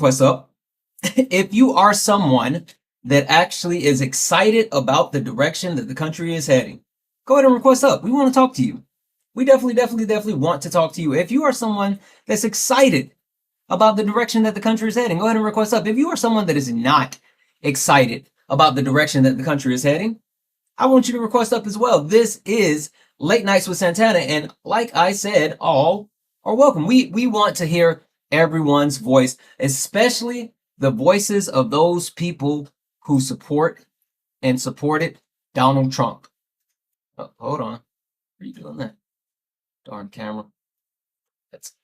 request up. If you are someone that actually is excited about the direction that the country is heading, go ahead and request up. We want to talk to you. We definitely want to talk to you. If you are someone that's excited about the direction that the country is heading, go ahead and request up. If you are someone that is not excited about the direction that the country is heading, I want you to request up as well. This is Late Nights with Santana, and like I said, all are welcome. We want to hear everyone's voice, especially the voices of those people who support and supported Donald Trump. Oh, hold on. Are you doing that? Darn camera. That's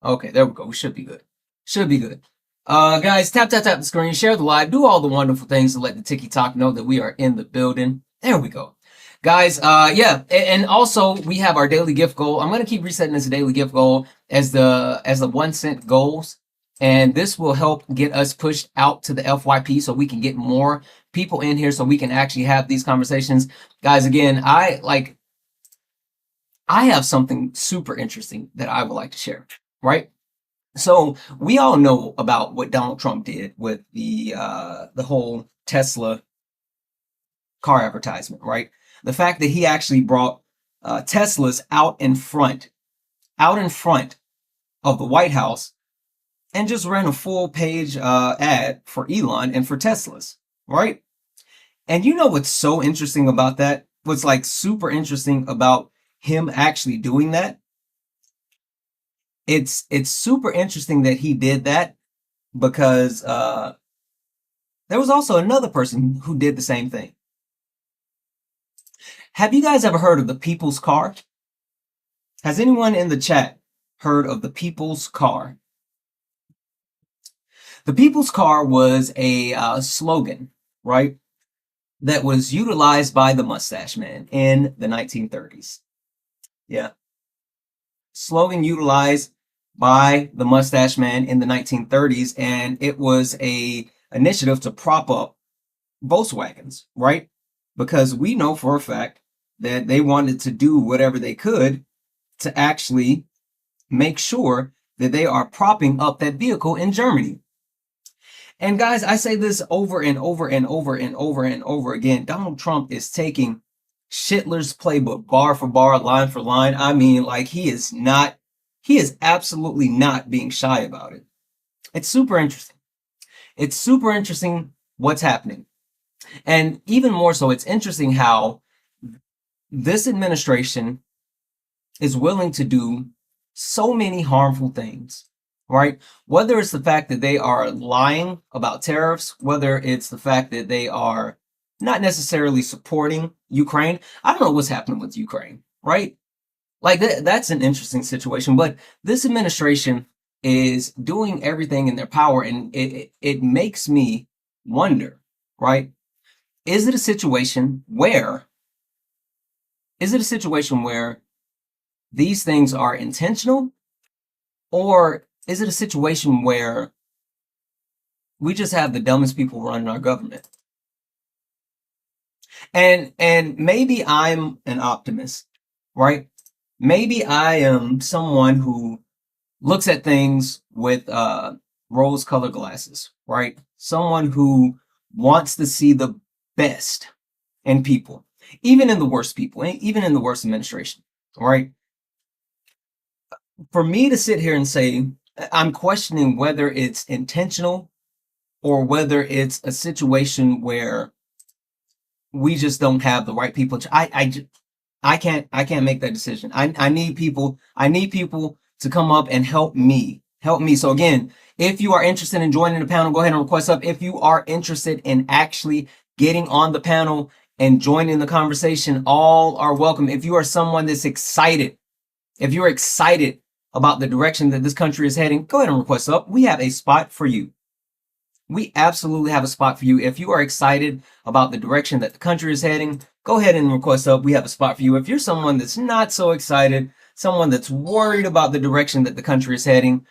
okay. There we go. We should be good. Should be good. Guys, tap the screen, share the live, do all the wonderful things to let the TikTok know that we are in the building. There we go. Guys, yeah, and also we have our daily gift goal. I'm gonna keep resetting this daily gift goal as the 1 cent goals, and this will help get us pushed out to the FYP so we can get more people in here so we can actually have these conversations. Guys, again, I have something super interesting that I would like to share, right? So we all know about what Donald Trump did with the whole Tesla car advertisement, right? The fact that he actually brought Teslas out in front of the White House and just ran a full page ad for Elon and for Teslas, right? And you know what's so interesting about that? What's like super interesting about him actually doing that? It's super interesting that he did that because there was also another person who did the same thing. Have you guys ever heard of the People's Car? Has anyone in the chat heard of the People's Car? The People's Car was a slogan, right, that was utilized by the Mustache Man in the 1930s. Yeah. Slogan utilized by the Mustache Man in the 1930s, and it was a initiative to prop up Volkswagens, right? Because we know for a fact that they wanted to do whatever they could to actually make sure that they are propping up that vehicle in Germany. And guys, I say this over and over and over and over and over again. Donald Trump is taking Schindler's playbook, bar for bar, line for line. I mean, like he is absolutely not being shy about it. It's super interesting. It's super interesting what's happening. And even more so, it's interesting how this administration is willing to do so many harmful things, right? Whether it's the fact that they are lying about tariffs, whether it's the fact that they are not necessarily supporting Ukraine. I don't know what's happening with Ukraine, right? Like that's an interesting situation, but this administration is doing everything in their power, and it makes me wonder, right? Is it a situation where these things are intentional, or is it a situation where we just have the dumbest people running our government? And maybe I'm an optimist, right? Maybe I am someone who looks at things with rose-colored glasses, right? Someone who wants to see the best in people, even in the worst people, even in the worst administration, right? For me to sit here and say, I'm questioning whether it's intentional or whether it's a situation where we just don't have the right people. I can't make that decision. I need people to come up and help me. So again, if you are interested in joining the panel, go ahead and request up. If you are interested in actually getting on the panel and joining the conversation, all are welcome. If you are someone that's excited, if you're excited about the direction that this country is heading, go ahead and request up. We have a spot for you. We absolutely have a spot for you. If you are excited about the direction that the country is heading, go ahead and request up. We have a spot for you. If you're someone that's not so excited, someone that's worried about the direction that the country is heading,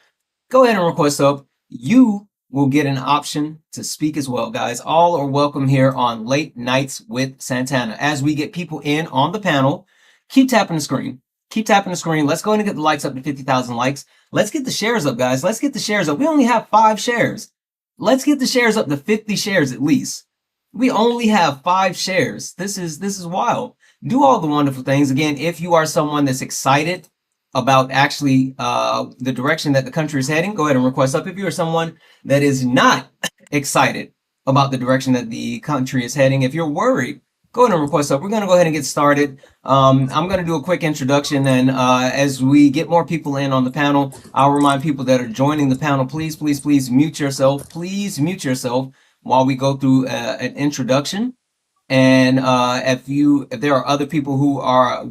go ahead and request up. You will get an option to speak as well, guys. All are welcome here on Late Nights with Santana. As we get people in on the panel, keep tapping the screen. Keep tapping the screen. Let's go ahead and get the likes up to 50,000 likes. Let's get the shares up, guys. Let's get the shares up. We only have 5 shares. Let's get the shares up to 50 shares at least. We only have 5 shares. This is wild. Do all the wonderful things. Again, if you are someone that's excited about actually the direction that the country is heading, go ahead and request up. If you are someone that is not excited about the direction that the country is heading, if you're worried, go ahead and request up. We're going to go ahead and get started. I'm going to do a quick introduction, and as we get more people in on the panel, I'll remind people that are joining the panel, please mute yourself. Please mute yourself while we go through an introduction. And if there are other people who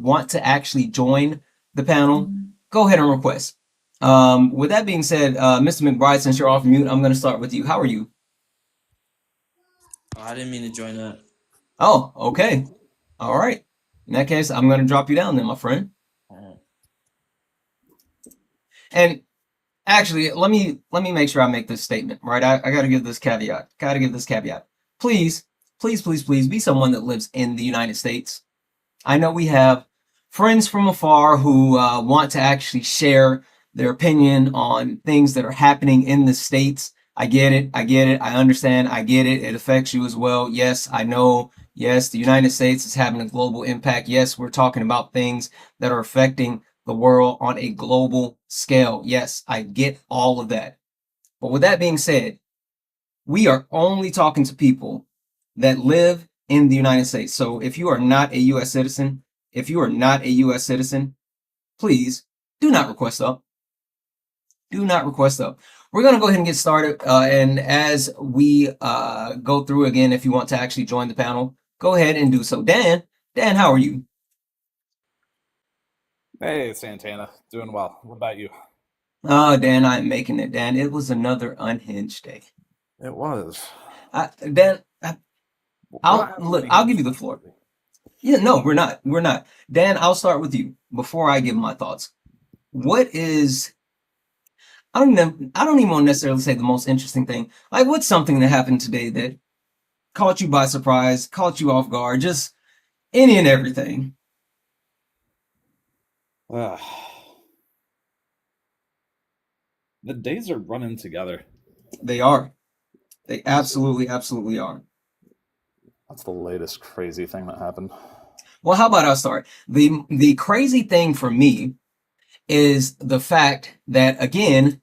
want to actually join the panel, go ahead and request. With that being said, Mr. McBride, since you're off mute, I'm going to start with you. How are you? Oh, I didn't mean to join that. Oh, okay. All right. In that case, I'm going to drop you down then, my friend. All right. And actually, let me make sure I make this statement, right? I got to give this caveat. Please be someone that lives in the United States. I know we have friends from afar who want to actually share their opinion on things that are happening in the States. I get it. I understand. I get it. It affects you as well. Yes, I know. Yes, the United States is having a global impact. Yes, we're talking about things that are affecting the world on a global scale. Yes, I get all of that. But with that being said, we are only talking to people that live in the United States. So if you are not a U.S. citizen, please do not request up. We're going to go ahead and get started. And as we go through again, if you want to actually join the panel, go ahead and do so. Dan, how are you? Hey, Santana. Doing well. What about you? Dan, I'm making it. Dan, it was another unhinged day. It was. Dan, What I'll give you the floor. Yeah, no, we're not. Dan, I'll start with you before I give my thoughts. What is, I don't even want to necessarily say the most interesting thing. Like, what's something that happened today that caught you by surprise, caught you off guard, just any and everything? The days are running together. They are. They absolutely are. That's the latest crazy thing that happened. Well, how about I start? The crazy thing for me is the fact that, again,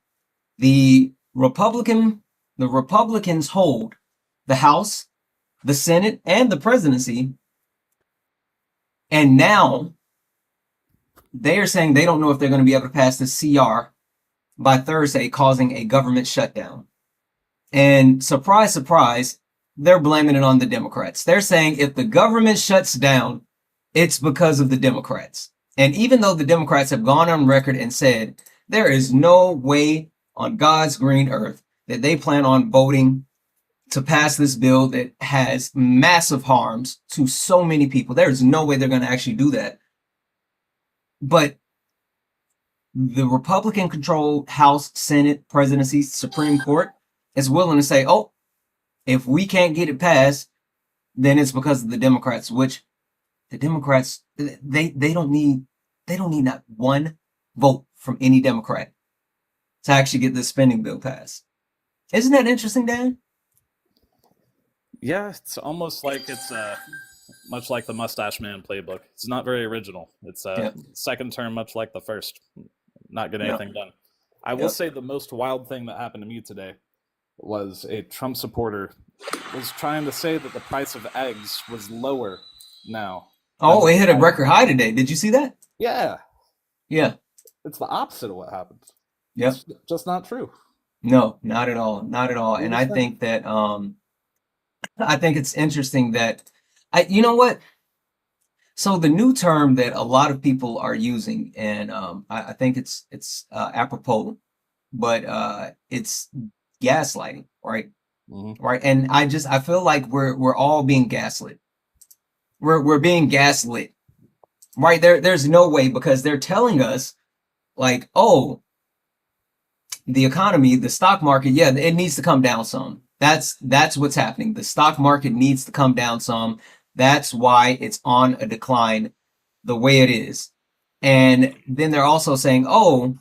the Republicans hold the House, the Senate, and the presidency, and now they are saying they don't know if they're going to be able to pass the CR by Thursday, causing a government shutdown. And surprise, surprise, they're blaming it on the Democrats. They're saying if the government shuts down, it's because of the Democrats. And even though the Democrats have gone on record and said there is no way on God's green earth that they plan on voting to pass this bill that has massive harms to so many people, there is no way they're going to actually do that. But the Republican controlled House, Senate, presidency, Supreme Court is willing to say, oh, if we can't get it passed, then it's because of the Democrats, which the Democrats, they don't need not one vote from any Democrat to actually get this spending bill passed. Isn't that interesting, Dan? Yeah, it's almost like it's much like the Mustache Man playbook. It's not very original. It's second term, much like the first. Not getting anything done. I will say the most wild thing that happened to me today was a Trump supporter was trying to say that the price of eggs was lower now. Oh, it hit a record high today. Did you see that? Yeah. Yeah. It's the opposite of what happens. Yeah. It's just not true. No, not at all. Not at all. And I think that I think it's interesting that you know what? So the new term that a lot of people are using, and I think it's apropos, but it's gaslighting, right? Mm-hmm. Right. And I feel like we're all being gaslit. We're being gaslit. Right. There's no way, because they're telling us like, oh, the economy, the stock market, yeah, it needs to come down some. That's what's happening. The stock market needs to come down some. That's why it's on a decline the way it is. And then they're also saying, oh,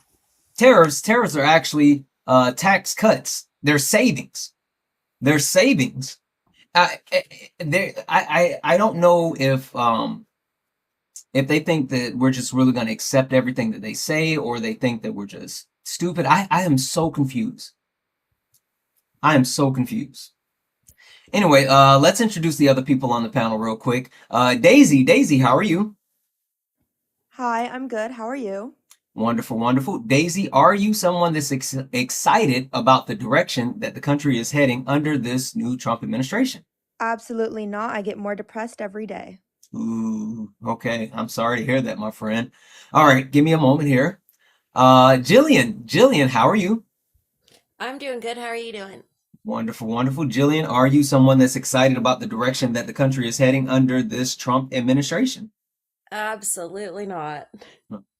tariffs are actually tax cuts. They're savings. They're savings. I don't know if they think that we're just really going to accept everything that they say, or they think that we're just stupid. I am so confused. I am so confused. Anyway, let's introduce the other people on the panel real quick. Daisy, how are you? Hi, I'm good. How are you? Wonderful, wonderful. Daisy, are you someone that's excited about the direction that the country is heading under this new Trump administration? Absolutely not. I get more depressed every day. Ooh, okay. I'm sorry to hear that, my friend. All right, give me a moment here. Jillian, how are you? I'm doing good. How are you doing? Wonderful, wonderful. Jillian, are you someone that's excited about the direction that the country is heading under this Trump administration? Absolutely not.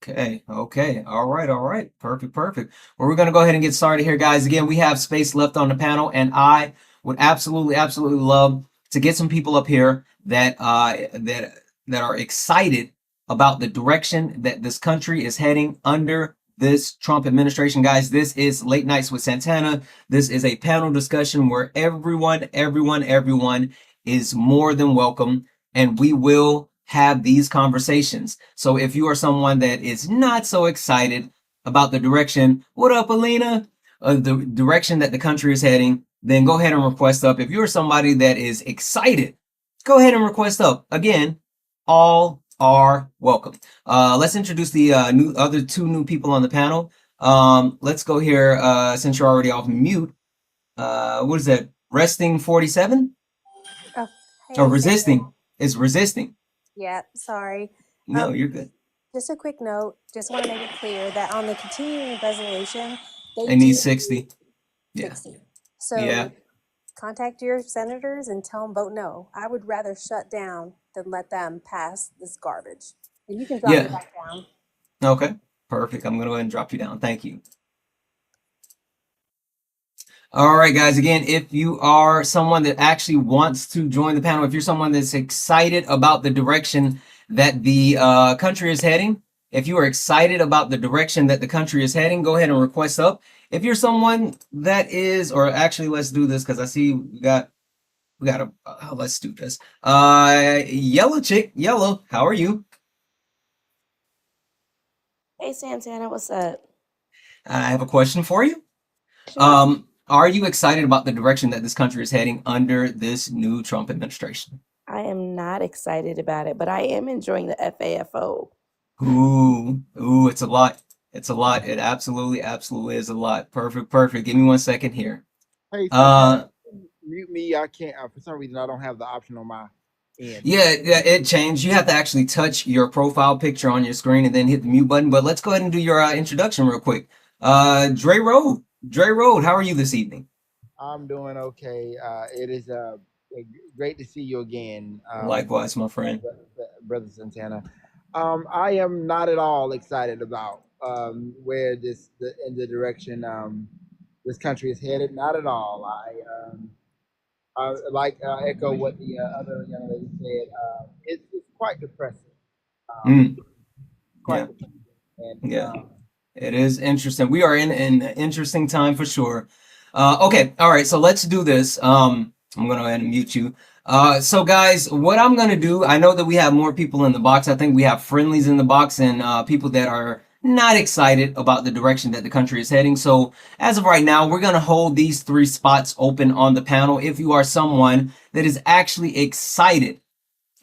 Okay. All right. Perfect. Well, we're going to go ahead and get started here, guys. Again, we have space left on the panel, and I would absolutely love to get some people up here that are excited about the direction that this country is heading under this Trump administration. Guys, this is Late Nights with Santana. This is a panel discussion where everyone is more than welcome, and we will have these conversations. So if you are someone that is not so excited about the direction, what up, Alina? The direction that the country is heading, then go ahead and request up. If you're somebody that is excited, go ahead and request up. Again, all are welcome. Let's introduce the other two new people on the panel. Let's go here, since you're already off mute. What is that? Resting 47? Oh, hey, or resisting. It's resisting. Yeah, sorry. No, you're good. Just a quick note. Just want to make it clear that on the continuing resolution, They need 60. Yeah. 60. So Yeah. contact your senators and tell them vote no. I would rather shut down than let them pass this garbage. And you can drop me back down. Okay, perfect. I'm going to go ahead and drop you down. Thank you. All right, guys. Again, if you are someone that actually wants to join the panel, if you're someone that's excited about the direction that the country is heading, if you are excited about the direction that the country is heading, go ahead and request up. If you're someone that is, or actually, let's do this because I see we got a, let's do this. Yellow chick, Yellow, how are you? Hey Santana, what's up? I have a question for you. Sure. Are you excited about the direction that this country is heading under this new Trump administration? I am not excited about it, but I am enjoying the FAFO. Ooh, it's a lot. It's a lot. It absolutely is a lot. Perfect. Give me 1 second here. Hey, mute me. I can't, for some reason, I don't have the option on my end. Yeah, it changed. You have to actually touch your profile picture on your screen and then hit the mute button. But let's go ahead and do your introduction real quick. Dre Road, how are you this evening? I'm doing okay. It is great to see you again. Likewise, my friend. Brother Santana. I am not at all excited about where in the direction this country is headed. Not at all. I like echo what the other young lady said. It's quite depressing. Quite depressing. And, it is interesting. We are in an interesting time for sure. Okay, all right. So let's do this. I'm gonna go ahead and mute you. So guys, what I'm gonna do, I know that we have more people in the box. I think we have friendlies in the box and people that are not excited about the direction that the country is heading. So as of right now, we're gonna hold these 3 spots open on the panel. If you are someone that is actually excited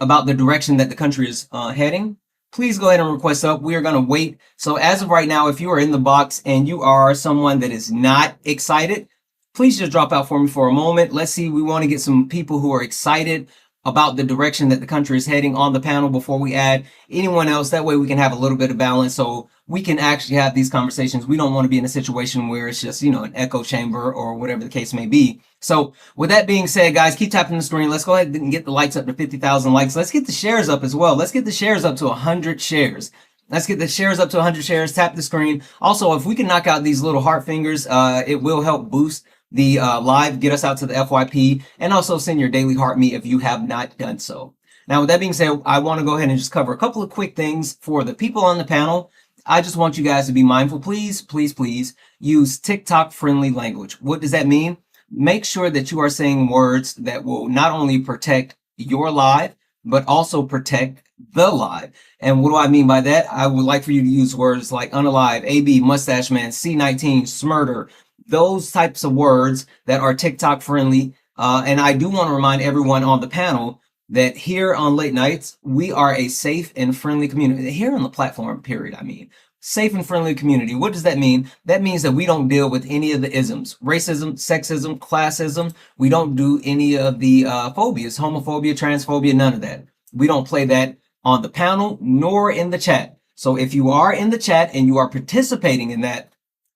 about the direction that the country is heading, please go ahead and request up. We are going to wait. So as of right now, if you are in the box and you are someone that is not excited, please just drop out for me for a moment. Let's see. We want to get some people who are excited about the direction that the country is heading on the panel before we add anyone else. That way we can have a little bit of balance so we can actually have these conversations. We don't want to be in a situation where it's just, an echo chamber or whatever the case may be. So with that being said, guys, keep tapping the screen. Let's go ahead and get the likes up to 50,000 likes. Let's get the shares up as well. Let's get the shares up to 100 shares. Let's get the shares up to 100 shares. Tap the screen. Also, if we can knock out these little heart fingers, it will help boost the live, get us out to the FYP, and also send your daily heart me if you have not done so. Now, with that being said, I want to go ahead and just cover a couple of quick things for the people on the panel. I just want you guys to be mindful. Please, please, please use TikTok friendly language. What does that mean? Make sure that you are saying words that will not only protect your live, but also protect the live. And what do I mean by that? I would like for you to use words like unalive, AB, mustache man, C19, smurder, those types of words that are TikTok friendly. And I do want to remind everyone on the panel that here on Late Nights, we are a safe and friendly community. Here on the platform, period, I mean. Safe and friendly community. What does that mean? That means that we don't deal with any of the isms, racism, sexism, classism. We don't do any of the phobias, homophobia, transphobia, none of that. We don't play that on the panel nor in the chat. So if you are in the chat and you are participating in that,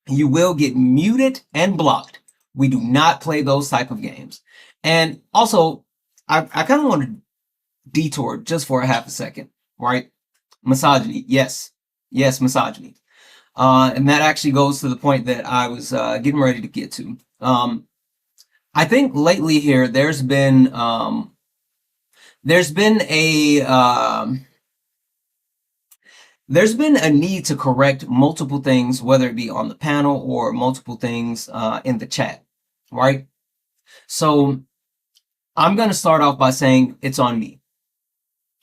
you will get muted and blocked. We do not play those type of games. And also, I kind of want to detour just for a half a second, right? Misogyny. Yes, misogyny. And that actually goes to the point that I was getting ready to get to. I think lately here there's been a need to correct multiple things, whether it be on the panel or multiple things in the chat, right? So I'm going to start off by saying it's on me.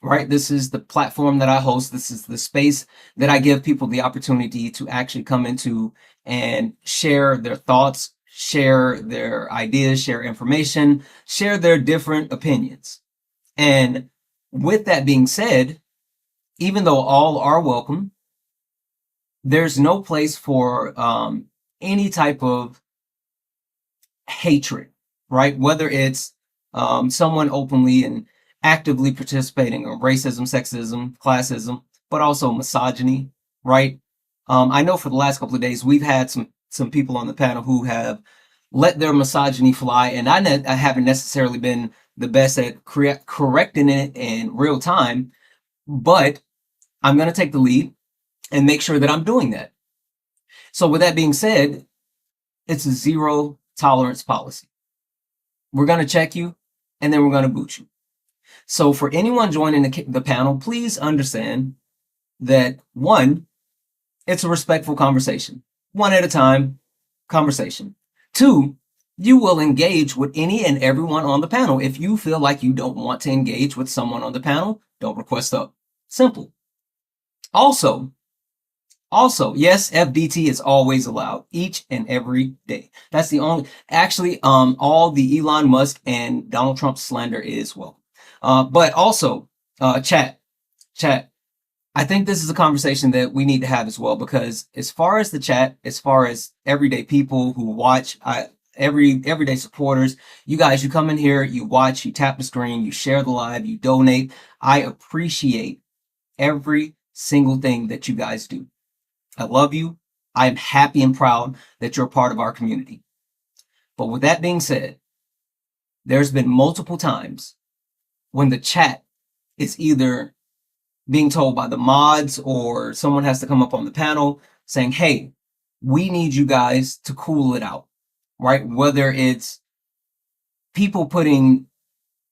Right? This is the platform that I host. This is the space that I give people the opportunity to actually come into and share their thoughts, share their ideas, share information, share their different opinions. And with that being said, even though all are welcome, there's no place for any type of hatred, right? Whether it's someone openly and actively participating in racism, sexism, classism, but also misogyny, right? I know for the last couple of days, we've had some people on the panel who have let their misogyny fly, and I haven't necessarily been the best at correcting it in real time, but I'm going to take the lead and make sure that I'm doing that. So with that being said, it's a zero tolerance policy. We're going to check you, and then we're going to boot you. So for anyone joining the panel, please understand that one, it's a respectful conversation. One at a time, conversation. Two, you will engage with any and everyone on the panel. If you feel like you don't want to engage with someone on the panel, don't request up. Simple. Also, yes, FDT is always allowed each and every day. That's the only, actually, all the Elon Musk and Donald Trump slander is welcome. But also, chat. I think this is a conversation that we need to have as well, because as far as the chat, as far as everyday people who watch, everyday supporters, you guys, you come in here, you watch, you tap the screen, you share the live, you donate. I appreciate every single thing that you guys do. I love you. I am happy and proud that you're a part of our community. But with that being said, there's been multiple times when the chat is either being told by the mods or someone has to come up on the panel saying, hey, we need you guys to cool it out, right? Whether it's people putting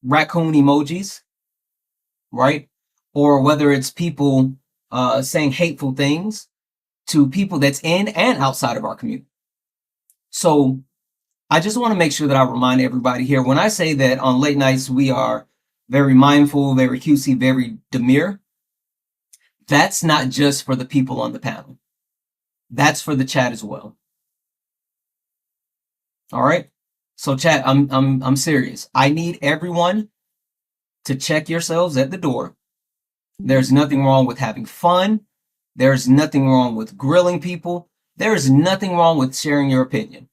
raccoon emojis, right? Or whether it's people saying hateful things to people that's in and outside of our community. So I just want to make sure that I remind everybody here, when I say that on Late Nights, we are very mindful, very QC, very demure, that's not just for the people on the panel. That's for the chat as well. All right. So chat, I'm serious. I need everyone to check yourselves at the door. There's nothing wrong with having fun. There's nothing wrong with grilling people. There's nothing wrong with sharing your opinion.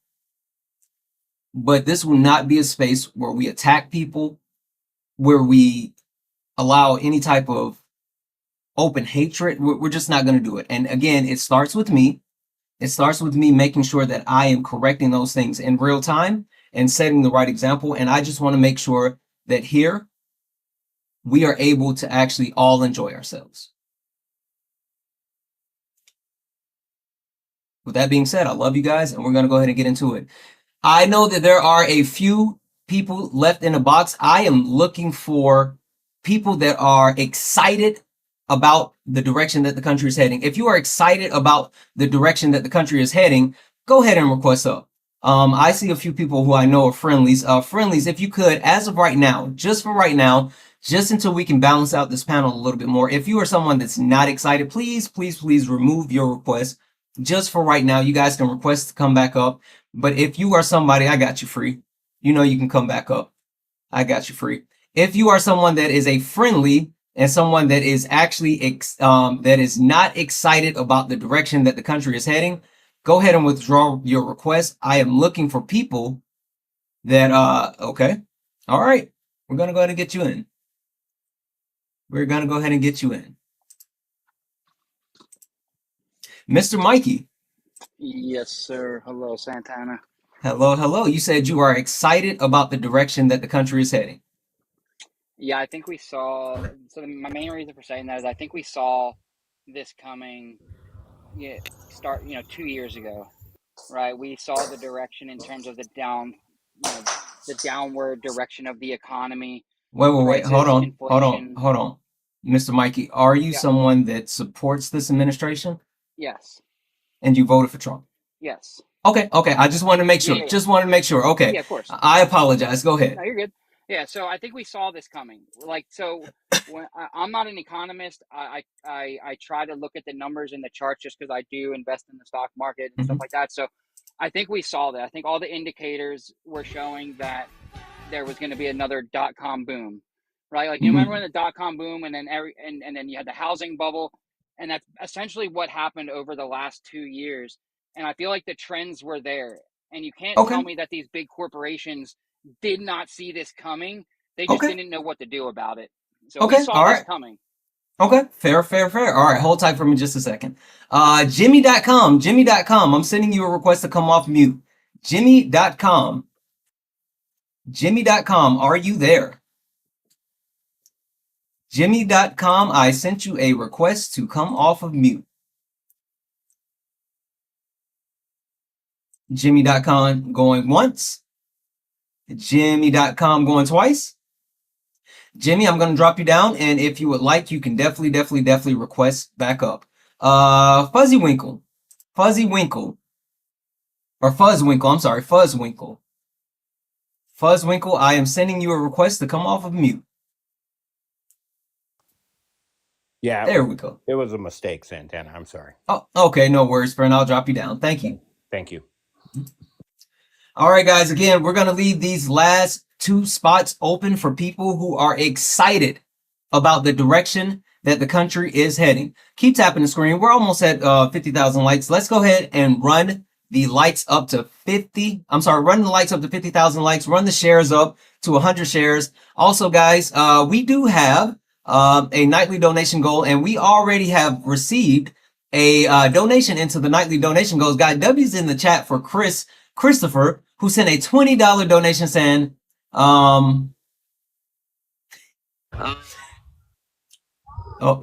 But this will not be a space where we attack people, where we allow any type of open hatred. We're just not going to do it. And again, it starts with me. It starts with me making sure that I am correcting those things in real time and setting the right example. And I just want to make sure that here we are able to actually all enjoy ourselves. With that being said, I love you guys, and we're going to go ahead and get into it. I know that there are a few people left in the box. I am looking for people that are excited about the direction that the country is heading. If you are excited about the direction that the country is heading, go ahead and request up. I see a few people who I know are friendlies. Friendlies, if you could, as of right now, just for right now, just until we can balance out this panel a little bit more. If you are someone that's not excited, please, please, please remove your request. Just for right now, you guys can request to come back up. But if you are somebody, I got you free. You know you can come back up. I got you free. If you are someone that is a friendly and someone that is actually that is not excited about the direction that the country is heading, go ahead and withdraw your request. I am looking for people that okay. All right. We're gonna go ahead and get you in. We're gonna go ahead and get you in. Mr. Mikey. Yes, sir. Hello, Santana. Hello, hello. You said you are excited about the direction that the country is heading. Yeah, I think we saw. So my main reason for saying that is I think we saw this coming. Yeah, 2 years ago, right? We saw the direction in terms of the downward direction of the economy. Wait. Hold Prices, on. inflation. Mr. Mikey, are you Yeah. someone that supports this administration? Yes. And you voted for Trump? Yes. Okay. I just wanted to make sure. Yeah. Just wanted to make sure. Okay. Yeah, of course. I apologize. Go ahead. No, you're good. Yeah, so I think we saw this coming. When I'm not an economist, I try to look at the numbers and the charts just because I do invest in the stock market and stuff like that. So I think we saw that. I think all the indicators were showing that there was going to be another .com boom, right? Like you remember when the .com boom, and then and then you had the housing bubble, and that's essentially what happened over the last 2 years. And I feel like the trends were there, and you can't tell me that these big corporations did not see this coming. They just didn't know what to do about it. So we saw this coming. Okay, fair. All right, hold tight for me just a second. Jimmy.com, I'm sending you a request to come off mute. Jimmy.com, are you there? Jimmy.com, I sent you a request to come off of mute. Jimmy.com going once. Jimmy.com going twice. Jimmy, I'm going to drop you down, and if you would like, you can definitely request back up. Fuzzwinkle, I am sending you a request to come off of mute. Yeah, there we go. It was a mistake, Santana. I'm sorry. Oh, okay, no worries, friend. I'll drop you down. Thank you. Thank you. All right, guys. Again, we're going to leave these last 2 spots open for people who are excited about the direction that the country is heading. Keep tapping the screen. We're almost at 50,000 likes. Let's go ahead and run the lights up to 50. Run the lights up to 50,000 likes. Run the shares up to 100 shares. Also, guys, we do have a nightly donation goal, and we already have received a donation into the nightly donation goals. Guy W's in the chat for Christopher, who sent a $20 donation saying, oh,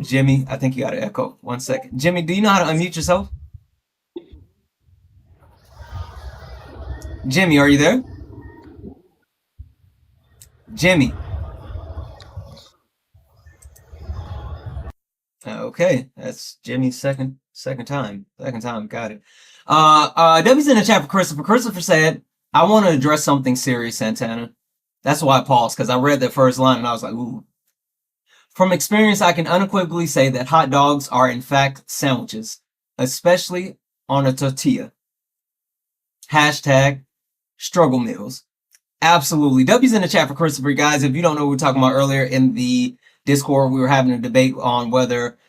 Jimmy, I think you got an echo. 1 second. Jimmy, do you know how to unmute yourself? Jimmy, are you there? Jimmy. Okay, that's Jimmy's second time. Got it. W's in the chat for Christopher. Christopher said, I want to address something serious, Santana. That's why I paused, because I read that first line and I was like, ooh. From experience, I can unequivocally say that hot dogs are in fact sandwiches, especially on a tortilla. Hashtag struggle meals. Absolutely. W's in the chat for Christopher. Guys, if you don't know what we were talking about earlier in the Discord, we were having a debate on whether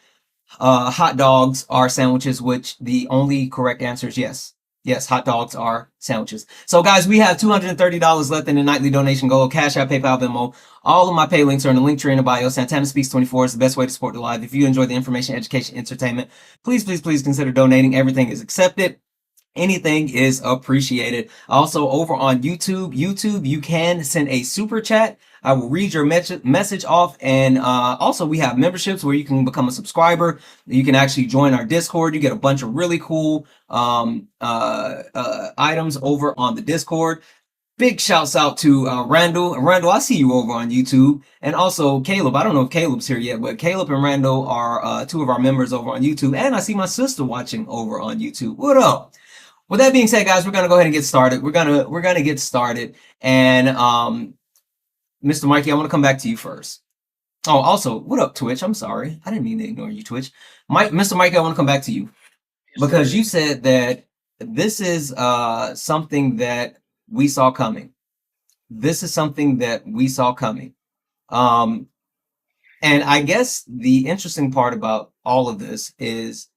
hot dogs are sandwiches, which the only correct answer is yes. Yes, hot dogs are sandwiches. So, guys, we have $230 left in the nightly donation goal. Cash App, PayPal, Venmo. All of my pay links are in the link tree in the bio. Santana Speaks 24 is the best way to support the live. If you enjoy the information, education, entertainment, please consider donating. Everything is accepted. Anything is appreciated. Also, over on YouTube, you can send a super chat. I will read your message off. And also, we have memberships where you can become a subscriber. You can actually join our Discord. You get a bunch of really cool items over on the Discord. big shouts out to Randall. Randall, I see you over on YouTube. And also Caleb. I don't know if Caleb's here yet, but Caleb and Randall are two of our members over on YouTube. And I see my sister watching over on YouTube. What up? With that being said, guys, we're gonna go ahead and get started. We're gonna get started. And Mr. Mikey, I want to come back to you first. Oh, also, what up, Twitch? I'm sorry. I didn't mean to ignore you, Twitch. Mr. Mikey, I want to come back to you. Because you said that this is something that we saw coming. This is something that we saw coming. And I guess the interesting part about all of this is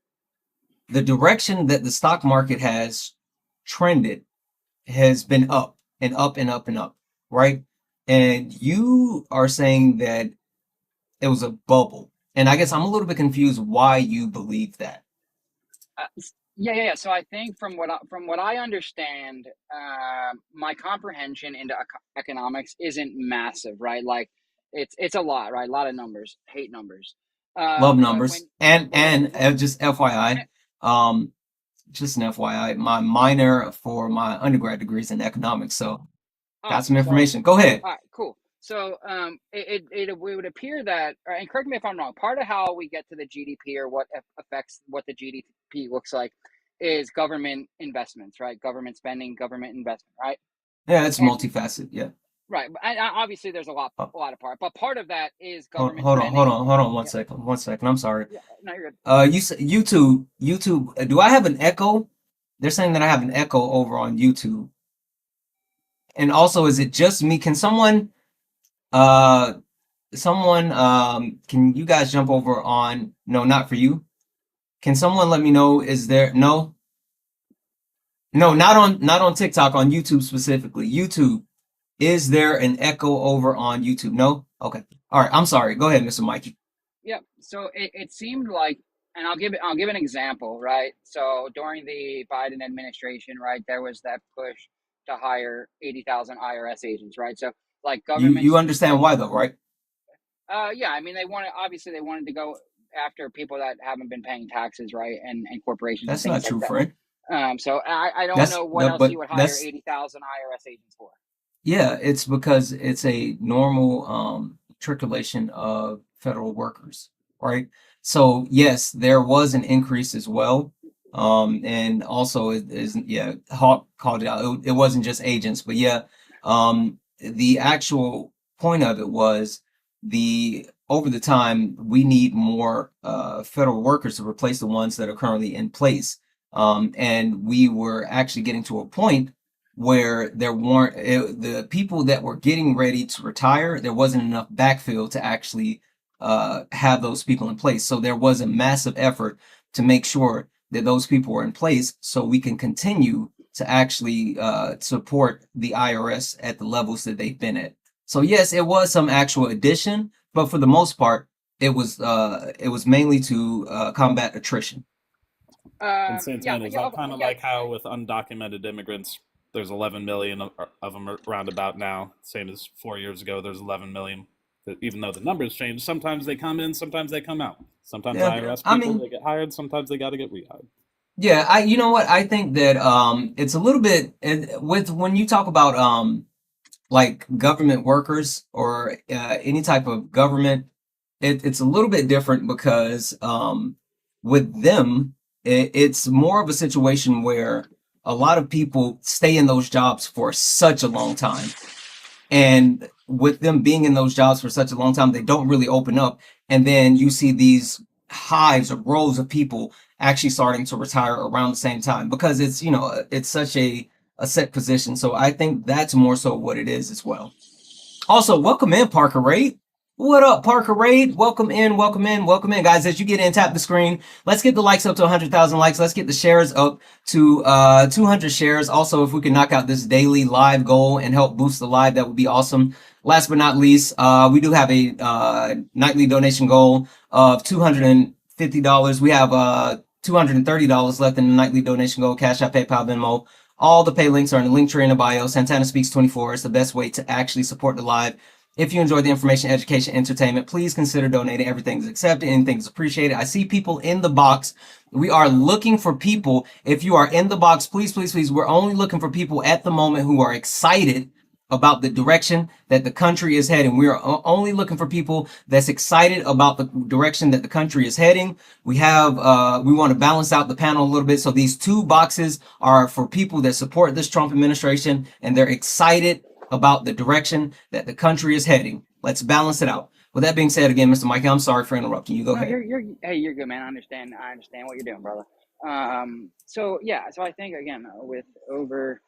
the direction that the stock market has trended has been up and up and up and up, right? And you are saying that it was a bubble. And I guess I'm a little bit confused why you believe that. Yeah. So I think from what I understand, my comprehension into economics isn't massive, right? Like it's a lot, right? A lot of numbers. Hate numbers. Love numbers. And just FYI, just an FYI, my minor for my undergrad degree is in economics, so got some information. Go ahead. All right, cool. So it would appear that, and correct me if I'm wrong, part of how we get to the GDP or what affects what the GDP looks like is government investments, right? Government spending, government investment, right? Yeah, it's multifaceted. Yeah. Right. And obviously there's a lot of part, but part of that is government hold spending. on one second. I'm sorry. Yeah, no, you're good. You said YouTube, do I have an echo? They're saying that I have an echo over on YouTube. And also, is it just me? Can someone can you guys jump over on, no, not for you. Can someone let me know, is there, no, not on TikTok, on YouTube specifically. YouTube, is there an echo over on YouTube? No? Okay. All right. I'm sorry. Go ahead, Mr. Mikey. Yeah. So it seemed like, and I'll give an example, right? So during the Biden administration, right, there was that push to hire 80,000 IRS agents, right? So like government. You understand why though, right? Yeah. I mean, they wanted to go after people that haven't been paying taxes, right, and corporations. That's and not true, friend. So I don't know what else you would hire 80,000 IRS agents for. Yeah, it's because it's a normal circulation of federal workers, right? So yes, there was an increase as well. And also it is, yeah, Hawk called it out. It wasn't just agents, but yeah, the actual point of it was over the time we need more federal workers to replace the ones that are currently in place. And we were actually getting to a point where there weren't the people that were getting ready to retire, there wasn't enough backfill to actually have those people in place. So there was a massive effort to make sure that those people were in place so we can continue to actually support the IRS at the levels that they've been at. So yes, it was some actual addition, but for the most part, it was mainly to combat attrition. And Santana, is that kind of like how with undocumented immigrants, there's 11 million of them around about now, same as 4 years ago, there's 11 million. Even though the numbers change, sometimes they come in, sometimes they come out. Sometimes IRS people, they get hired, sometimes they got to get rehired. Yeah, you know what? I think that it's a little bit when you talk about like government workers or any type of government, it's a little bit different because with them, it's more of a situation where a lot of people stay in those jobs for such a long time. And with them being in those jobs for such a long time, they don't really open up. And then you see these hives or rows of people actually starting to retire around the same time because it's, it's such a set position. So I think that's more so what it is as well. Also, welcome in, Parker Raid. What up, Parker Raid? Welcome in, guys. As you get in, tap the screen. Let's get the likes up to 100,000 likes. Let's get the shares up to 200 shares. Also, if we can knock out this daily live goal and help boost the live, that would be awesome. Last but not least, we do have a nightly donation goal of $250. We have $230 left in the nightly donation goal. Cash App, PayPal, Venmo. All the pay links are in the link tree in the bio. Santana Speaks 24 is the best way to actually support the live. If you enjoy the information, education, entertainment, please consider donating. Everything's accepted. Anything's appreciated. I see people in the box. We are looking for people. If you are in the box, please, please, please. We're only looking for people at the moment who are excited about the direction that the country is heading. We are only looking for people that's excited about the direction that the country is heading. We want to balance out the panel a little bit. So these two boxes are for people that support this Trump administration and they're excited about the direction that the country is heading. Let's balance it out. With that being said, again, Mr. Mikey, I'm sorry for interrupting you. Go ahead. You're good, man. I understand what you're doing, brother. So I think again, with over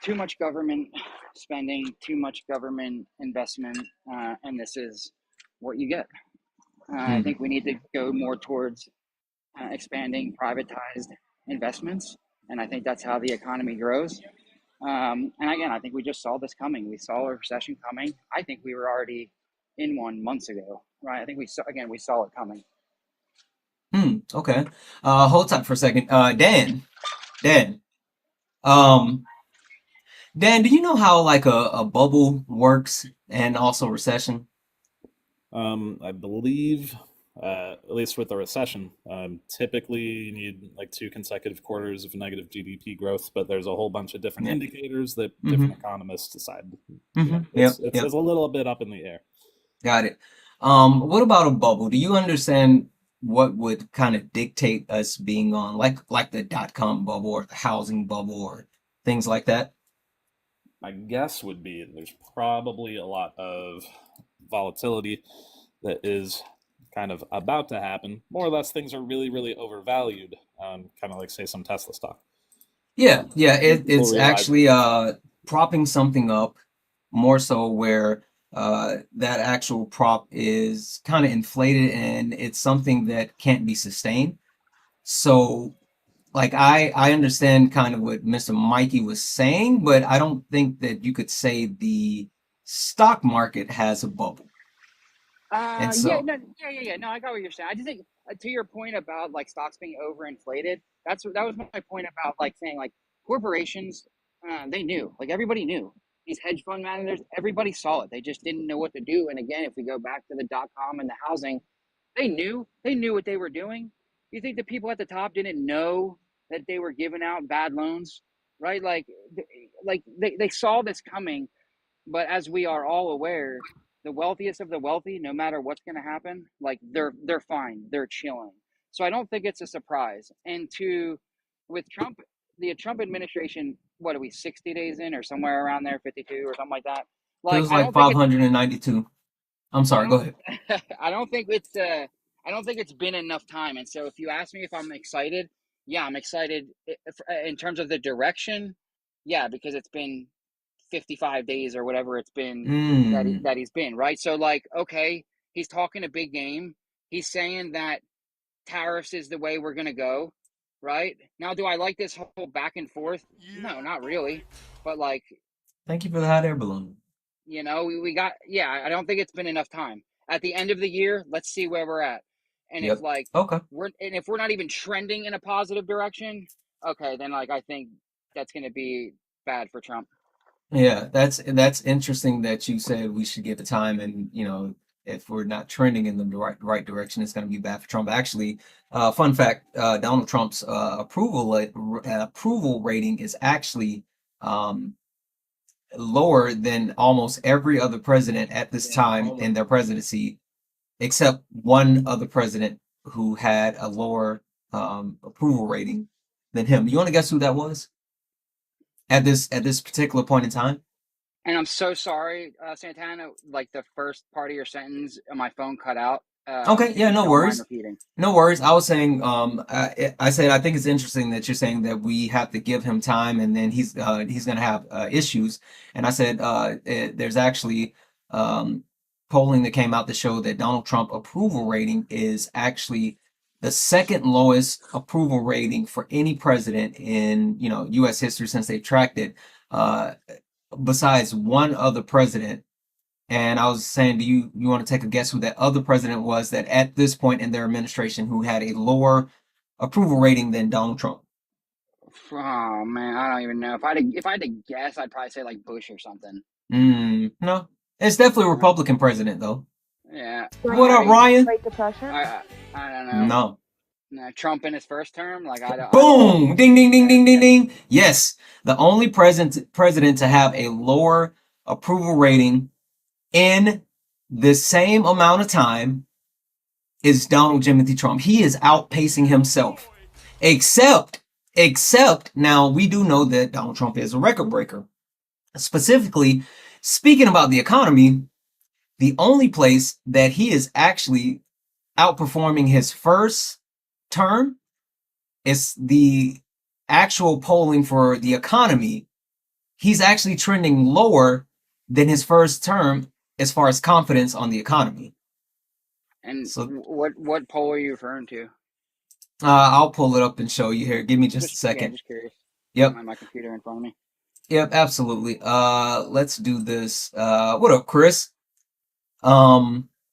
too much government spending, too much government investment, and this is what you get. I think we need to go more towards expanding privatized investments, and I think that's how the economy grows. And again, I think we just saw this coming. We saw a recession coming. I think we were already in one months ago, right? I think we saw it coming. Okay. Hold tight for a second. Dan, Dan, do you know how like a bubble works and also recession? I believe, at least with the recession, typically you need like 2 consecutive quarters of negative GDP growth, but there's a whole bunch of different indicators that different economists decide. It's a little bit up in the air. Got it. What about a bubble? Do you understand what would kind of dictate us being on like the dot-com bubble or the housing bubble or things like that? My guess would be there's probably a lot of volatility that is kind of about to happen. More or less, things are really, really overvalued. Kind of like, say, some Tesla stock. Yeah. It's actually propping something up more so where that actual prop is kind of inflated and it's something that can't be sustained. So like I understand kind of what Mr. Mikey was saying, but I don't think that you could say the stock market has a bubble. And so No, I got what you're saying. I just think to your point about like stocks being overinflated, that was my point about like saying like corporations, they knew, like everybody knew. These hedge fund managers, everybody saw it. They just didn't know what to do. And again, if we go back to the .com and the housing, they knew what they were doing. You think the people at the top didn't know that they were giving out bad loans, right? Like they saw this coming, but as we are all aware, the wealthiest of the wealthy, no matter what's going to happen, like they're fine, they're chilling. So I don't think it's a surprise. And with Trump, the Trump administration, what are we 60 days in or somewhere around there, 52 or something like that? Like feels like 592. I'm sorry, go ahead. I don't think it's been enough time. And so if you ask me if I'm excited, yeah, I'm excited in terms of the direction. Yeah, because it's been 55 days or whatever it's been that he's been, right? So like, okay, he's talking a big game. He's saying that tariffs is the way we're going to go, right? Now, do I like this whole back and forth? No, not really. But like, thank you for the hot air balloon. we got, I don't think it's been enough time. At the end of the year, let's see where we're at. And if like, if we're not even trending in a positive direction, okay, then like, I think that's going to be bad for Trump. Yeah, that's interesting that you said we should give it time, and if we're not trending in the right direction, it's going to be bad for Trump. Actually, fun fact: Donald Trump's approval rating is actually lower than almost every other president at this time in their presidency, except one other president who had a lower approval rating than him. You want to guess who that was? At this particular point in time? And I'm so sorry, Santana, like the first part of your sentence, my phone cut out. Okay, yeah, no worries. No worries. I was saying, I said I think it's interesting that you're saying that we have to give him time, and then he's gonna have issues. And I said there's actually polling that came out to show that Donald Trump approval rating is actually the second lowest approval rating for any president in U.S. history since they tracked it, besides one other president. And I was saying, do you want to take a guess who that other president was that at this point in their administration who had a lower approval rating than Donald Trump? Oh man, I don't even know. If I had to guess, I'd probably say like Bush or something. No, It's definitely a Republican president, though. Yeah. What up, Ryan? Great Depression? I don't know. No. Trump in his first term, like I don't. Boom! Ding, ding, ding, ding, ding, ding. Yes, the only president to have a lower approval rating in the same amount of time is Donald Timothy Trump. He is outpacing himself. Except now we do know that Donald Trump is a record breaker. Specifically, speaking about the economy, the only place that he is actually outperforming his first term is the actual polling for the economy. He's actually trending lower than his first term as far as confidence on the economy. And so, what poll are you referring to? I'll pull it up and show you here. Give me just a second. Yeah, just curious. Yep. I have my computer in front of me. Yep, absolutely. Let's do this. What up, Chris? Kristen,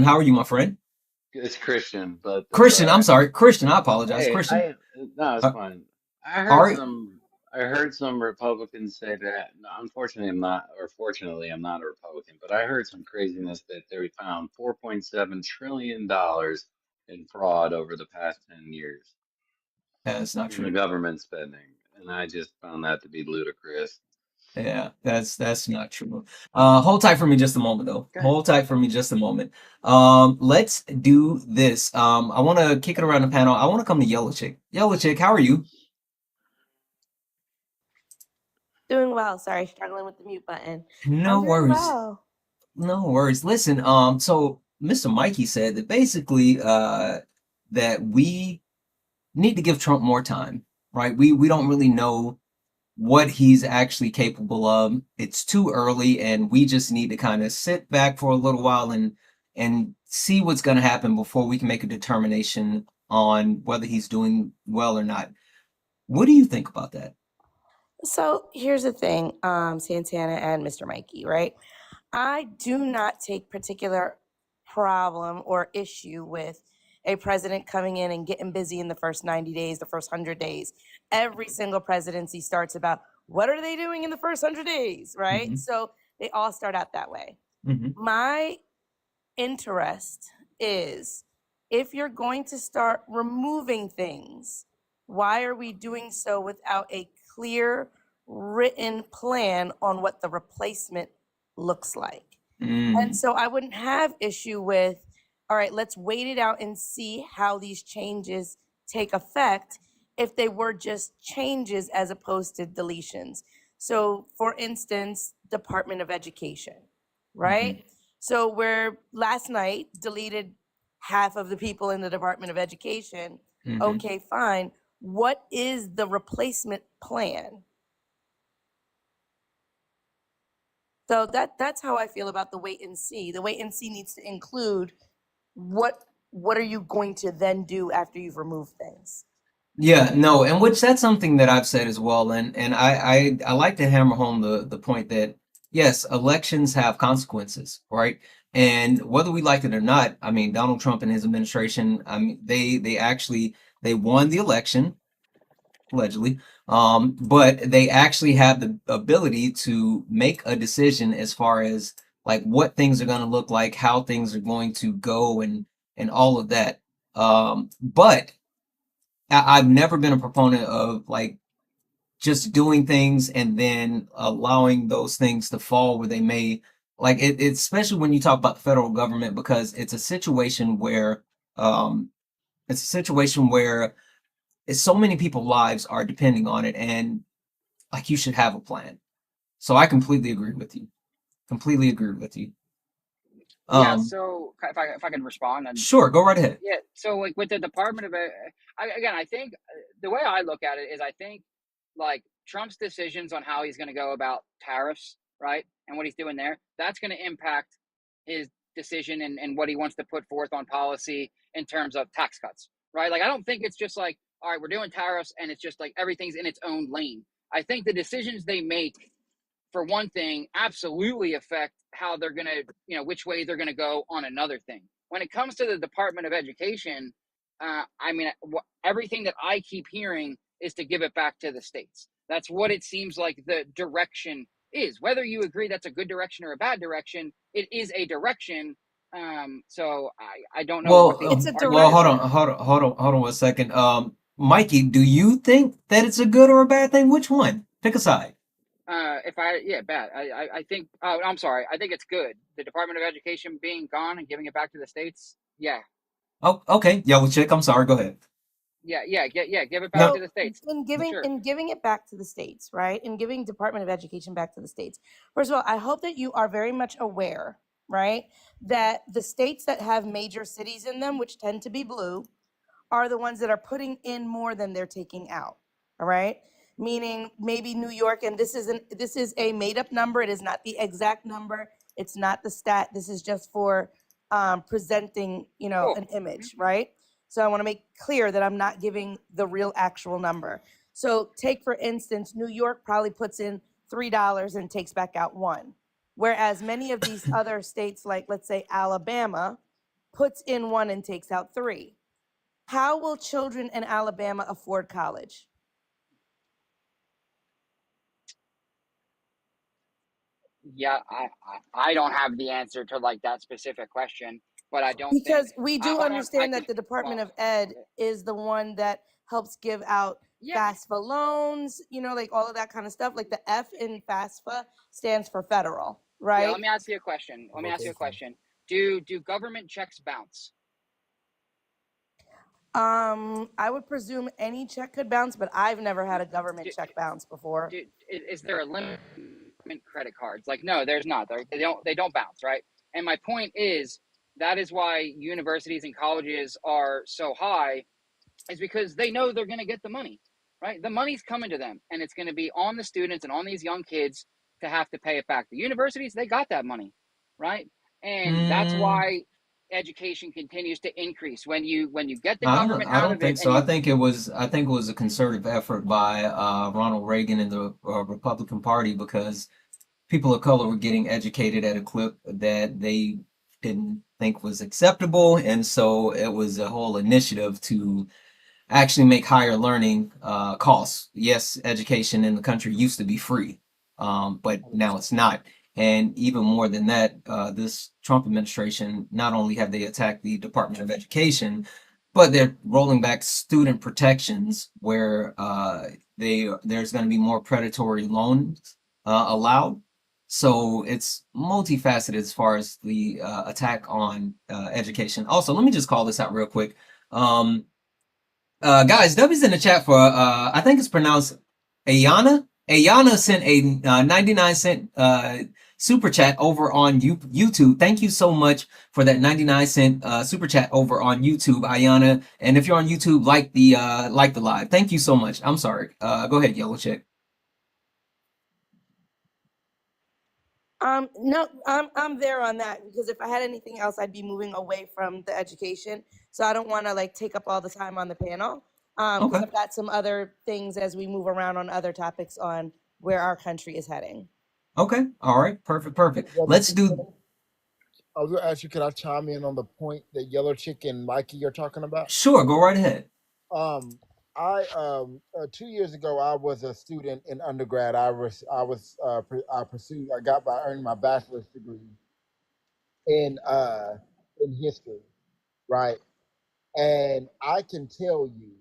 how are you, my friend? It's Christian, but Christian, I'm sorry, Christian. I apologize, hey, Christian. No, it's fine. I heard some Republicans say that. No, unfortunately, I'm not, or fortunately, I'm not a Republican. But I heard some craziness that they found $4.7 trillion in fraud over the past 10 years. That's not true. In the government spending, and I just found that to be ludicrous. Yeah, that's not true. Hold tight for me just a moment, though. Hold tight for me just a moment. Let's do this. I want to kick it around the panel. I want to come to Yellow Chick. Yellow Chick, how are you? Doing well. Sorry, struggling with the mute button. No worries. No worries. Listen, so Mr. Mikey said that basically, that we need to give Trump more time, right? We don't really know what he's actually capable of. It's too early, and we just need to kind of sit back for a little while and see what's going to happen before we can make a determination on whether he's doing well or not. What do you think about that? So here's the thing, Santana and Mr. Mikey, right? I do not take particular problem or issue with a president coming in and getting busy in the first 90 days, the first 100 days. Every single presidency starts about what are they doing in the first 100 days, right? Mm-hmm. So they all start out that way. Mm-hmm. My interest is if you're going to start removing things, why are we doing so without a clear written plan on what the replacement looks like? And so I wouldn't have issue with, all right, let's wait it out and see how these changes take effect if they were just changes as opposed to deletions. So for instance, Department of Education, right? Mm-hmm. So where last night deleted half of the people in the Department of Education, mm-hmm. Okay, fine. What is the replacement plan? So that's how I feel about the wait and see. The wait and see needs to include what are you going to then do after you've removed things? Yeah, no, and which that's something that I've said as well, and I like to hammer home the point that yes, elections have consequences, right? And whether we like it or not, I mean, Donald Trump and his administration, I mean, they won the election, allegedly, but they actually have the ability to make a decision as far as like what things are going to look like, how things are going to go, and all of that. But I've never been a proponent of like just doing things and then allowing those things to fall where they may. Like it especially when you talk about the federal government, because it's a situation where so many people's lives are depending on it, and like you should have a plan. So I completely agree with you. Completely agree with you. Yeah. So if I can respond, sure, go right ahead. Yeah. So like with the Department of, I think the way I look at it is I think like Trump's decisions on how he's going to go about tariffs, right, and what he's doing there, that's going to impact his decision and what he wants to put forth on policy in terms of tax cuts, right? Like I don't think it's just like, all right, we're doing tariffs and it's just like everything's in its own lane. I think the decisions they make, for one thing, absolutely affect how they're going to, which way they're going to go on another thing. When it comes to the Department of Education, I mean, everything that I keep hearing is to give it back to the states. That's what it seems like the direction is. Whether you agree that's a good direction or a bad direction, it is a direction. So I don't know what the It's a argument is Hold there. on, hold on 1 second. Mikey, do you think that it's a good or a bad thing? Which one? Pick a side. Bad. I think. Oh, I'm sorry. I think it's good. The Department of Education being gone and giving it back to the states. Yeah, Oh, okay. Yellow chick. I'm sorry. Go ahead. give it back No. to the states. Sure. In giving it back to the states, right? In giving Department of Education back to the states. First of all, I hope that you are very much aware, right, that the states that have major cities in them, which tend to be blue, are the ones that are putting in more than they're taking out. All right. Meaning maybe New York, and this is a made up number. It is not the exact number. It's not the stat. This is just for presenting, Cool. an image, right? So I want to make clear that I'm not giving the real actual number. So take, for instance, New York probably puts in $3 and takes back out $1. Whereas many of these other states, like let's say Alabama, puts in $1 and takes out $3. How will children in Alabama afford college? Yeah, I don't have the answer to like that specific question, but I don't think Because we do hold on. I understand can that the Department well, of Ed is the one that helps give out yeah, FAFSA loans, like all of that kind of stuff. Like the F in FAFSA stands for federal, yeah. right? Let me ask you a question. Do government checks bounce? I would presume any check could bounce, but I've never had a government Do, check bounce before. is there a limit credit cards? Like, no, there's not. They don't bounce, right? And my point is that is why universities and colleges are so high, is because they know they're going to get the money, right? The money's coming to them, and it's going to be on the students and on these young kids to have to pay it back. The universities, they got that money, right? And that's Mm, why education continues to increase when you get the government I out don't of it think and so. you I think it was a concerted effort by Ronald Reagan and the Republican Party because people of color were getting educated at a clip that they didn't think was acceptable, and so it was a whole initiative to actually make higher learning costs. Yes, education in the country used to be free, but now it's not. And even more than that, this Trump administration, not only have they attacked the Department of Education, but they're rolling back student protections where there's going to be more predatory loans allowed. So it's multifaceted as far as the attack on education. Also, let me just call this out real quick. Guys, W's in the chat for I think it's pronounced Ayana. Ayana sent a 99 cent super chat over on YouTube. Thank you so much for that 99 cent super chat over on YouTube, Ayana. And if you're on YouTube, like the live. Thank you so much. I'm sorry. Go ahead, Yellow Chick. No, I'm there on that, because if I had anything else, I'd be moving away from the education. So I don't want to like take up all the time on the panel. Because Okay. I've got some other things as we move around on other topics on where our country is heading. Okay. All right. Perfect. Yeah, Let's do. I was going to ask you, could I chime in on the point that Yellow Chick and Mikey are talking about? Sure. Go right ahead. I 2 years ago I was a student in undergrad. I earned my bachelor's degree in history, right? And I can tell you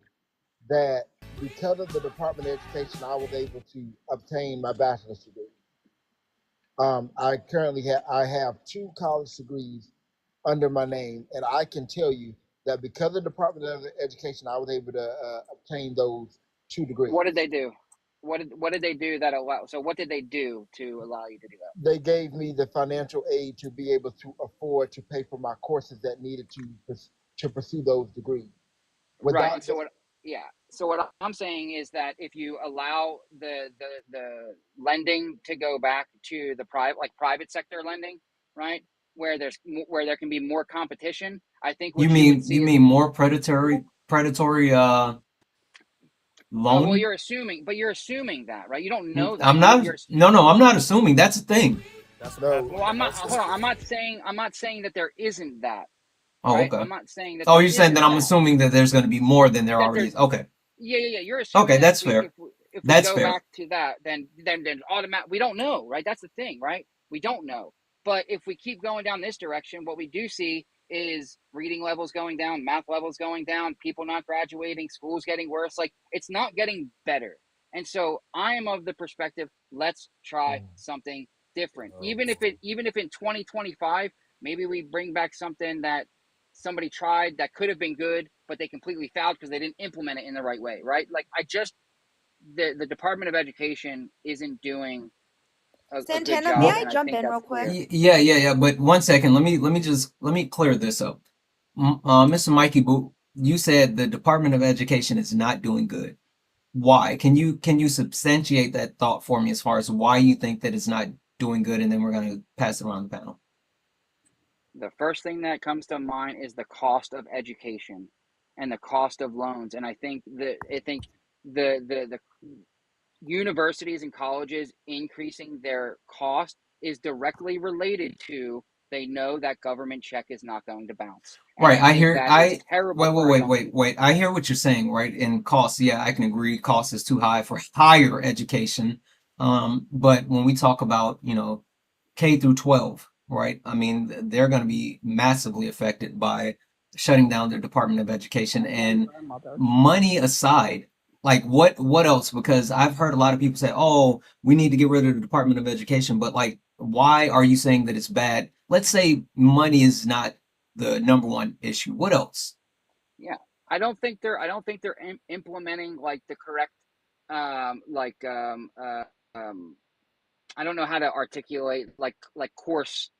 that because of the Department of Education, I was able to obtain my bachelor's degree. I currently have 2 college degrees under my name, and I can tell you that because of the Department of Education, I was able to obtain those 2 degrees. What did they do? What did they do that allow? So what did they do to allow you to do that? They gave me the financial aid to be able to afford to pay for my courses that needed to pursue those degrees. Right. And so what I'm saying is that if you allow the lending to go back to the private sector lending, right, where there can be more competition, I think what you would see You is mean more predatory well, loan? you're assuming that, right? You don't know that. I'm not. No. I'm not assuming. That's the thing. Well, I'm not. Hold on. I'm not saying that there isn't that. Oh, Right. okay. I'm not saying that You're saying that I'm assuming that there's going to be more than there that already there's is. Okay. Yeah. You're assuming Okay, that that's fair. if if we That's go fair. back to that, then automatic. We don't know, right? That's the thing, right? We don't know. But if we keep going down this direction, what we do see is reading levels going down, math levels going down, people not graduating, schools getting worse. Like it's not getting better. And so I am of the perspective, let's try something different. Even if in 2025, maybe we bring back something that somebody tried that could have been good, but they completely failed because they didn't implement it in the right way, right? Like the Department of Education isn't doing a good Santana, may job, Well, I and I jump think in that's real clear. quick? yeah. But 1 second, let me clear this up. Mr. Mikey Boo, you said the Department of Education is not doing good. Why? Can you substantiate that thought for me as far as why you think that it's not doing good, and then we're gonna pass it around the panel. The first thing that comes to mind is the cost of education and the cost of loans, and I think the universities and colleges increasing their cost is directly related to they know that government check is not going to bounce. And Right. I think that is terrible for our young people. Wait. I hear what you're saying, right? In cost, yeah, I can agree. Cost is too high for higher education. But when we talk about, K through 12, right? I mean, they're going to be massively affected by shutting down their Department of Education. And money aside, like what else? Because I've heard a lot of people say, "Oh, we need to get rid of the Department of Education," but like, why are you saying that it's bad? Let's say money is not the number one issue. What else? Yeah. I don't think they're implementing like the correct um like um uh, um I don't know how to articulate like course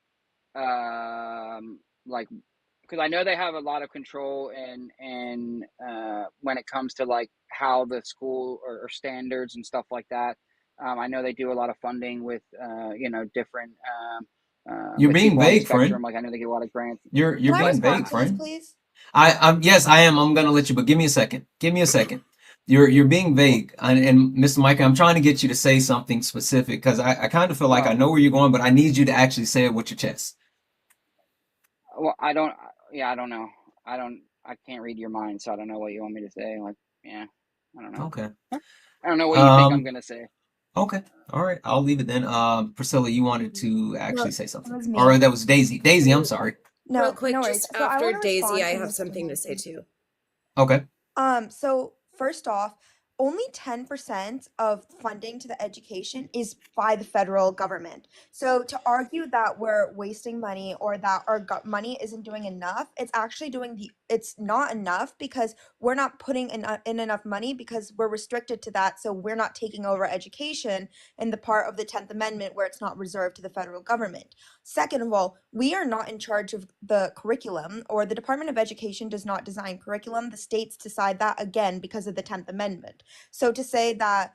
like because I know they have a lot of control and when it comes to like how the school or standards and stuff like that. I know they do a lot of funding with different You're with being people on the vague, friend. spectrum. Like I know they get a lot of grants. You're Can I being respond vague, to this, friend. please? I'm yes, I am. I'm gonna let you, but give me a second. Give me a second. You're being Well, vague, and Mr. Mike, I'm trying to get you to say something specific because I kind of feel like I well, know where you're going, but I need you to actually say it with your chest. I don't. Yeah, I don't know. I don't. I can't read your mind, so I don't know what you want me to say. Like, yeah, I don't know. Okay. I don't know what you think I'm Um. gonna say. Okay. All right. I'll leave it then. Priscilla, you wanted to No, actually say it something, was or me. that was Daisy. Daisy, I'm sorry. Real No, quick, no worries. just So I after want to Daisy, respond I to have Mr. something to say Mikey. too. Okay. So first off, only 10% of funding to the education is by the federal government. So to argue that we're wasting money or that our money isn't doing enough, it's not enough because we're not putting in enough money because we're restricted to that. So we're not taking over education in the part of the 10th Amendment where it's not reserved to the federal government. Second of all, we are not in charge of the curriculum, or the Department of Education does not design curriculum. The states decide that again because of the 10th Amendment. So to say that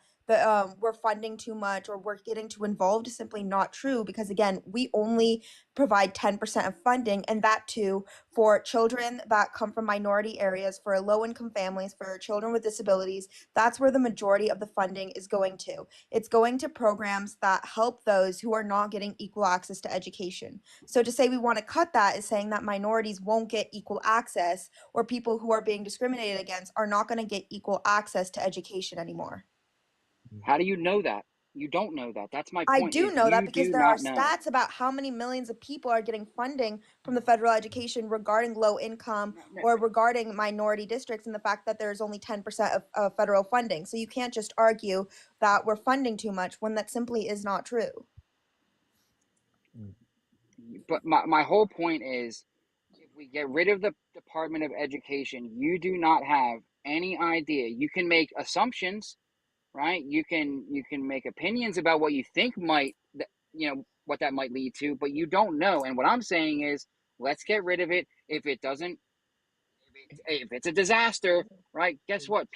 we're funding too much or we're getting too involved is simply not true because again, we only provide 10% of funding, and that too for children that come from minority areas, for low income families, for children with disabilities. That's where the majority of the funding is going to. It's going to programs that help those who are not getting equal access to education. So to say we want to cut that is saying that minorities won't get equal access, or people who are being discriminated against are not going to get equal access to education anymore. How do you know that? You don't know that. That's my I point. do Is know that you because do there are not know. stats about how many millions of people are getting funding from the federal education regarding low income No, no, or regarding minority districts, and the fact that there's only 10% of federal funding. So you can't just argue that we're funding too much when that simply is not true. but my whole point is, if we get rid of the Department of Education, you do not have any idea. You can make assumptions, right? You can make opinions about what you think what that might lead to, but you don't know. And what I'm saying is, let's get rid of it. If it doesn't, if it's a disaster, right? Guess what?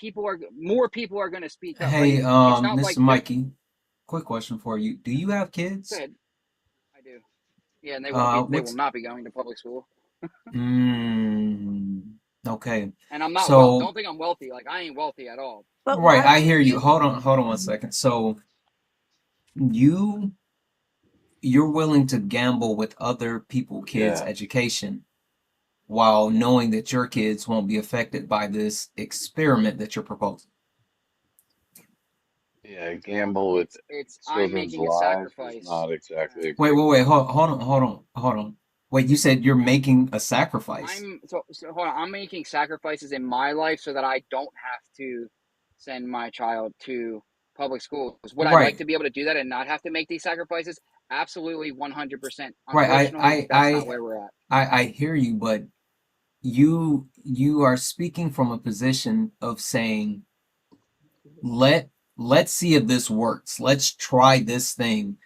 More people are going to speak up, right? Hey, It's not Mr. like they're Mikey, quick question for you. Do you have kids? good. I do. Yeah, and they will What's not be going to public school. mm, okay. And I'm not well. So, Don't think I'm wealthy. Like I ain't wealthy at all. But right, why I don't hear you. you? Hold on 1 second. So you you're willing to gamble with other people kids' Yeah. education while knowing that your kids won't be affected by this experiment that you're proposing. Yeah, gamble with It's I'm children's making a lives is sacrifice. not exactly a Wait, great wait, wait. move. Hold on. Wait, you said you're making a sacrifice. So hold on. I'm making sacrifices in my life so that I don't have to send my child to public schools. Would I like Right, to be able to do that and not have to make these sacrifices? Absolutely, 100%. right. Unfortunately, that's not where we're at. I hear you, but you are speaking from a position of saying let's see if this works. Let's try this thing.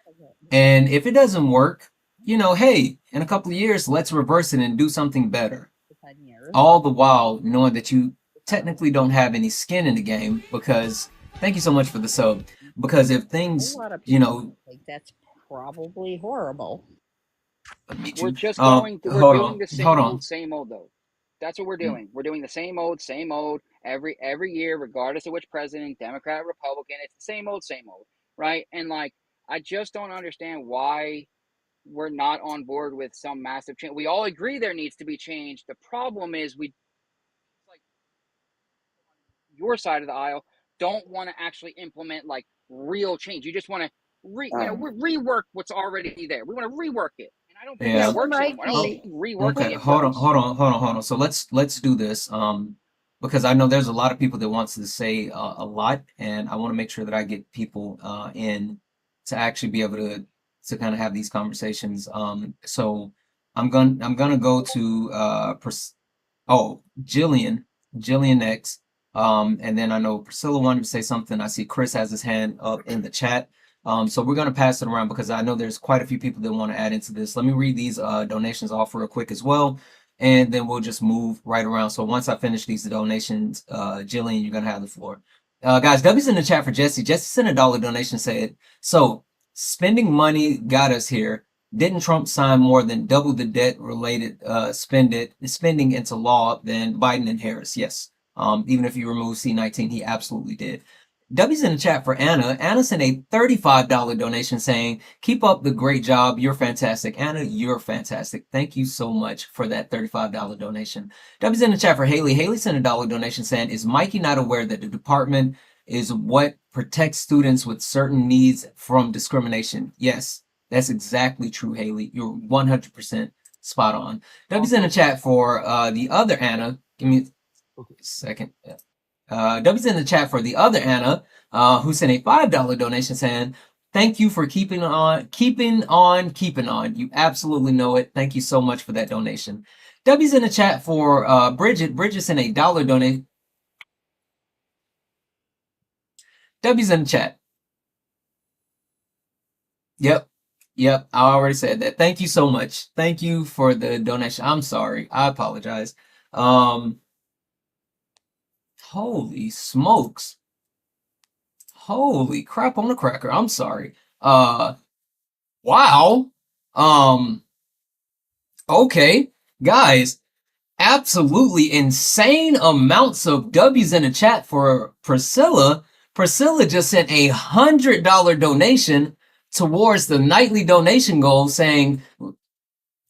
And if it doesn't work, hey, in a couple of years, let's reverse it and do something better. All the while knowing that you technically don't have any skin in the game because thank you so much for the sub. Because if things, think that's probably horrible. meet We're you. just going. We're Hold doing on, the hold on. same old though. That's what we're Mm, doing. We're doing the same old every year, regardless of which president, Democrat, Republican. It's the same old, right? And like, I just don't understand why we're not on board with some massive change. We all agree there needs to be change. The problem is we, like, your side of the aisle, don't want to actually implement like real change. You just want to rework what's already there. We want to rework it, and I don't think that yeah. Mr. works anymore. I don't Oh, think Mikey, reworking okay. it does. Hold on. So let's do this. Because I know there's a lot of people that wants to say a lot, and I want to make sure that I get people in to actually be able to kind of have these conversations. So I'm gonna go to Jillian next. And then I know Priscilla wanted to say something. I see Chris has his hand up in the chat. So we're gonna pass it around because I know there's quite a few people that want to add into this. Let me read these donations off real quick as well, and then we'll just move right around. So once I finish these donations, Jillian, you're gonna have the floor. Guys, W's in the chat for Jesse. Jesse sent a dollar donation. Said so. Spending money got us here. Didn't Trump sign more than double the debt related spending into law than Biden and Harris? Yes. Even if you remove C-19, he absolutely did. W's in the chat for Anna. Anna sent a $35 donation saying, keep up the great job. You're fantastic. Anna, you're fantastic. Thank you so much for that $35 donation. W's in the chat for Haley. Haley sent a dollar donation saying, is Mikey not aware that the department is what protects students with certain needs from discrimination? Yes. That's exactly true, Haley. You're 100% spot on. W's in the chat for the other Anna. Give me a second. W's in the chat for the other Anna, who sent a $5 donation saying, thank you for keeping on, keeping on, keeping on. You absolutely know it. Thank you so much for that donation. W's in the chat for Bridget. Bridget sent a dollar donation. W's in the chat. Yep. Yep. I already said that. Thank you so much. Thank you for the donation. I'm sorry. I apologize. Holy smokes. Holy crap on the cracker. I'm sorry. Wow. Um, okay. Guys, absolutely insane amounts of W's in the chat for Priscilla. Priscilla just sent $100 donation towards the nightly donation goal saying,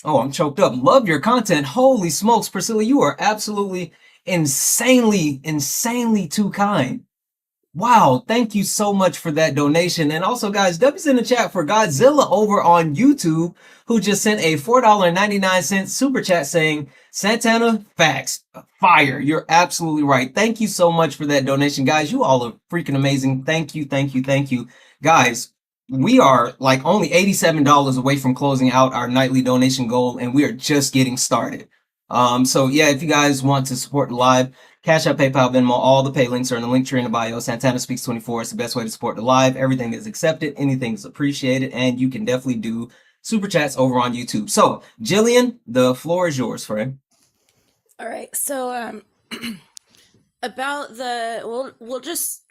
oh, I'm choked up. Love your content. Holy smokes, Priscilla, you are absolutely insanely too kind. Wow, thank you so much for that donation. And also, guys, W's in the chat for Godzilla over on YouTube, who just sent a $4.99 super chat saying, Santana, facts, fire. You're absolutely right. Thank you so much for that donation. Guys, you all are freaking amazing. Thank you, thank you, thank you. Guys, we are like only $87 away from closing out our nightly donation goal, and we are just getting started. So yeah, if you guys want to support the live, Cash App, PayPal, Venmo, all the pay links are in the link tree in the bio. Santana Speaks 24 is the best way to support the live. Everything is accepted. Anything is appreciated. And you can definitely do super chats over on YouTube. So, Jillian, the floor is yours, friend. All right. So, about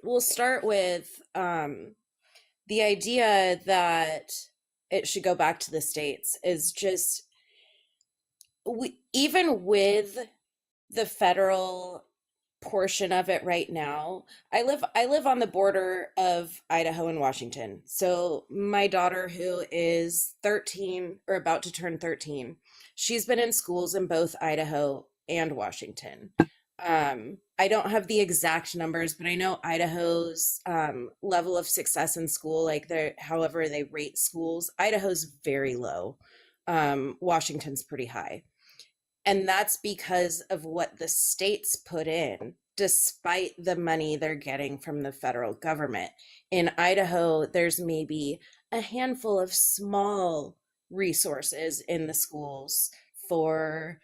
we'll start with the idea that it should go back to the states is just even with the federal portion of it right now. I live on the border of Idaho and Washington. So my daughter, who is 13 or about to turn 13, she's been in schools in both Idaho and Washington. I don't have the exact numbers, but I know Idaho's level of success in school, like their however they rate schools, Idaho's very low. Washington's pretty high. And that's because of what the states put in, despite the money they're getting from the federal government. In Idaho, there's maybe a handful of small resources in the schools for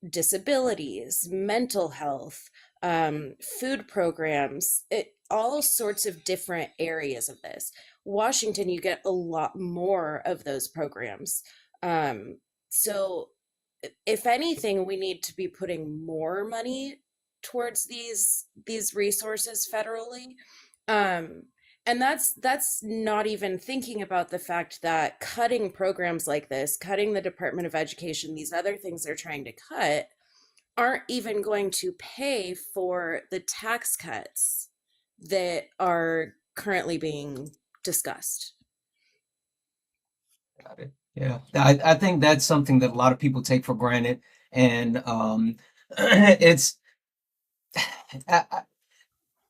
disabilities, mental health, food programs, all sorts of different areas of this. Washington, you get a lot more of those programs. So if anything, we need to be putting more money towards these resources federally. And that's not even thinking about the fact that cutting programs like this, cutting the Department of Education, these other things they're trying to cut, aren't even going to pay for the tax cuts that are currently being discussed. Got it. Yeah, I think that's something that a lot of people take for granted, and it's I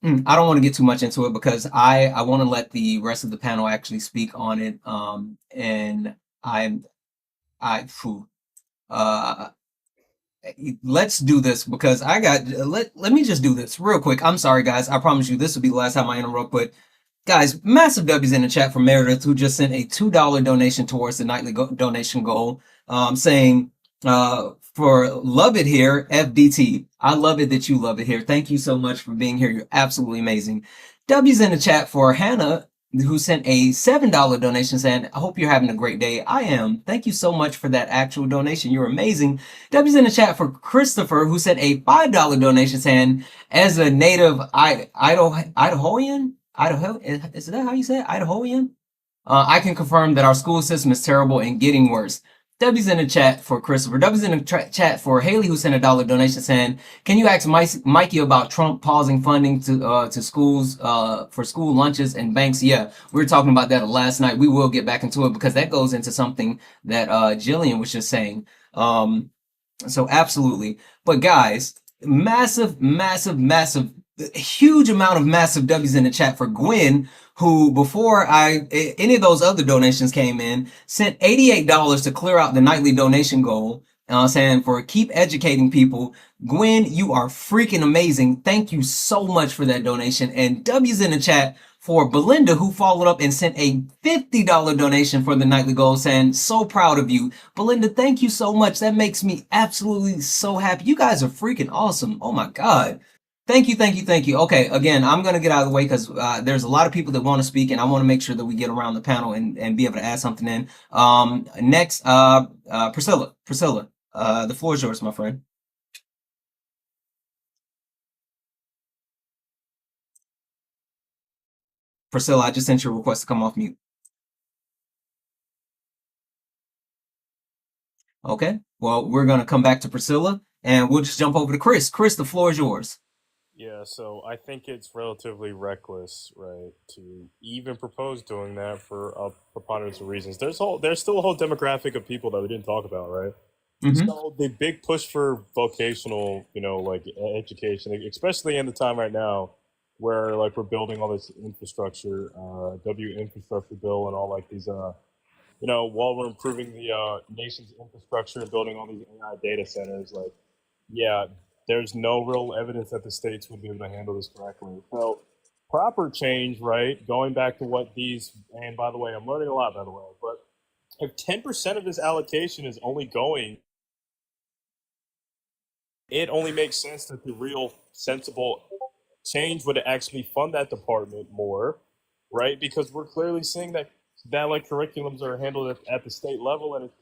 don't want to get too much into it because I want to let the rest of the panel actually speak on it. And I'm I phew, uh let's do this because let me just do this real quick. I'm sorry guys. I promise you this will be the last time I interrupt, but guys, massive W's in the chat from Meredith, who just sent a $2 donation towards the nightly donation goal, saying, for love it here, FDT. I love it that you love it here. Thank you so much for being here. You're absolutely amazing. W's in the chat for Hannah, who sent a $7 donation saying, I hope you're having a great day. I am. Thank you so much for that actual donation. You're amazing. W's in the chat for Christopher, who sent a $5 donation saying, as a native Idahoan, Idaho, is that how you say it? Idahoan? I can confirm that our school system is terrible and getting worse. W's in the chat for Christopher. W's in the chat for Haley, who sent a $1 donation saying, can you ask Mikey about Trump pausing funding to schools for school lunches and banks? Yeah, we were talking about that last night. We will get back into it because that goes into something that Jillian was just saying. So absolutely. But guys, massive, huge amount of massive W's in the chat for Gwen, who before any of those other donations came in, sent $88 to clear out the nightly donation goal, saying for keep educating people. Gwen, you are freaking amazing. Thank you so much for that donation. And W's in the chat for Belinda, who followed up and sent a $50 donation for the nightly goal, saying, so proud of you. Belinda, thank you so much. That makes me absolutely so happy. You guys are freaking awesome. Oh my God. Thank you. Okay, again, I'm going to get out of the way because there's a lot of people that want to speak, and I want to make sure that we get around the panel and be able to add something in. Next, Priscilla, the floor is yours, my friend. Priscilla, I just sent you a request to come off mute. Okay, well, we're going to come back to Priscilla, and we'll just jump over to Chris. Chris, the floor is yours. Yeah, so I think it's relatively reckless, right, to even propose doing that for a preponderance of reasons. There's still a whole demographic of people that we didn't talk about, right? Mm-hmm. So the big push for vocational, like education, especially in the time right now where like we're building all this infrastructure, infrastructure bill and all like these, while we're improving the nation's infrastructure and building all these AI data centers, like, yeah, there's no real evidence that the states would be able to handle this correctly. So proper change, right? Going back to what these, and by the way, I'm learning a lot, by the way, but if 10% of this allocation is only going, it only makes sense that the real sensible change would actually fund that department more, right? Because we're clearly seeing that like curriculums are handled at the state level and it's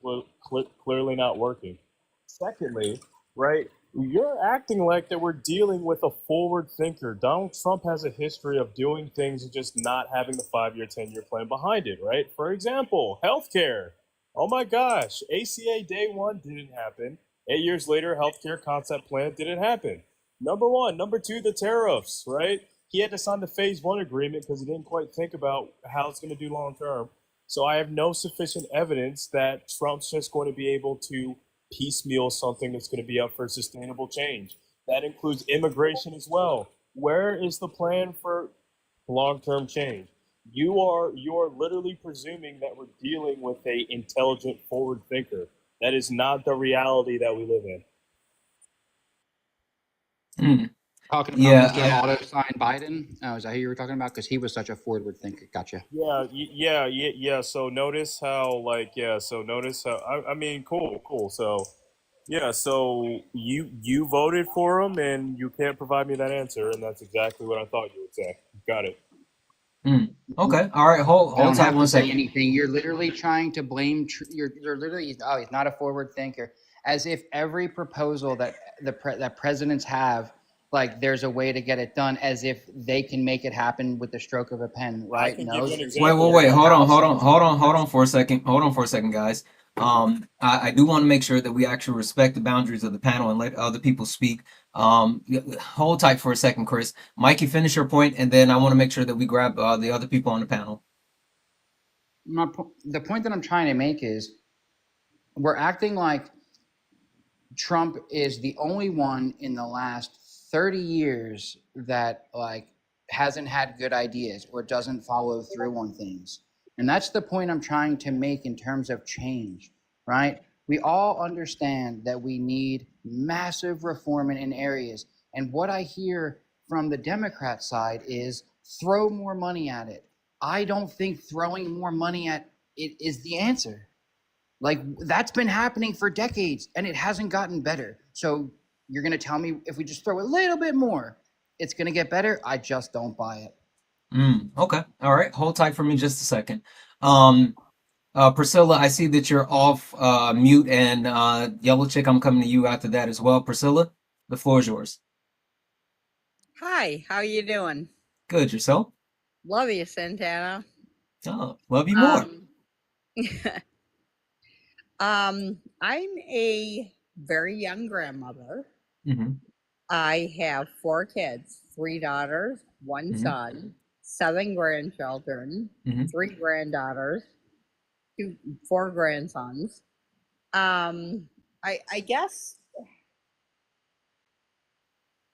clearly not working. Secondly, right, you're acting like that we're dealing with a forward thinker. Donald Trump has a history of doing things and just not having the 5-year, 10-year plan behind it, right? For example, healthcare. Oh my gosh, ACA day one didn't happen. 8 years later, healthcare concept plan didn't happen. Number one. Number two, the tariffs, right? He had to sign the phase one agreement because he didn't quite think about how it's going to do long term. So I have no sufficient evidence that Trump's just going to be able to piecemeal something that's going to be up for sustainable change. That includes immigration as well. Where is the plan for long-term change? You are literally presuming that we're dealing with a intelligent forward thinker. That is not the reality that we live in. Talking about Yeah, Mr. Auto Sign Biden. Oh, is that who you were talking about? Because he was such a forward thinker. Gotcha. Yeah. So notice how, I mean, cool. So, yeah. So you voted for him, and you can't provide me that answer, and that's exactly what I thought you would say. Got it. Okay. All right. I Hold don't tight have one to say second. anything. You're literally trying to blame. You're literally. Oh, he's not a forward thinker. As if every proposal that that presidents have, like there's a way to get it done. As if they can make it happen with the stroke of a pen, I right? can No. give you an There's example. Wait. the House. Hold on for a second. Hold on for a second, guys. I do want to make sure that we actually respect the boundaries of the panel and let other people speak. Hold tight for a second, Chris. Mikey, finish your point, and then I want to make sure that we grab the other people on the panel. The point that I'm trying to make is we're acting like Trump is the only one in the last 30 years that like hasn't had good ideas or doesn't follow through on things. And that's the point I'm trying to make in terms of change, right? We all understand that we need massive reform in areas. And what I hear from the Democrat side is throw more money at it. I don't think throwing more money at it is the answer. Like that's been happening for decades and it hasn't gotten better. So you're going to tell me if we just throw a little bit more, it's going to get better? I just don't buy it. Okay. All right. Hold tight for me just a second. Priscilla, I see that you're off mute, and Yellow Chick, I'm coming to you after that as well. Priscilla, the floor is yours. Hi, how you doing? Good. Yourself? Love you, Santana. Oh, love you more. I'm a very young grandmother. Mm-hmm. I have 4 kids, 3 daughters, 1 son, 7 grandchildren, 3 granddaughters, 4 grandsons. I guess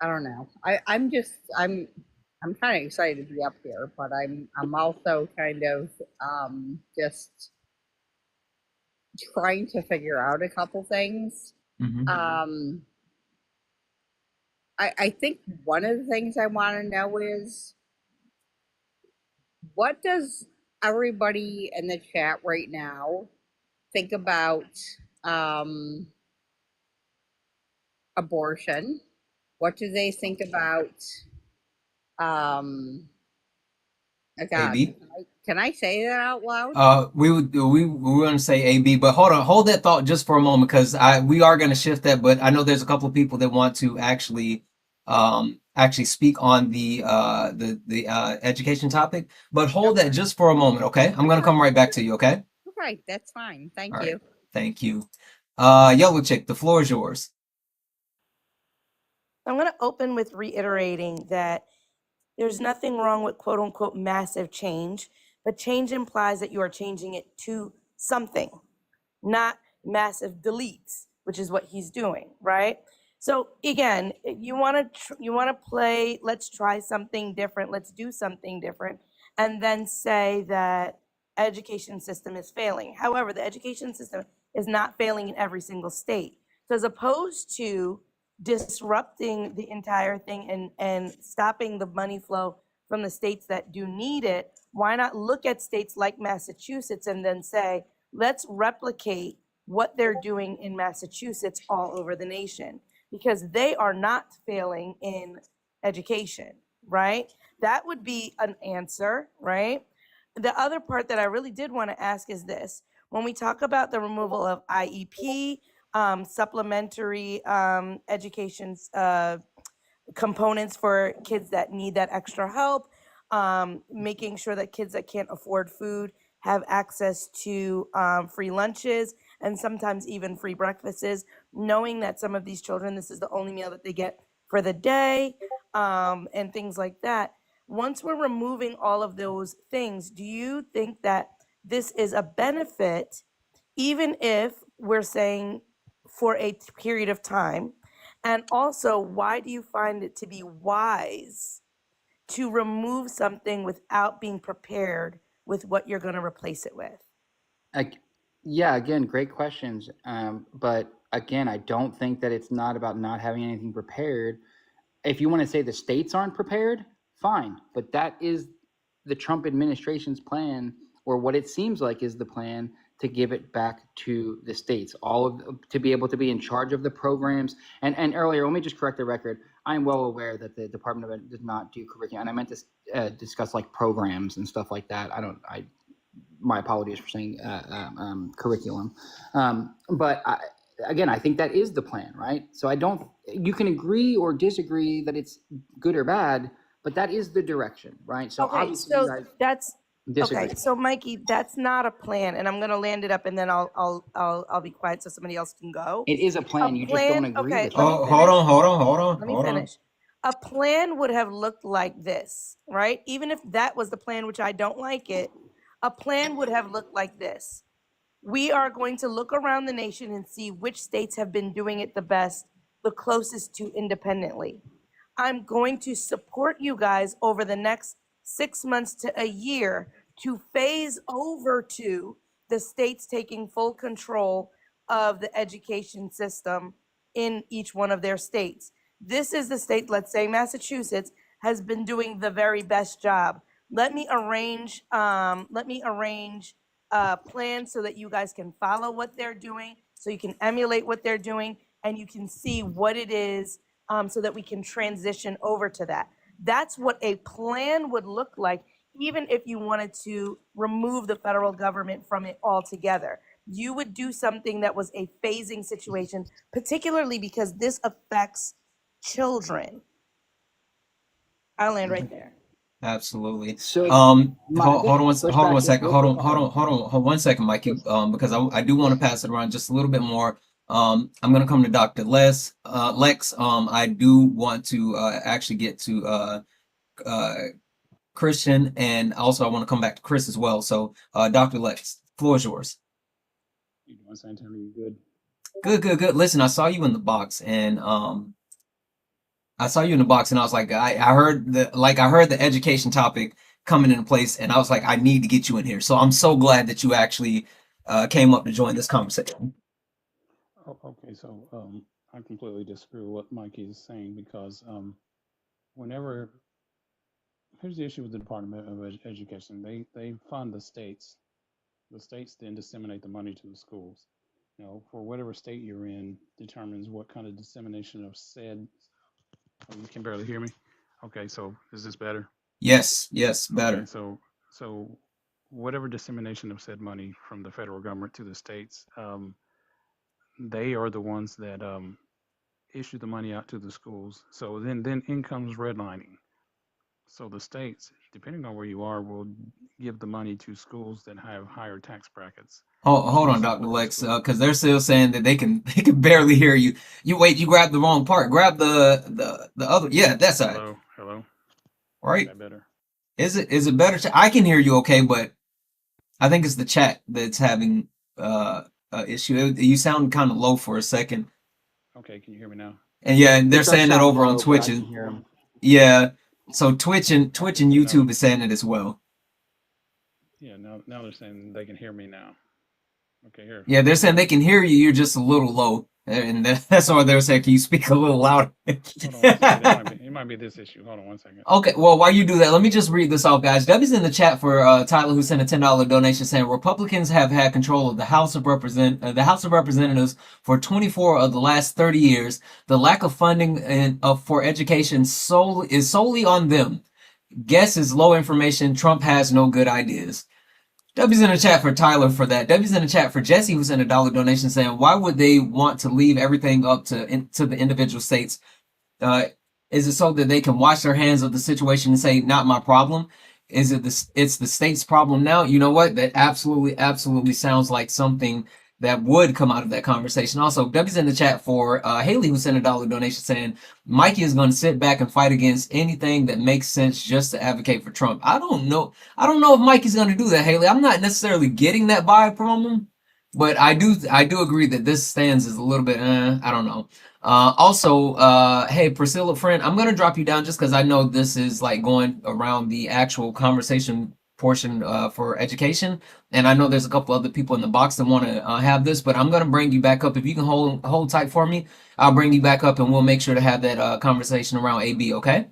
I don't know. I'm kind of excited to be up here, but I'm also kind of just trying to figure out a couple things. I think one of the things I want to know is what does everybody in the chat right now think about abortion? What do they think about God, AB. can I say that out loud? We want to say AB, but hold that thought just for a moment, because we are going to shift that. But I know there's a couple of people that want to actually speak on the education topic. But hold that just for a moment, okay? I'm going to come right back to you, okay? Okay, that's fine. Thank All you. right. Thank you. Yellow Chick, the floor is yours. I'm going to open with reiterating that there's nothing wrong with quote unquote massive change, but change implies that you are changing it to something, not massive deletes, which is what he's doing, right? So again, you want to play, let's try something different, let's do something different, and then say that education system is failing. However, the education system is not failing in every single state. So as opposed to disrupting the entire thing and stopping the money flow from the states that do need it, why not look at states like Massachusetts and then say, let's replicate what they're doing in Massachusetts all over the nation, because they are not failing in education, right? That would be an answer, right? The other part that I really did want to ask is this: when we talk about the removal of IEP, supplementary education components for kids that need that extra help, making sure that kids that can't afford food have access to free lunches and sometimes even free breakfasts, knowing that some of these children, this is the only meal that they get for the day, and things like that. Once we're removing all of those things, do you think that this is a benefit, even if we're saying for a period of time? And also, why do you find it to be wise to remove something without being prepared with what you're going to replace it with? Yeah, again, great questions. But again, I don't think that it's not about not having anything prepared. If you want to say the states aren't prepared, fine. But that is the Trump administration's plan, or what it seems like is the plan, to give it back to the states, to be able to be in charge of the programs. And earlier, let me just correct the record. I'm well aware that the Department of Ed does not do curriculum, and I meant to discuss like programs and stuff like that. My apologies for saying curriculum. But again, I think that is the plan, right? So you can agree or disagree that it's good or bad, but that is the direction, right? So Okay, obviously so you guys that's disagree. okay. So Mikey, that's not a plan, and I'm gonna land it up, and then I'll be quiet so somebody else can go. It is a plan. You just don't agree Okay, with let me it. finish. Hold on. Let me finish. A plan would have looked like this, right? Even if that was the plan, which I don't like it, a plan would have looked like this. We are going to look around the nation and see which states have been doing it the best, the closest to independently. I'm going to support you guys over the next 6 months to a year to phase over to the states taking full control of the education system in each one of their states. This is the state, let's say Massachusetts, has been doing the very best job. Let me arrange a plan so that you guys can follow what they're doing, so you can emulate what they're doing, and you can see what it is, so that we can transition over to that. That's what a plan would look like, even if you wanted to remove the federal government from it altogether. You would do something that was a phasing situation, particularly because this affects children. I'll land right there. Absolutely. So hold on one second. Hold on 1 second, Mikey. Because I do want to pass it around just a little bit more. I'm gonna come to Dr. Lex. I do want to actually get to Christian, and also I want to come back to Chris as well. So Dr. Lex, floor is yours. You doing, Santana? You good? Good. Listen, I saw you in the box, and I was like, I heard the education topic coming into place, and I was like, I need to get you in here. So I'm so glad that you actually came up to join this conversation. Oh, okay, so I completely disagree with what Mikey is saying, because here's the issue with the Department of Education. They fund the states. The states then disseminate the money to the schools. For whatever state you're in determines what kind of dissemination of said. Oh, you can barely hear me. Okay, so is this better? Yes, better. Okay, so whatever dissemination of said money from the federal government to the states, they are the ones that issue the money out to the schools. So then in comes redlining. So the states, depending on where you are, will give the money to schools that have higher tax brackets. Hold on, Dr. Lex, because they're still saying that they can barely hear you. You grabbed the wrong part. Grab the other. Yeah, that's all right. Hello. Right. Is that better? Is it better? I can hear you okay, but I think it's the chat that's having issue. You sound kind of low for a second. Okay, can you hear me now? And yeah, they're saying that over on Twitch. Yeah, so Twitch and YouTube is saying it as well. Yeah, now they're saying they can hear me now. Okay, here. Yeah, they're saying they can hear you. You're just a little low, and that's why they're saying, can you speak a little louder? Hold on 1 second. It might be this issue. Hold on 1 second. Okay, well, while you do that, let me just read this off, guys. Debbie's in the chat for Tyler, who sent a $10 donation, saying Republicans have had control of the House of Representatives for 24 of the last 30 years. The lack of funding for education is solely on them. Guess is low information. Trump has no good ideas. W's in the chat for Tyler for that. W's in the chat for Jesse, who sent a $1 donation, saying, why would they want to leave everything up to the individual states? Is it so that they can wash their hands of the situation and say, not my problem? Is it it's the state's problem now? You know what? That absolutely sounds like something that would come out of that conversation. Also, W's in the chat for Haley, who sent a $1 donation, saying Mikey is going to sit back and fight against anything that makes sense just to advocate for Trump. I don't know if Mikey's going to do that, Haley. I'm not necessarily getting that vibe from him, but I do agree that this stance is a little bit, I don't know. Also, hey, Priscilla, friend, I'm going to drop you down just because I know this is like going around the actual conversation portion for education. And I know there's a couple other people in the box that want to have this, but I'm going to bring you back up. If you can hold tight for me, I'll bring you back up and we'll make sure to have that conversation around AB, okay?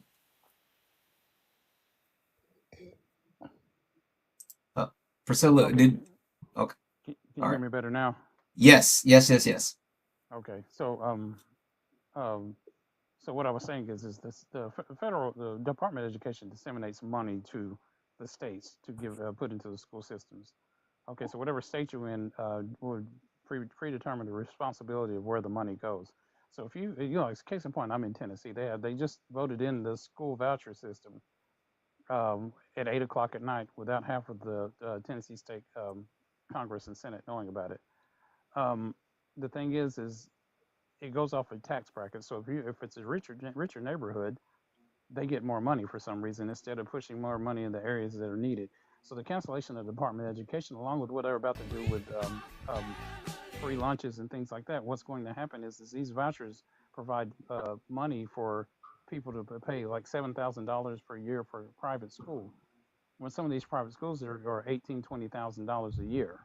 Priscilla, Okay. did okay? Can All you hear right. me better now? Yes, yes, yes, yes. Okay. So what I was saying is this: the Department of Education disseminates money to the states to give put into the school systems. Okay, so whatever state you're in would predetermine the responsibility of where the money goes. So if as case in point, I'm in Tennessee. They just voted in the school voucher system at 8 o'clock at night without half of the Tennessee State Congress and Senate knowing about it. Um, the thing is it goes off a tax bracket. So if it's a richer neighborhood, they get more money for some reason instead of pushing more money in the areas that are needed. So the cancellation of the Department of Education, along with what they're about to do with free lunches and things like that, what's going to happen is these vouchers provide money for people to pay like $7,000 per year for a private school. When some of these private schools are $18,000, $20,000 a year.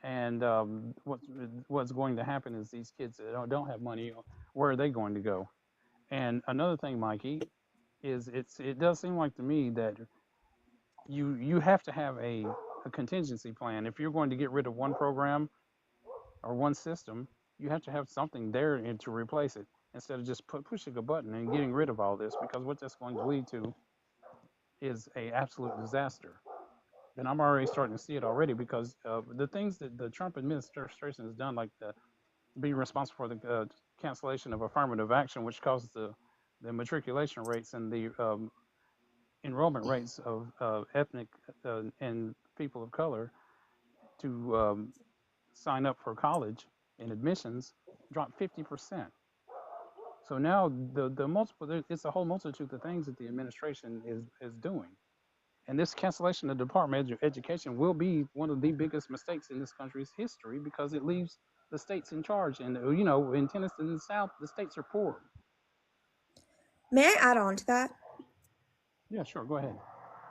And what's going to happen is these kids that don't have money, where are they going to go? And another thing, Mikey, is it does seem like to me that you have to have a contingency plan. If you're going to get rid of one program or one system, you have to have something there and to replace it instead of just pushing a button and getting rid of all this, because what that's going to lead to is a absolute disaster. And I'm already starting to see it already because the things that the Trump administration has done, like be responsible for the cancellation of affirmative action, which causes the matriculation rates and the enrollment rates of ethnic and people of color to sign up for college and admissions dropped 50%. So now the multiple it's a whole multitude of things that the administration is doing. And this cancellation of the Department of Education will be one of the biggest mistakes in this country's history because it leaves the states in charge. And in Tennessee and the South, the states are poor. May I add on to that? Yeah, sure. Go ahead.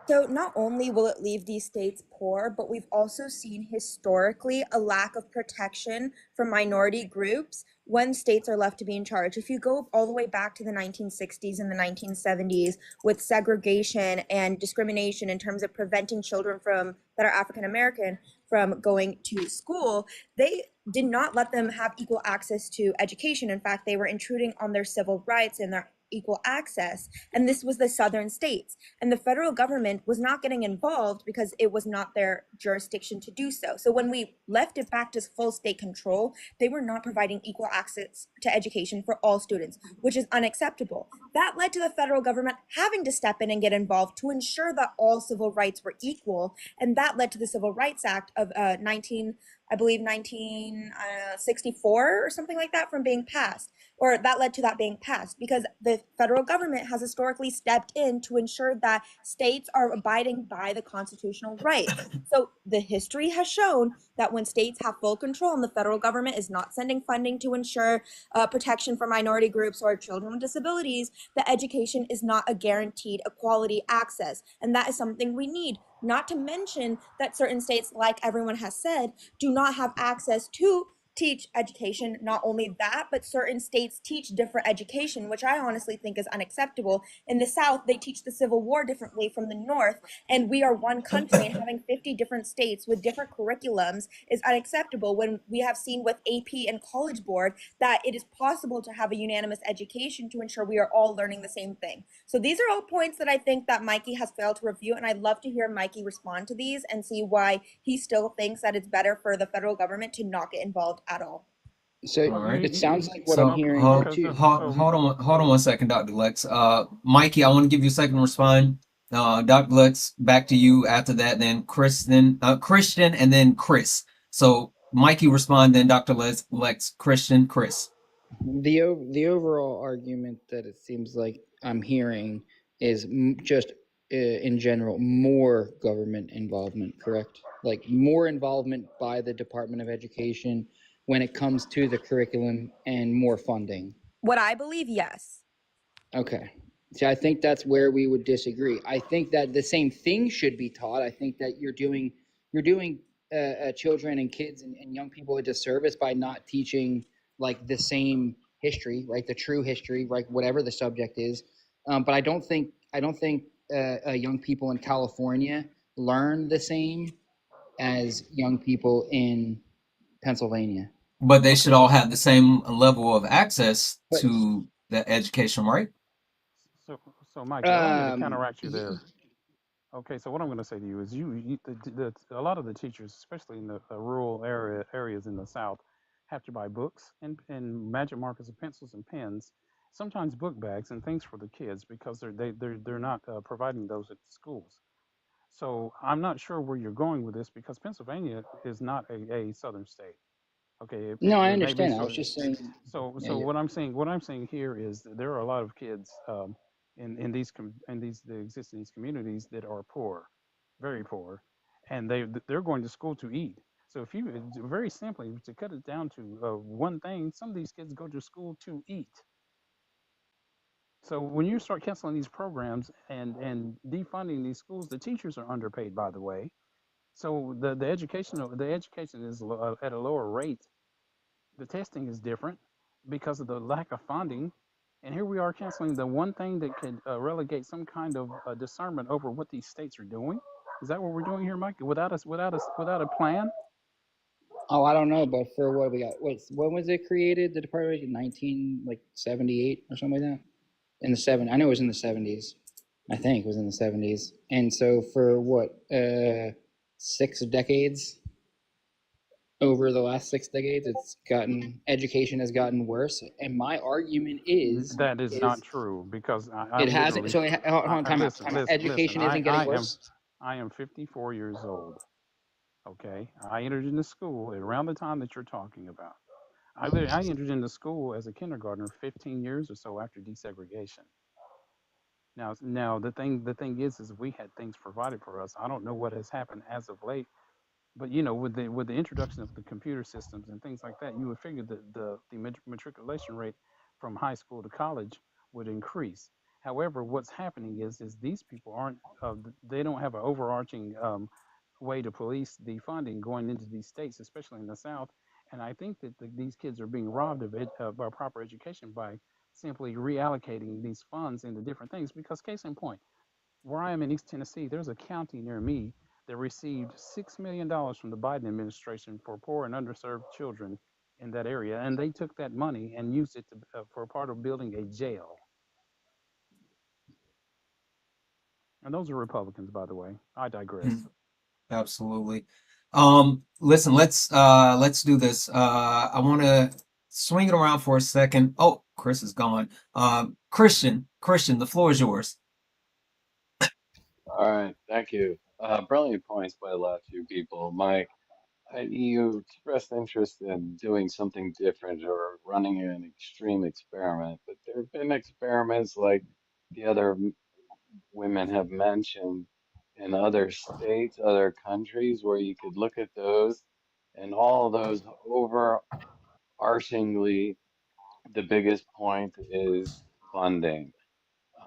So not only will it leave these states poor, but we've also seen historically a lack of protection for minority groups when states are left to be in charge. If you go all the way back to the 1960s and the 1970s with segregation and discrimination in terms of preventing children that are African American from going to school, they did not let them have equal access to education. In fact, they were intruding on their civil rights and their equal access. And this was the southern states. And the federal government was not getting involved because it was not their jurisdiction to do so. So when we left it back to full state control, they were not providing equal access to education for all students, which is unacceptable. That led to the federal government having to step in and get involved to ensure that all civil rights were equal. And that led to the Civil Rights Act of 1964 or something like that from being passed, or that led to that being passed, because the federal government has historically stepped in to ensure that states are abiding by the constitutional rights. So the history has shown that when states have full control and the federal government is not sending funding to ensure protection for minority groups or children with disabilities, the education is not a guaranteed equality access. And that is something we need. Not to mention that certain states, like everyone has said, do not have access to teach education. Not only that, but certain states teach different education, which I honestly think is unacceptable. In the South, they teach the Civil War differently from the North, and we are one country, and having 50 different states with different curriculums is unacceptable when we have seen with AP and College Board that it is possible to have a unanimous education to ensure we are all learning the same thing. So these are all points that I think that Mikey has failed to review, and I'd love to hear Mikey respond to these and see why he still thinks that it's better for the federal government to not get involved at all. So All right. it sounds like what I'm So hearing hold, too. hold on one second, Dr. Lex. Mikey, I want to give you a second to respond. Dr. Lex, back to you after that. Then Chris, then Christian, and then Chris. So Mikey respond, then Dr. Lex, Christian, Chris. The overall argument that it seems like I'm hearing is just in general more government involvement, correct? Like more involvement by the Department of Education when it comes to the curriculum and more funding? What I believe, yes. Okay. So I think that's where we would disagree. I think that the same thing should be taught. I think that you're doing children and kids and young people a disservice by not teaching like the same history, right? The true history, right? Whatever the subject is. But I don't think young people in California learn the same as young people in Pennsylvania. But they should all have the same level of access to the education, right? So Mike, allow me to counteract you there. Okay, so what I'm going to say to you is, a lot of the teachers, especially in the rural areas in the South, have to buy books and magic markers and pencils and pens, sometimes book bags and things for the kids because they're not providing those at schools. So I'm not sure where you're going with this because Pennsylvania is not a southern state. Okay, No, I it may be understand. I was so. just saying. So what I'm saying here is that there are a lot of kids in the existing these communities that are poor, very poor, and they're going to school to eat. So if you very simply to cut it down to one thing, some of these kids go to school to eat. So when you start canceling these programs and defunding these schools, the teachers are underpaid, by the way. So the education is at a lower rate. The testing is different because of the lack of funding. And here we are canceling the one thing that could relegate some kind of discernment over what these states are doing. Is that what we're doing here, Mike? Without a plan? Oh, I don't know, but for what we got, when was it created? The department, 1978 or something like that. In the I know it was in the 70s. I think it was in the 70s. And so for what, 6 decades? Over the last 6 decades, education has gotten worse. And my argument is that is not true because it hasn't. So hold on, time out. Education isn't getting worse. I am 54 years old. Okay, I entered into school around the time that you're talking about. I entered into school as a kindergartner 15 years or so after desegregation. Now the thing is we had things provided for us. I don't know what has happened as of late, but with the introduction of the computer systems and things like that, you would figure that the matriculation rate from high school to college would increase. However, what's happening is these people aren't they don't have an overarching way to police the funding going into these states, especially in the South. And I think that these kids are being robbed of a proper education by simply reallocating these funds into different things. Because case in point, where I am in East Tennessee, there's a county near me that received $6 million from the Biden administration for poor and underserved children in that area, and they took that money and used it for part of building a jail. And those are Republicans, by the way. I digress. Absolutely. Listen, let's do this. I want to swing it around for a second. Oh, Chris is gone. Christian, the floor is yours. All right, thank you. Brilliant points by the last few people. Mike, you expressed interest in doing something different or running an extreme experiment, but there have been experiments like the other women have mentioned in other states, other countries, where you could look at those and all those overarchingly, the biggest point is funding.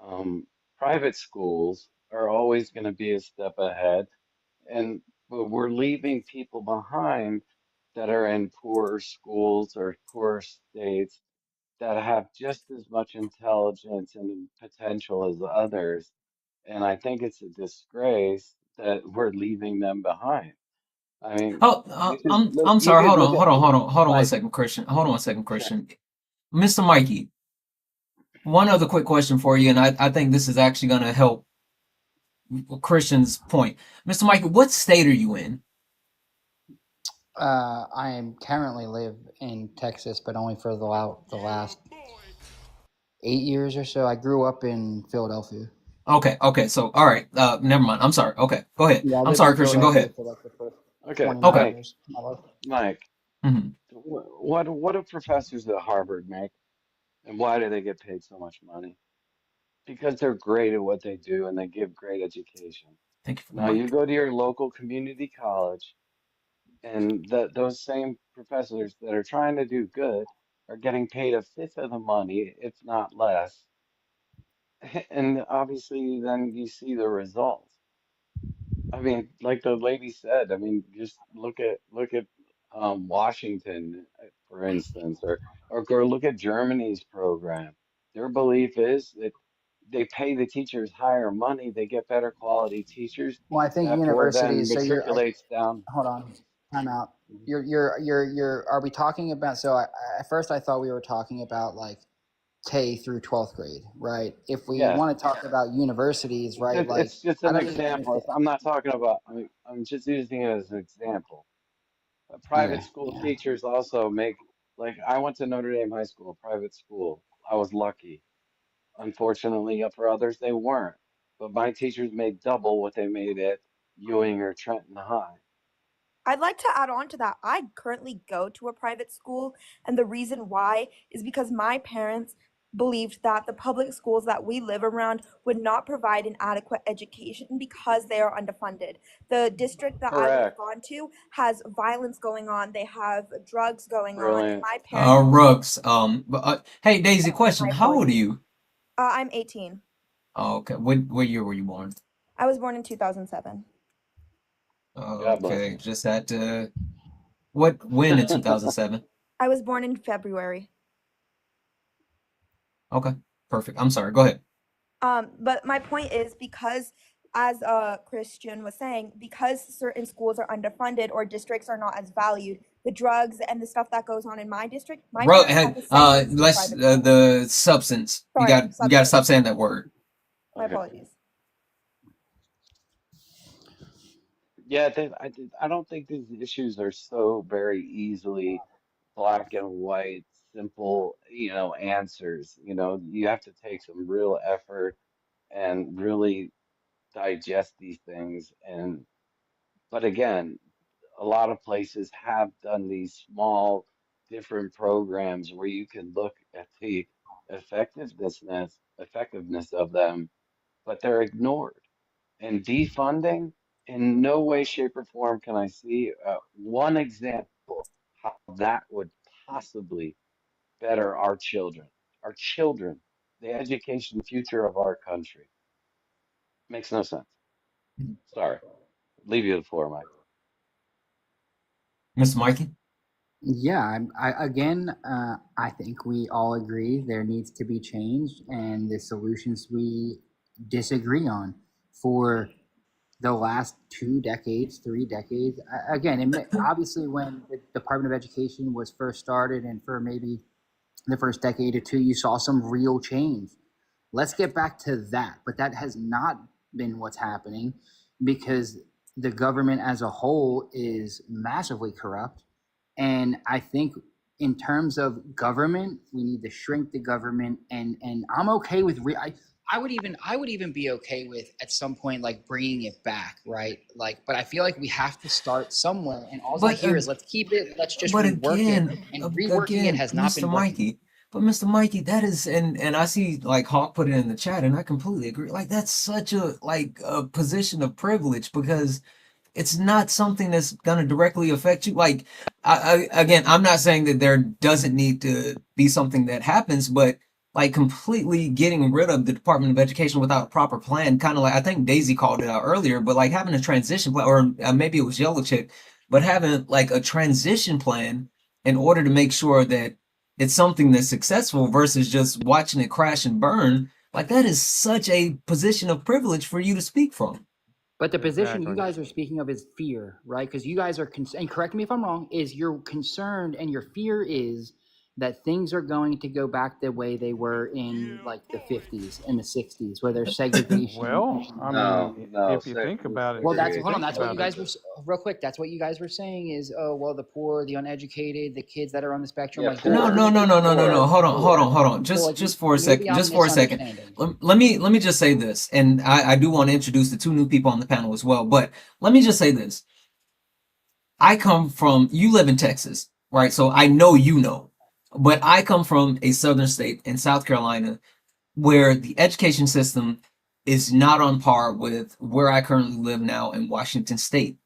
Um, Private schools are always going to be a step ahead, and but we're leaving people behind that are in poor schools or poor states that have just as much intelligence and potential as others. And I think it's a disgrace that we're leaving them behind. I mean, Oh, you could look, I'm you sorry. could look at Hold on one like, second, Christian. Hold on one second, sure. Christian. Mr. Mikey, one other quick question for you, and I think this is actually going to help Christian's point. Mr. Mikey, what state are you in? I am currently live in Texas, but only for the last 8 years or so. I grew up in Philadelphia. Okay. So, all right. Never mind. I'm sorry. Okay, go ahead. Yeah, I I'm lived sorry, in Christian. Go Philadelphia ahead. for like the first Okay, 29 Okay. years of my life. Mike, hmm what do professors at Harvard make, and why do they get paid so much money? Because they're great at what they do and they give great education. Thank you for the Now you mic. go to your local community college, And those same professors that are trying to do good are getting paid a fifth of the money, if not less. And obviously, then you see the results. I mean, like the lady said, I mean, just look at Washington, for instance, or go look at Germany's program. Their belief is that they pay the teachers higher money, they get better quality teachers. Well, I think That poor then universities. So matriculates down. hold on, time out. Mhm. You're. Are we talking about? So at first I thought we were talking about like K through 12th grade, right? If we Yes, want to talk about universities, right? Like it's just I an don't even example. understand. I'm not talking about. I'm just using it as an example. Private Okay, school yeah. teachers also make, like, I went to Notre Dame High School, private school. I was lucky. Unfortunately, for others, they weren't. But my teachers made double what they made at Ewing or Trenton High. I'd like to add on to that. I currently go to a private school, and the reason why is because my parents believed that the public schools that we live around would not provide an adequate education because they are underfunded. The district that I would have Correct. gone to has violence going on, they have drugs going on, and Brilliant. my parents. Rooks. Hey, Daisy, My question. How old are apologies. you? I'm 18. Oh, okay. What year were you born? I was born in 2007. God bless Okay, just had to. When in you. 2007? I was born in February. Okay, perfect. I'm sorry. Go ahead. But my point is because, as Christian was saying, because certain schools are underfunded or districts are not as valued, the drugs and the stuff that goes on in my district, my Bro, parents had to send me to a let's private school. the substance. You Sorry, got to substance. stop saying that word. My Okay. apologies. Yeah, I don't think these issues are so very easily black and white, simple, answers. You have to take some real effort and really digest these things. But again, a lot of places have done these small, different programs where you can look at the effectiveness of them, but they're ignored. And defunding, in no way, shape, or form can I see one example how that would possibly better our children, the education future of our country. Makes no sense. Sorry. Leave you the floor, Mike. Mr. Mikey? Yeah, again, I think we all agree there needs to be change, and the solutions we disagree on for the last 2 decades, 3 decades. Again, obviously, when the Department of Education was first started, and for maybe the first decade or two, you saw some real change. Let's get back to that, but that has not been what's happening because the government as a whole is massively corrupt. And I think in terms of government, we need to shrink the government. And I'm okay with I would even be okay with at some point like bringing it back, right? Like, but I feel like we have to start somewhere. And all I But hear is let's keep it, let's just but rework it, again, and reworking it again, has not Mr. been working. Mikey. But Mr. Mikey, that is, and I see like Hawk put it in the chat, and I completely agree. Like that's such a position of privilege because it's not something that's gonna directly affect you. Like, again, I'm not saying that there doesn't need to be something that happens, but like completely getting rid of the Department of Education without a proper plan, kind of like I think Daisy called it out earlier, but like having a transition plan, or maybe it was Yellow Chick, but having like a transition plan in order to make sure that it's something that's successful versus just watching it crash and burn. Like that is such a position of privilege for you to speak from. But the position you Exactly. guys are speaking of is fear, right? Because you guys are, and correct me if I'm wrong, is you're concerned and your fear is that things are going to go back the way they were in like the 50s and the 60s, where there's segregation. Well, I No, mean, no, if you think about it, Well, if that's you hold on. segregation think That's what you about it, guys doesn't. were real quick. That's what you guys were saying is, oh well, the poor, the uneducated, the kids that are on the spectrum, Yeah, like they're No, not poor, no, going to no, be no, no, no, no. poor, Hold on, hold on, poor. hold on. so like Just for a maybe second, I'm just for a second. misunderstanding. Let me just say this, and I do want to introduce the two new people on the panel as well. But let me just say this. I come from, you live in Texas, right? So I know you know, but I come from a southern state in South Carolina where the education system is not on par with where I currently live now in Washington State.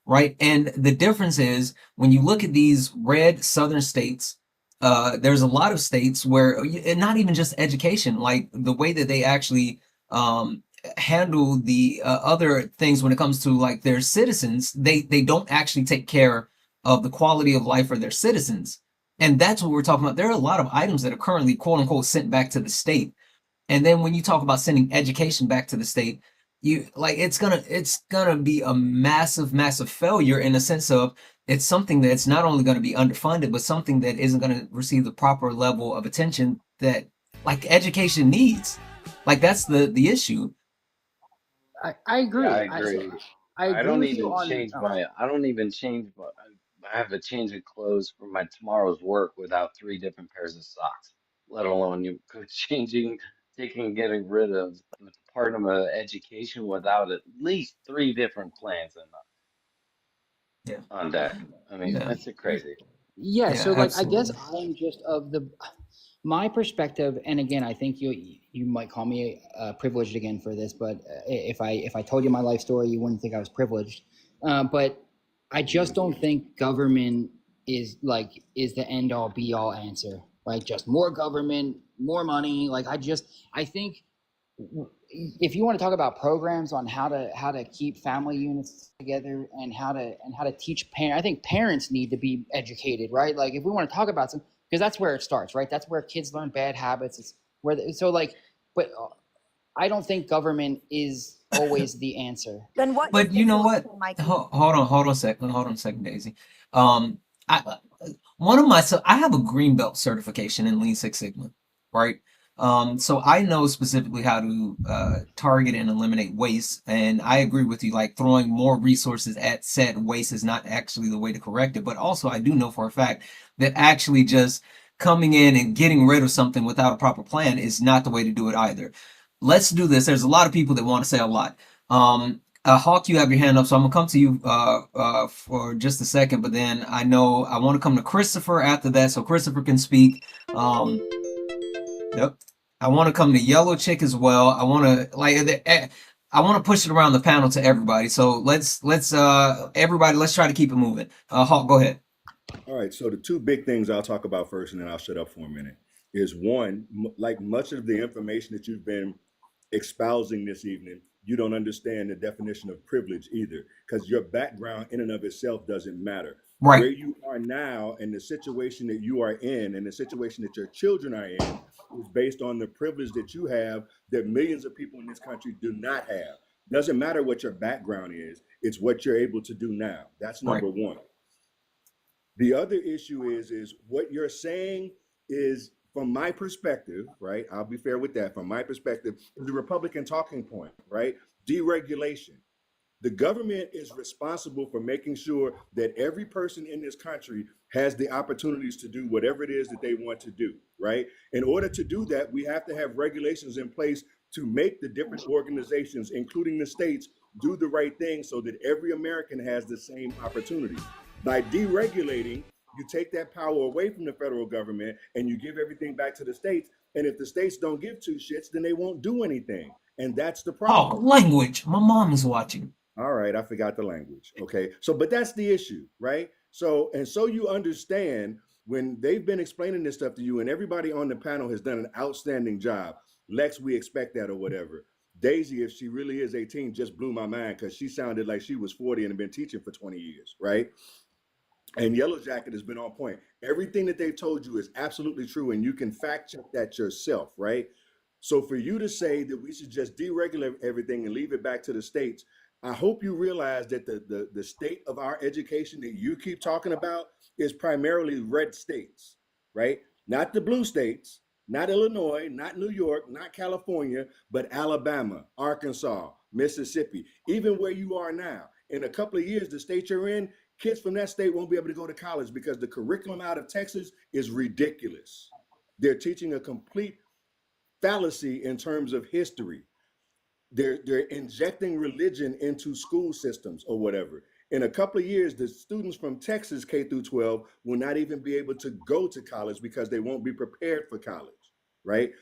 right? And the difference is when you look at these red southern states, there's a lot of states where, and not even just education, like the way that they actually handle the other things when it comes to like their citizens, they don't actually take care of the quality of life for their citizens. And that's what we're talking about. There are a lot of items that are currently quote unquote sent back to the state. And then when you talk about sending education back to the state, you like it's gonna be a massive failure in the sense of it's something that's not only going to be underfunded, but something that isn't going to receive the proper level of attention that like education needs. Like that's the issue. I Yeah, I agree. agree. I I agree don't with you even on. change my, I don't even change my, I have a change of clothes for my tomorrow's work without three different pairs of socks, let alone you changing, taking, getting rid of the part of my education without at least three different plans Yeah. on deck. I mean, Yeah. that's crazy. Yeah, Yeah, so like I guess absolutely. I'm just of the my perspective, and again, I think you might call me privileged again for this, but if I told you my life story, you wouldn't think I was privileged. But I just don't think government is the end all be all answer. Like just more government, more money. Like I think if you want to talk about programs on how to keep family units together and how to teach parents, I think parents need to be educated, right? Like if we want to talk about some, because that's where it starts, right? That's where kids learn bad habits. It's where so like, but I don't think government is always the answer. Then what is But the you know what? solution, Mikey? Hold on a second, Daisy. I one of my so I have a green belt certification in Lean Six Sigma, right? So I know specifically how to target and eliminate waste, and I agree with you. Like throwing more resources at said waste is not actually the way to correct it. But also, I do know for a fact that actually just coming in and getting rid of something without a proper plan is not the way to do it either. Let's do this. There's a lot of people that want to say a lot. Hawk, you have your hand up, so I'm gonna come to you for just a second, but then I know I want to come to Christopher after that, so Christopher can speak. Um, yep. I want to come to Yellow Chick as well. I want to I want to push it around the panel to everybody. So let's everybody, let's try to keep it moving. Hawk, go ahead. All right. So the two big things I'll talk about first, and then I'll shut up for a minute, is one, like much of the information that you've been espousing this evening, you don't understand the definition of privilege either, because your background in and of itself doesn't matter. Right. Where you are now and the situation that you are in and the situation that your children are in is based on the privilege that you have that millions of people in this country do not have. Doesn't matter what your background is, it's what you're able to do now. That's number one. The other issue is what you're saying is, from my perspective, right? I'll be fair with that. From my perspective, is the Republican talking point, right? Deregulation. The government is responsible for making sure that every person in this country has the opportunities to do whatever it is that they want to do, right? In order to do that, we have to have regulations in place to make the different organizations, including the states, do the right thing so that every American has the same opportunity. By deregulating, you take that power away from the federal government and you give everything back to the states. And if the states don't give two shits, then they won't do anything. And that's the problem. Oh, language. My mom is watching. All right, I forgot the language. Okay. So, but that's the issue, right? So, and so you understand when they've been explaining this stuff to you, and everybody on the panel has done an outstanding job. Lex, we expect that or whatever. Daisy, if she really is 18, just blew my mind because she sounded like she was 40 and had been teaching for 20 years, right? And Yellow Jacket has been on point. Everything that they've told you is absolutely true, and you can fact check that yourself, right? So for you to say that we should just deregulate everything and leave it back to the states, I hope you realize that the state of our education that you keep talking about is primarily red states, right? Not the blue states, not Illinois, not New York, not California, but Alabama, Arkansas, Mississippi, even where you are now. In a couple of years, the state you're in, kids from that state won't be able to go to college because the curriculum out of Texas is ridiculous. They're teaching a complete fallacy in terms of history. They're injecting religion into school systems or whatever. In a couple of years, the students from Texas K through 12 will not even be able to go to college because they won't be prepared for college, right?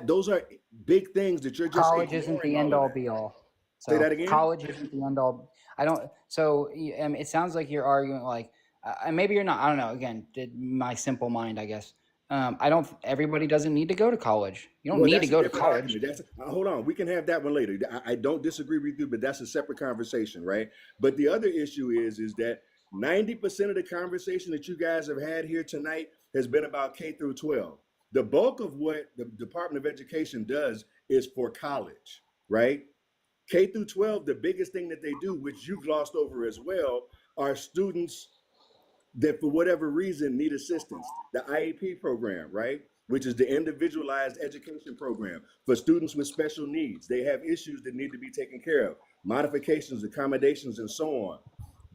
Those are big things that you're just College isn't ignoring the all end of all that. be all. Say So that again? college isn't the end all. I don't. So it sounds like you're arguing like, and maybe you're not. I don't know. Again, my simple mind, I guess. I don't. Everybody doesn't need to go to college. You don't Well, need to that's a go to different college. argument. That's hold on. We can have that one later. I don't disagree with you, but that's a separate conversation, right? But the other issue is that 90% of the conversation that you guys have had here tonight has been about K through 12. The bulk of what the Department of Education does is for college, right? K through 12, the biggest thing that they do, which you glossed over as well, are students that for whatever reason need assistance. The IEP program, right? Which is the individualized education program for students with special needs. They have issues that need to be taken care of, modifications, accommodations, and so on.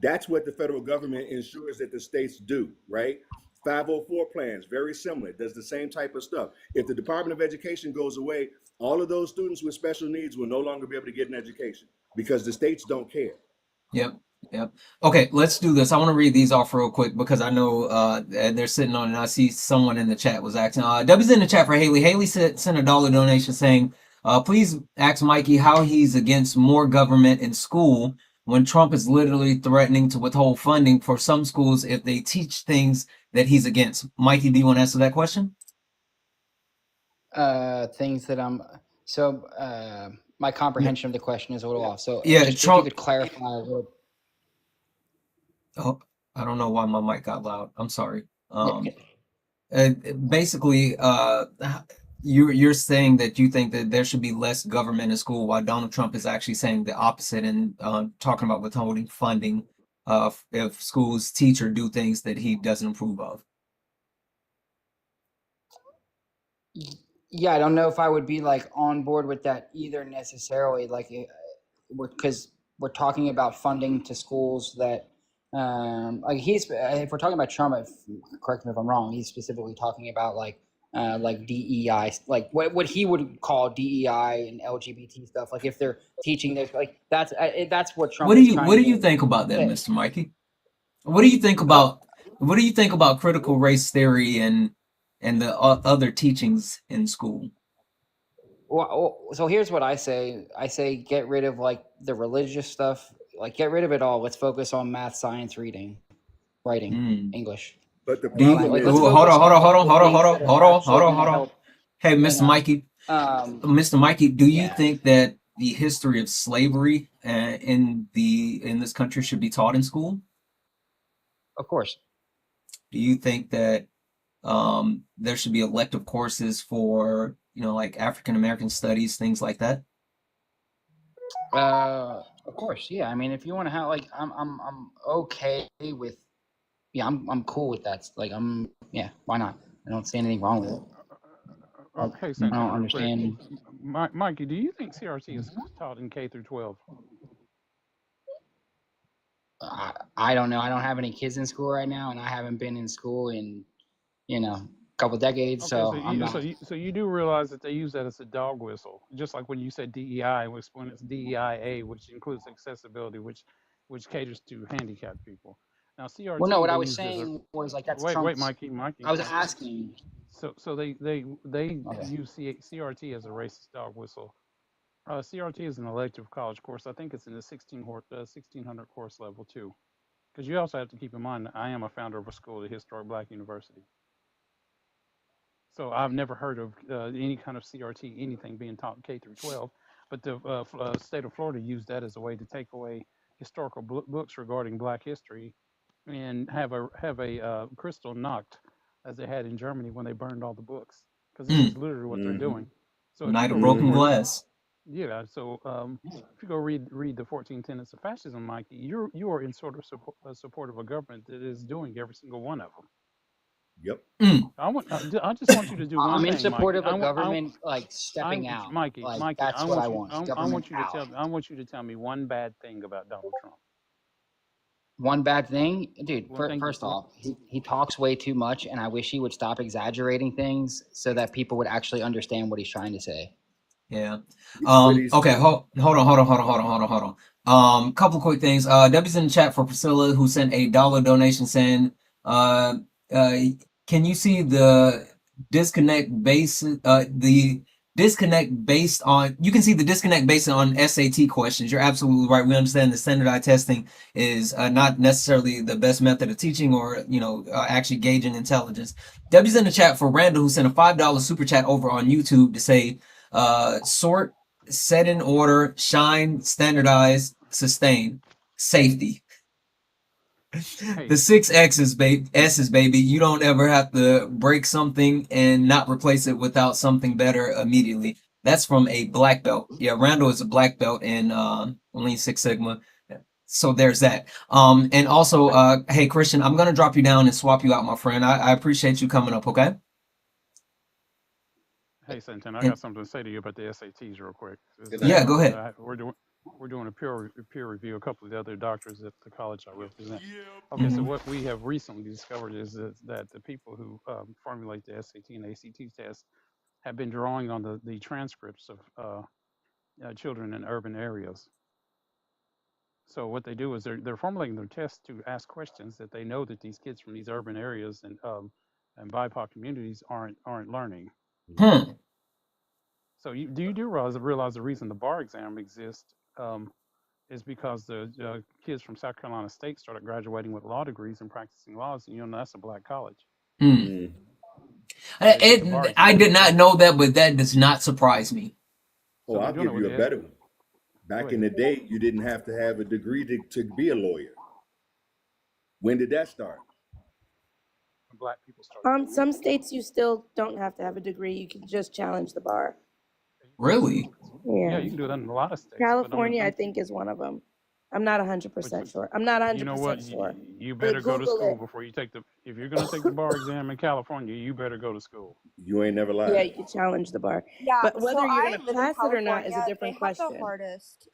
That's what the federal government ensures that the states do, right? 504 plans, very similar, does the same type of stuff. If the Department of Education goes away, all of those students with special needs will no longer be able to get an education because the states don't care. Yep. Yep. Okay, let's do this. I want to read these off real quick because I know they're sitting on it. And I see someone in the chat was asking. W's in the chat for Haley. Haley sent a dollar donation saying, please ask Mikey how he's against more government in school when Trump is literally threatening to withhold funding for some schools if they teach things that he's against. Mikey, do you want to answer that question? Things that I'm so my comprehension of the question is a little off. So yeah, just Trump, if you could clarify a little. Oh, I don't know why my mic got loud. I'm sorry. Yeah. Basically, you're saying that you think that there should be less government in school, while Donald Trump is actually saying the opposite and talking about withholding funding if schools teach or do things that he doesn't approve of. Yeah, I don't know if I would be like on board with that either necessarily. Like, because we're talking about funding to schools that, like if we're talking about Trump, correct me if I'm wrong, he's specifically talking about like DEI, like what he would call DEI and LGBT stuff. Like if they're teaching this, like that's what Trump. What do you think about that, Mr. Mikey? What do you think about critical race theory and the other teachings in school? Well, so here's what I say. I say get rid of like the religious stuff. Like get rid of it all. Let's focus on math, science, reading, writing, English. But the Do you, problem is, hold on. Hey, Mr. Mikey. Mr. Mikey, do you think that the history of slavery in this country should be taught in school? Of course. Do you think that there should be elective courses for, like African American studies, things like that? Of course, yeah. I mean, if you want to have like, I'm okay with, yeah, I'm cool with that. Like, yeah, why not? I don't see anything wrong with it. Okay, Santana, I don't understand. Mikey, do you think CRT is taught in K through 12? I don't know. I don't have any kids in school right now, and I haven't been in school in, a couple decades. Okay, so you do realize that they use that as a dog whistle, just like when you said DEI, when it's DEIA, which includes accessibility, which caters to handicapped people. Now CRT. Well, no, what I was saying was like that's Trump's. Wait, Mikey. I was asking. So they use CRT as a racist dog whistle. CRT is an elective college course. I think it's in the 1600 course level too, because you also have to keep in mind that I am a founder of a school, the Historic Black University. So I've never heard of any kind of CRT, anything being taught K through 12, but the state of Florida used that as a way to take away historical books regarding Black history, and have a crystal knocked, as they had in Germany when they burned all the books, because this is literally what they're doing. So Night of Broken Glass. Yeah. So if you go read the 14 Tenets of Fascism, Mikey, you are in sort of support of a government that is doing every single one of them. Yep. I just want you to do one thing. I'm in support Mikey. of a government like stepping out. Mikey, like, Mikey, that's what I want. I want you to tell me one bad thing about Donald Trump. One bad thing, dude. First off, he talks way too much, and I wish he would stop exaggerating things so that people would actually understand what he's trying to say. Yeah. Okay. Hold on. Couple quick things. W's in the chat for Priscilla, who sent a dollar donation saying, can you see the disconnect basis, the disconnect based on, you can see the disconnect based on SAT questions. You're absolutely right. We understand that standardized testing is not necessarily the best method of teaching or, actually gauging intelligence. W's in the chat for Randall, who sent a $5 super chat over on YouTube to say, sort, set in order, shine, standardize, sustain, safety. The 6 X's, baby. You don't ever have to break something and not replace it without something better immediately. That's from a black belt. Yeah, Randall is a black belt in Lean Six Sigma. So there's that. And also, hey Christian, I'm gonna drop you down and swap you out, my friend. I appreciate you coming up. Okay. Hey, Santana, I got something to say to you about the SATs real quick. Yeah, go ahead. We're doing a peer review. A couple of the other doctors at the college I represent. Okay, so what we have recently discovered is that the people who formulate the SAT and ACT tests have been drawing on the transcripts of children in urban areas. So what they do is they're formulating their tests to ask questions that they know that these kids from these urban areas and BIPOC communities aren't learning. So you do realize the reason the bar exam exists is because the kids from South Carolina State started graduating with law degrees and practicing laws, and that's a black college. I did not know that, but that does not surprise me. Oh, I'll give you a better one. Back in the day, you didn't have to have a degree to be a lawyer. When did that start? Black people started. Some states you still don't have to have a degree. You can just challenge the bar. Really? Yeah, you can do that in a lot of states. California, I think, is one of them. I'm not 100% sure. I'm not 100% You know what? sure. You better go to school before you take if you're going to take the bar exam in California, you better go to school. You ain't never lied. Yeah, you can challenge the bar. Yeah, but whether so you're I going to live in pass it or not is a California. different They have question. the hardest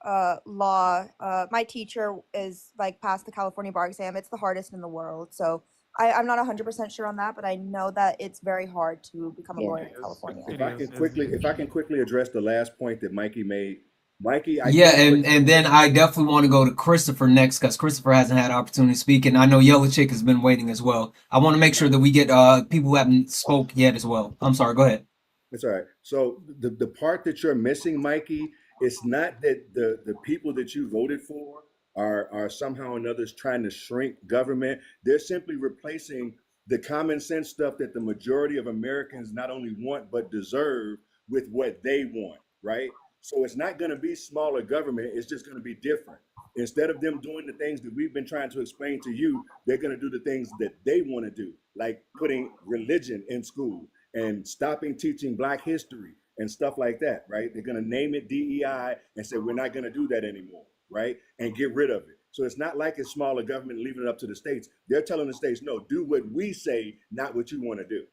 law. My teacher is passed the California bar exam. It's the hardest in the world. So I'm not 100% sure on that, but I know that it's very hard to become a lawyer in California. If I can quickly address the last point that Mikey made. Mikey, and then I definitely want to go to Christopher next because Christopher hasn't had an opportunity to speak, and I know Yellow Chick has been waiting as well. I want to make sure that we get people who haven't spoke yet as well. I'm sorry, go ahead. That's all right. So the part that you're missing, Mikey, it's not that the people that you voted for are somehow or another trying to shrink government. They're simply replacing the common sense stuff that the majority of Americans not only want but deserve with what they want, right? So it's not going to be smaller government. It's just going to be different. Instead of them doing the things that we've been trying to explain to you, they're going to do the things that they want to do, like putting religion in school and stopping teaching Black history and stuff like that, right? They're going to name it DEI and say, we're not going to do that anymore, right? And get rid of it. So it's not like it's smaller government leaving it up to the states. They're telling the states, no, do what we say, not what you want to do.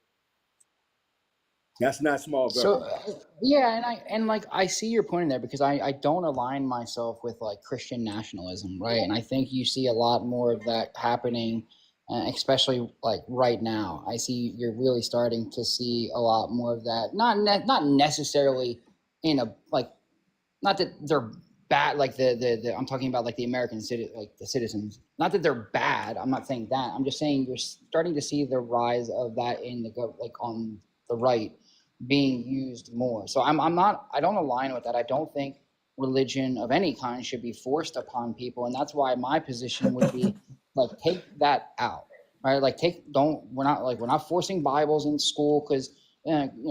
That's not small government. So yeah, I see your point in there because I don't align myself with like Christian nationalism, right? And I think you see a lot more of that happening, especially like right now. I see you're really starting to see a lot more of that. Not necessarily in a like, not that they're bad. Like the I'm talking about like the American like the citizens. Not that they're bad. I'm not saying that. I'm just saying you're starting to see the rise of that in the like on the right being used more. So I don't align with that. I don't think religion of any kind should be forced upon people. And that's why my position would be like, take that out, right? Like we're not forcing Bibles in school because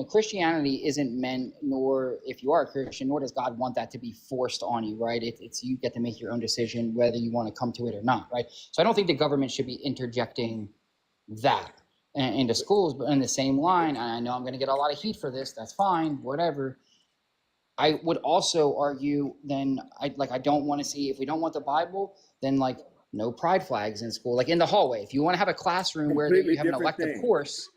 Christianity isn't meant, nor if you are a Christian, nor does God want that to be forced on you, right? It's you get to make your own decision whether you want to come to it or not, right? So I don't think the government should be interjecting that into schools. But in the same line, I know I'm going to get a lot of heat for this. That's fine, whatever. I would also argue then I don't want to see, if we don't want the Bible, then like no pride flags in school, like in the hallway. If you want to have a classroom where you have an elective course,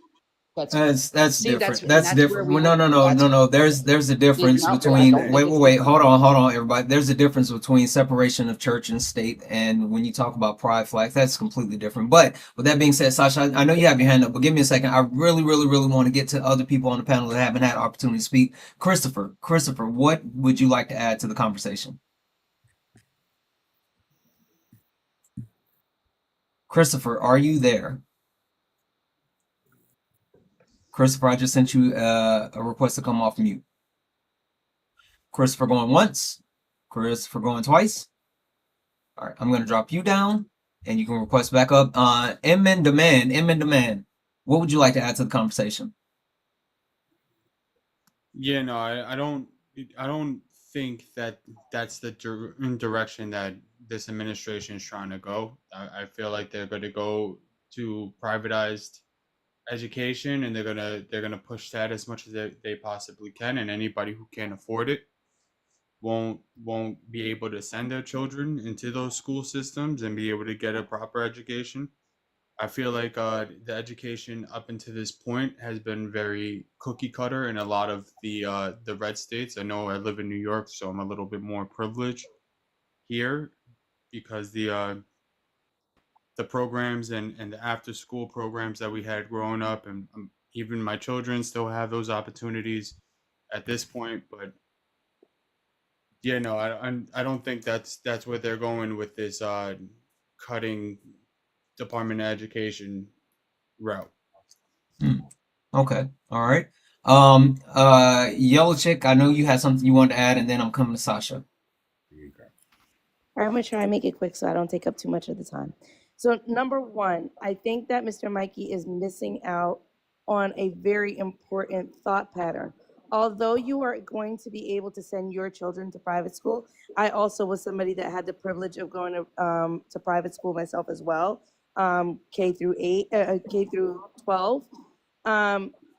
that's different. That's different. No. There's a difference between wait. Hold on, everybody. There's a difference between separation of church and state, and when you talk about pride flags, that's completely different. But with that being said, Sasha, I know you have your hand up, but give me a second. I really want to get to other people on the panel that haven't had opportunity to speak. Christopher, what would you like to add to the conversation? Christopher, are you there? Christopher, I just sent you a request to come off mute. Christopher going once. Christopher going twice. All right, I'm going to drop you down, and you can request back up. M and Demand. What would you like to add to the conversation? Yeah, no, I don't think that that's the direction that this administration is trying to go. I feel like they're going to go to privatized education, and they're gonna push that as much as they possibly can, and anybody who can't afford it won't be able to send their children into those school systems and be able to get a proper education. I feel like the education up until this point has been very cookie cutter in a lot of the red states. I know I live in New York, so I'm a little bit more privileged here because the programs and the after school programs that we had growing up, and even my children still have those opportunities at this point. But yeah, no, I don't think that's what they're going with this cutting Department of Education route. Okay. All right. Yellow Chick, I know you had something you wanted to add, and then I'm coming to Sasha. I'm going to try and make it quick so I don't take up too much of the time. So number one, I think that Mr. Mikey is missing out on a very important thought pattern. Although you are going to be able to send your children to private school, I also was somebody that had the privilege of going to private school myself as well, K through 12.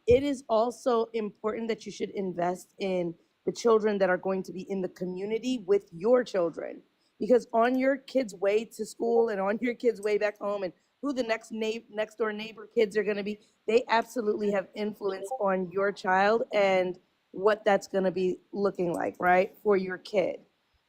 It is also important that you should invest in the children that are going to be in the community with your children. Because on your kids' way to school and on your kids' way back home, and who the next door neighbor kids are going to be, they absolutely have influence on your child and what that's going to be looking like, right, for your kid.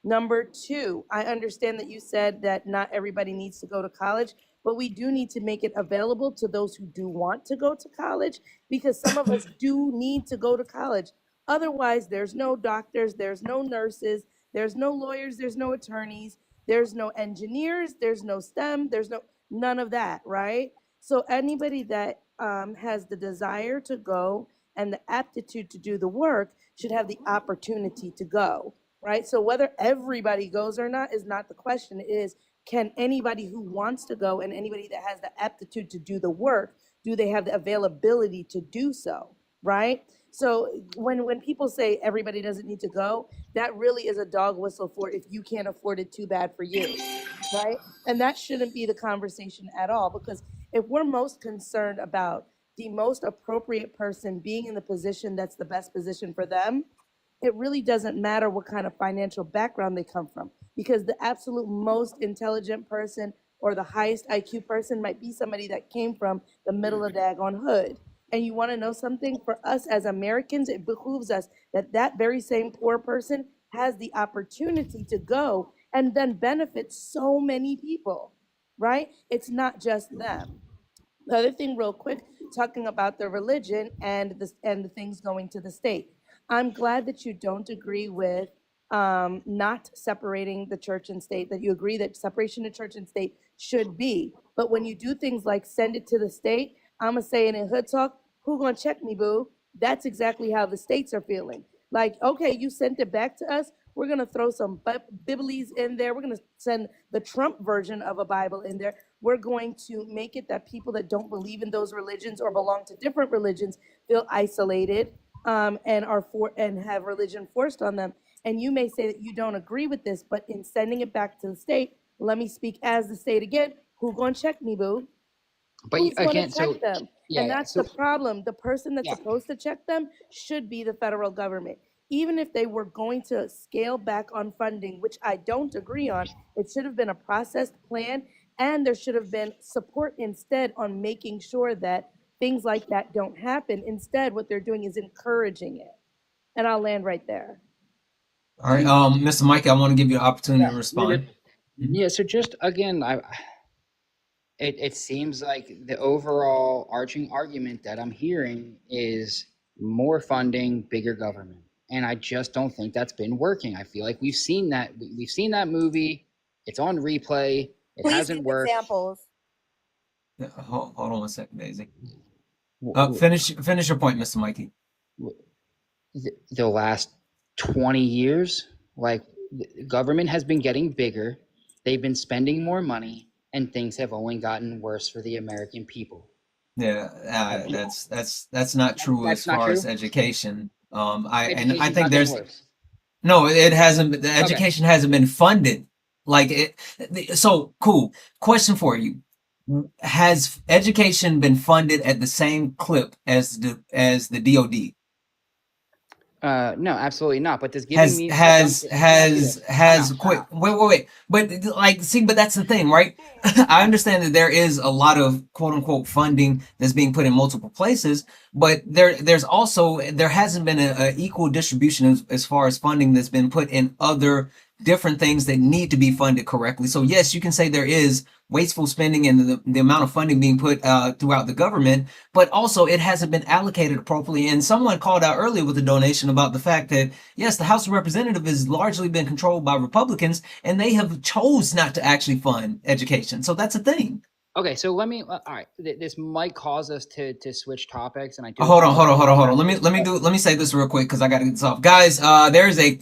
Number two, I understand that you said that not everybody needs to go to college, but we do need to make it available to those who do want to go to college, because some of us do need to go to college. Otherwise, there's no doctors, there's no nurses, there's no lawyers, there's no attorneys, there's no engineers, there's no STEM, there's none of that, right? So anybody that has the desire to go and the aptitude to do the work should have the opportunity to go, right? So whether everybody goes or not is not the question. It is, can anybody who wants to go and anybody that has the aptitude to do the work, do they have the availability to do so, right? So when people say everybody doesn't need to go, that really is a dog whistle for if you can't afford it, too bad for you, right? And that shouldn't be the conversation at all, because if we're most concerned about the most appropriate person being in the position that's the best position for them, it really doesn't matter what kind of financial background they come from, because the absolute most intelligent person or the highest IQ person might be somebody that came from the middle of daggone hood. And you want to know something? For us as Americans, it behooves us that that very same poor person has the opportunity to go and then benefit so many people, right? It's not just them. The other thing, real quick, talking about the religion and the things going to the state. I'm glad that you don't agree with not separating the church and state, that you agree that separation of church and state should be. But when you do things like send it to the state, I'm going to say it in hood talk, who going to check me, boo? That's exactly how the states are feeling. Like, okay, you sent it back to us. We're going to throw some Biblies in there. We're going to send the Trump version of a Bible in there. We're going to make it that people that don't believe in those religions or belong to different religions feel isolated and have religion forced on them. And you may say that you don't agree with this, but in sending it back to the state, let me speak as the state again. Who gonna check me, boo? But Who's again, gonna check them? yeah, And that's so the problem. The person that's yeah, supposed to check them should be the federal government. Even if they were going to scale back on funding, which I don't agree on, it should have been a processed plan, and there should have been support instead on making sure that things like that don't happen. Instead, what they're doing is encouraging it. And I'll land right there. All right, Mr. Mike, I want to give you an opportunity to respond. Yeah. So just again, it seems like the overall arching argument that I'm hearing is more funding, bigger government, and I just don't think that's been working. I feel like we've seen that movie. It's on replay. It Please hasn't give worked. examples. Hold on one second, Daisy. Finish your point, Mr. Mikey. The last 20 years. Like, the government has been getting bigger, they've been spending more money, and things have only gotten worse for the American people. Yeah, that's not true as That's not far as true. education. I Education's think not getting there's worse. no, it hasn't. The Okay. education hasn't been funded. Like it. So cool. Question for you: has education been funded at the same clip as the DoD? No, absolutely not. But does giving me let me ask you this. Time out, time out. Wait. But like, see, but that's the thing, right? I understand that there is a lot of quote unquote funding that's being put in multiple places, but there hasn't been a equal distribution as far as funding that's been put in other different things that need to be funded correctly. So yes, you can say there is wasteful spending and the amount of funding being put throughout the government, but also it hasn't been allocated appropriately. And someone called out earlier with a donation about the fact that yes, the House of Representatives has largely been controlled by Republicans, and they have chose not to actually fund education. So that's a thing. Okay, so let me. All right, this might cause us to switch topics, and I do. Hold on. Let me say this real quick because I got to get this off, guys. There is a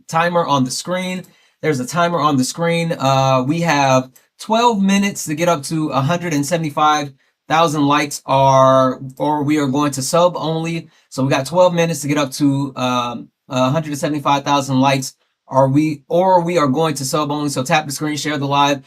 timer on the screen. There's a timer on the screen. We have 12 minutes to get up to 175,000 likes, or we are going to sub only. So we got 12 minutes to get up to 175,000 likes. We are going to sub only. So tap the screen, share the live.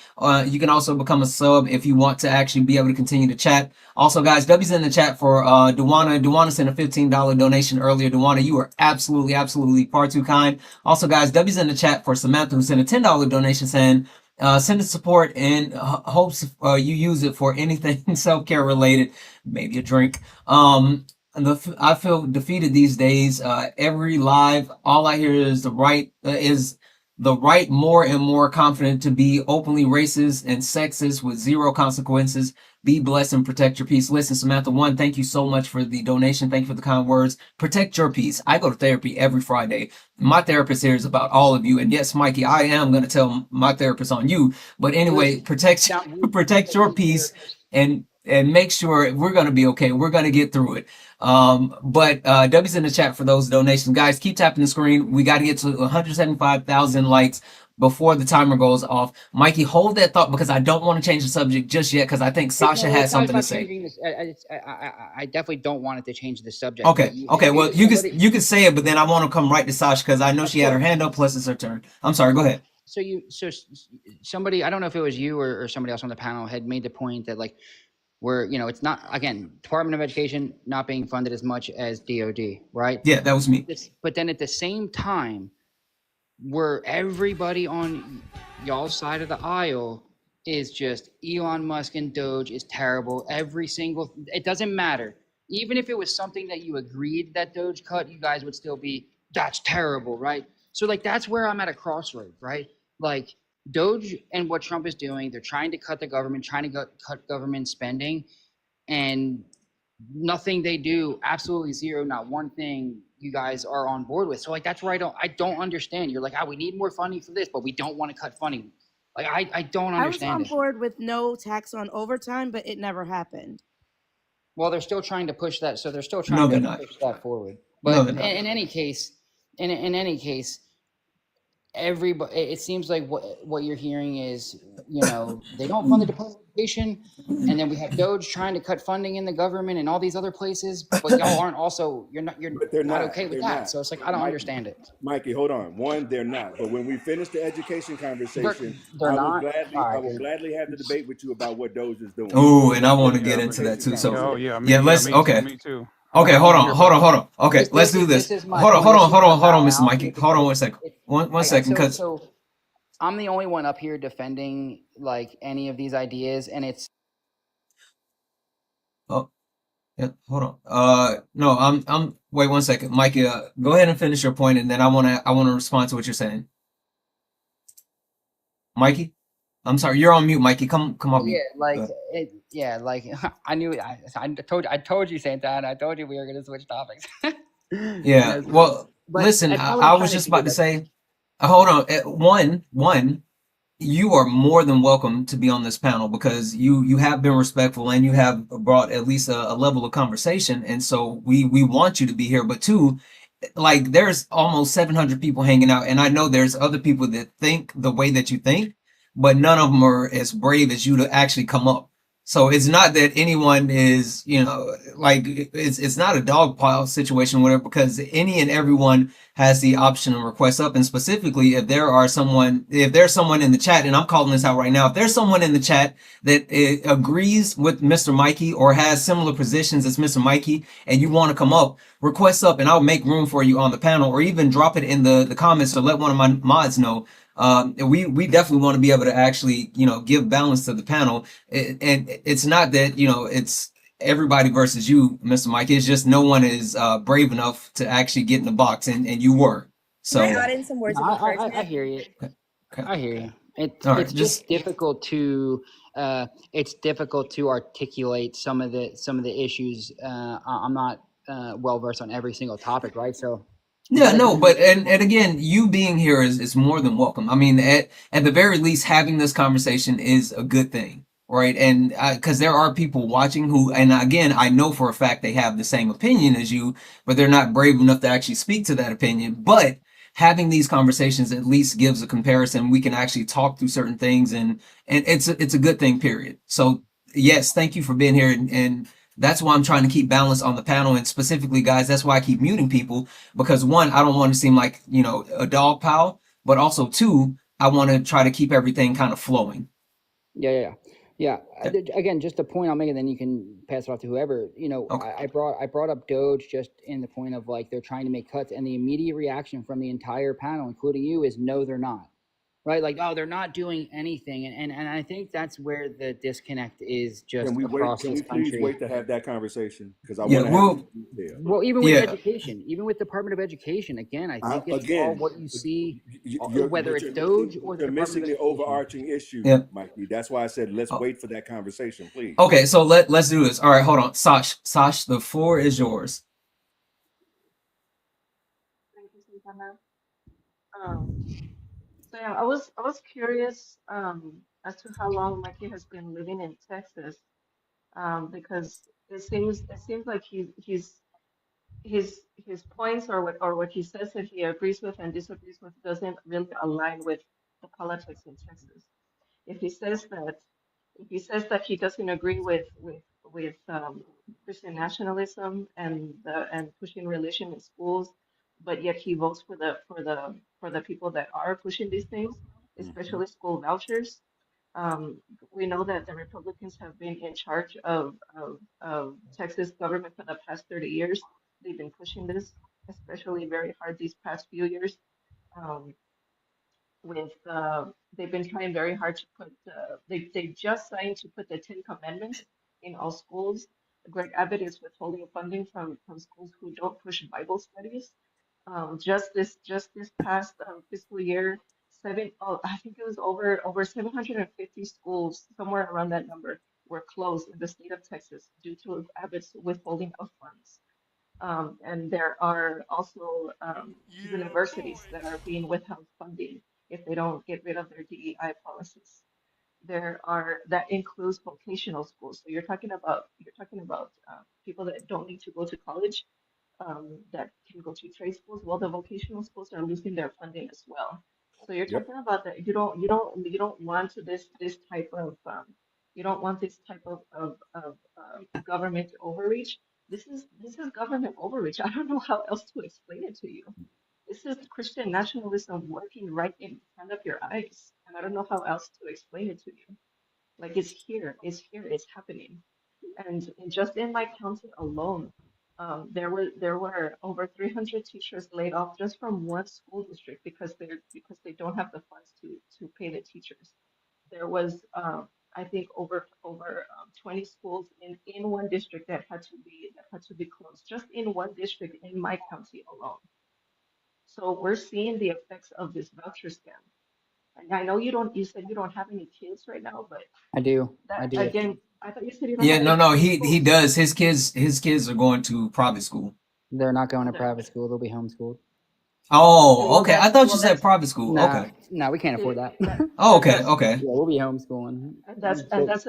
You can also become a sub if you want to actually be able to continue to chat. Also, guys, W's in the chat for Duwana. Duwana sent a $15 donation earlier. Duwana, you are absolutely far too kind. Also, guys, W's in the chat for Samantha, who sent a $10 donation saying, send us support and hopes you use it for anything self-care related, maybe a drink. I feel defeated these days. Every live, all I hear is the right more and more confident to be openly racist and sexist with zero consequences. Be blessed and protect your peace. Listen, Samantha, one, thank you so much for the donation. Thank you for the kind words. Protect your peace. I go to therapy every Friday. My therapist here is about all of you. And yes, Mikey, I am going to tell my therapist on you. But anyway, protect your peace and make sure we're going to be okay. We're going to get through it. But W's in the chat for those donations. Guys, keep tapping the screen. We got to get to 175,000 likes before the timer goes off. Mikey, hold that thought because I don't want to change the subject just yet because I think Sasha has something to say. I definitely don't want it to change the subject. Okay. Well, you can say it, but then I want to come right to Sasha because I know she had her hand up. Plus, it's her turn. I'm sorry. Go ahead. So somebody, I don't know if it was you or somebody else on the panel, had made the point that like it's not, again, Department of Education not being funded as much as DOD, right? Yeah, that was me. But then at the same time, where everybody on y'all's side of the aisle is just Elon Musk and Doge is terrible. It doesn't matter. Even if it was something that you agreed that Doge cut, you guys would still be, that's terrible, right? So like, that's where I'm at a crossroads, right? Like Doge and what Trump is doing, they're trying to cut the government, trying to cut government spending, and nothing they do, absolutely zero, not one thing you guys are on board with. So like, that's where I don't understand. You're like, we need more funding for this, but we don't want to cut funding. Like, I don't understand. I was on board with no tax on overtime, but it never happened. Well, they're still trying to push that. So they're still trying to push that forward. But in any case, everybody, it seems like what you're hearing is, they don't fund the Department of Education, and then we have Doge trying to cut funding in the government and all these other places, but y'all aren't also, you're not okay with that. So it's like, I don't understand it. Mikey, hold on. One, they're not. But when we finish the education conversation, I will gladly have the debate with you about what Doge is doing. Oh, and I want to get into that too. So me too. Okay, hold on. Okay, let's do this. Hold on, Mr. Mikey. Hold on 1 second. One second, because so I'm the only one up here defending like any of these ideas, and it's. Oh, yeah. Hold on. No, I'm. Wait 1 second, Mikey. Go ahead and finish your point, and then I wanna respond to what you're saying. Mikey, I'm sorry, you're on mute, Mikey. Come up. Yeah, like I knew. I told you, Santana. I told you we were gonna switch topics. Yeah. Well, listen, I was just about to say. Hold on. One, you are more than welcome to be on this panel because you have been respectful and you have brought at least a level of conversation, and so we want you to be here. But two, like there's almost 700 people hanging out, and I know there's other people that think the way that you think, but none of them are as brave as you to actually come up. So it's not that anyone is, like it's not a dog pile situation or whatever, because any and everyone has the option to request up. And specifically, if there's someone in the chat, and I'm calling this out right now, if there's someone in the chat that agrees with Mr. Mikey or has similar positions as Mr. Mikey, and you want to come up, request up, and I'll make room for you on the panel, or even drop it in the comments to let one of my mods know. We definitely want to be able to actually, give balance to the panel. And it's not that, it's everybody versus you, Mr. Mike. It's just no one is brave enough to actually get in the box, and you were. So Can I add in some words of encouragement? I hear you. Okay. I hear you. It's just difficult to articulate some of the issues. I'm not well versed on every single topic, right? So yeah, no, but and again, you being here is more than welcome. I mean, at the very least, having this conversation is a good thing, right? And because there are people watching who, and again, I know for a fact they have the same opinion as you, but they're not brave enough to actually speak to that opinion. But having these conversations at least gives a comparison. We can actually talk through certain things, and it's a good thing. Period. So yes, thank you for being here, and that's why I'm trying to keep balance on the panel, and specifically, guys, that's why I keep muting people, because one, I don't want to seem like, a dog pile, but also two, I want to try to keep everything kind of flowing. Yeah. Again, just a point I'll make, and then you can pass it off to whoever. Okay. I brought up Doge just in the point of like they're trying to make cuts, and the immediate reaction from the entire panel, including you, is no, they're not. Right? Like, oh, they're not doing anything, and I think that's where the disconnect is just across this country. Please wait to have that conversation, because I Yeah, want to well, even with education, even with Department of Education, again, I think it's all what you see, whether it's Doge or the you're missing the overarching issue, Yeah. Mikey. That's why I said let's wait for that conversation, please. Okay, so let's do this. All right, hold on, Sash, the floor is yours. Thank you, Santana. So yeah, I was curious as to how long Mikey has been living in Texas, because it seems like his points or what he says that he agrees with and disagrees with doesn't really align with the politics in Texas. If he says that he doesn't agree with Christian nationalism and pushing religion in schools, but yet he votes for the people that are pushing these things, especially school vouchers. Um, we know that the Republicans have been in charge of Texas government for the past 30 years. They've been pushing this, especially very hard these past few years. Um, with they've been trying very hard to put they just signed to put the Ten Commandments in all schools. Greg Abbott is withholding funding from schools who don't push Bible studies. Just this past fiscal year, I think it was over 750 schools, somewhere around that number, were closed in the state of Texas due to Abbott's withholding of funds. And there are also universities that are being withheld funding if they don't get rid of their DEI policies. That includes vocational schools. So you're talking about people that don't need to go to college, that can go to trade schools. Well, the vocational schools are losing their funding as well. So you're talking about that you don't want this type of you don't want this type of government overreach. This is government overreach. I don't know how else to explain it to you. This is Christian nationalism working right in front of your eyes, and I don't know how else to explain it to you. Like it's happening. And just in my county alone, there were over 300 teachers laid off just from one school district because they don't have the funds to pay the teachers. There was I think over 20 schools in one district that had to be closed just in one district in my county alone. So we're seeing the effects of this voucher scam. And I know you said you don't have any kids right now, but I do. that again, I thought you said you don't Yeah, have any no, kids in he schools. does. His kids are going to private school. They're not going to They're, private school. They'll be homeschooled. Oh, Well, okay. I thought you said that's private school. nah, Okay. we can't afford that. Oh, and okay. that's Okay. Yeah, we'll be homeschooling. that's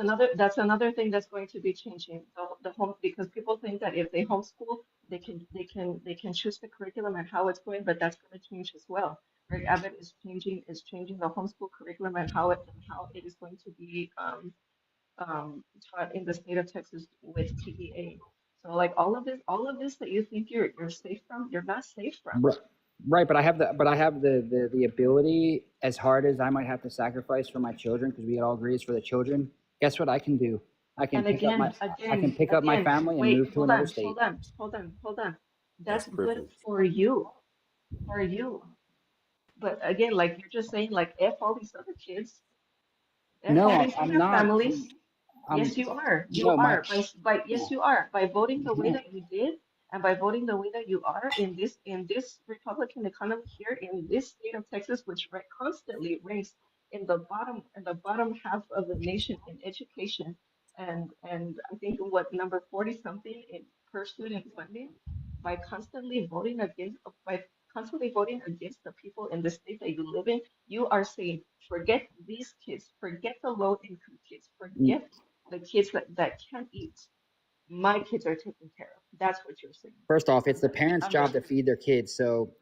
another thing that's going to be changing the home, because people think that if they homeschool they can choose the curriculum and how it's going, but that's going to change as well. Greg Abbott is changing the homeschool curriculum and how it is going to be taught in the state of Texas with TEA. So like all of this that you think you're safe from, you're not safe from. Right, but I have the ability, as hard as I might have to sacrifice for my children, because we all agree it's for the children. Guess what I can do? I can And pick up my family and wait, move to hold another on, state. hold on. That's That's good privilege. for you. But again, like you're just saying, like F all these other kids, F all No, these I'm other not. families. I'm Yes, you are. You no my are by yes, you are by voting the way no. that you did, and by voting the way that you are in this Republican economy here in this state of Texas, which constantly ranks in the bottom half of the nation in education, and I think what number 40 something in per student funding, by constantly voting against the people in the state that you live in, you are saying forget these kids, forget the low income kids, forget the kids that can't eat. My kids are taken care of. That's what you're saying. First off, it's I'm the gonna be, parents' I'm job gonna, to feed their kids. So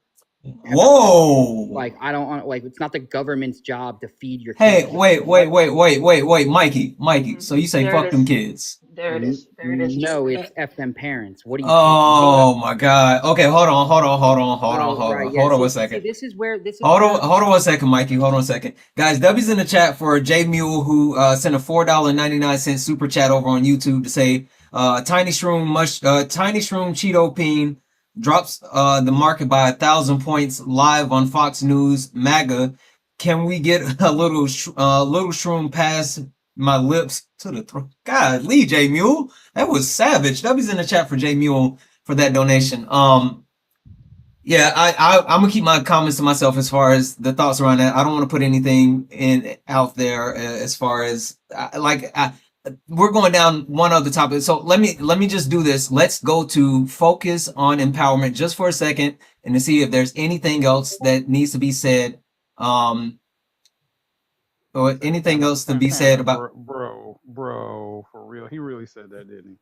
Whoa. I don't want it's not the government's job to feed your Hey, kids. wait, Mikey. So you say there it fuck them is. kids? There it is. There it is. No, it's F them parents. What are you talking about? Oh my God. Okay, hold Right, yeah. on See, 1 second. this is where Hold on 1 second, Mikey. Hold on a second. Guys, W's in the chat for J Mule, who sent a $4.99 super chat over on YouTube to say Tiny Shroom Cheeto Peen drops the market by 1,000 points live on Fox News. MAGA. Can we get a little shroom past my lips to the throat? God, Lee J Mule. That was savage. W's in the chat for J Mule for that donation. Yeah, I'm gonna keep my comments to myself as far as the thoughts around that. I don't want to put anything out there as far as we're going down one other topic. So let me just do this. Let's go to focus on empowerment just for a second and to see if there's anything else that needs to be said. Or anything else to be said about bro, for real. He really said that, didn't he?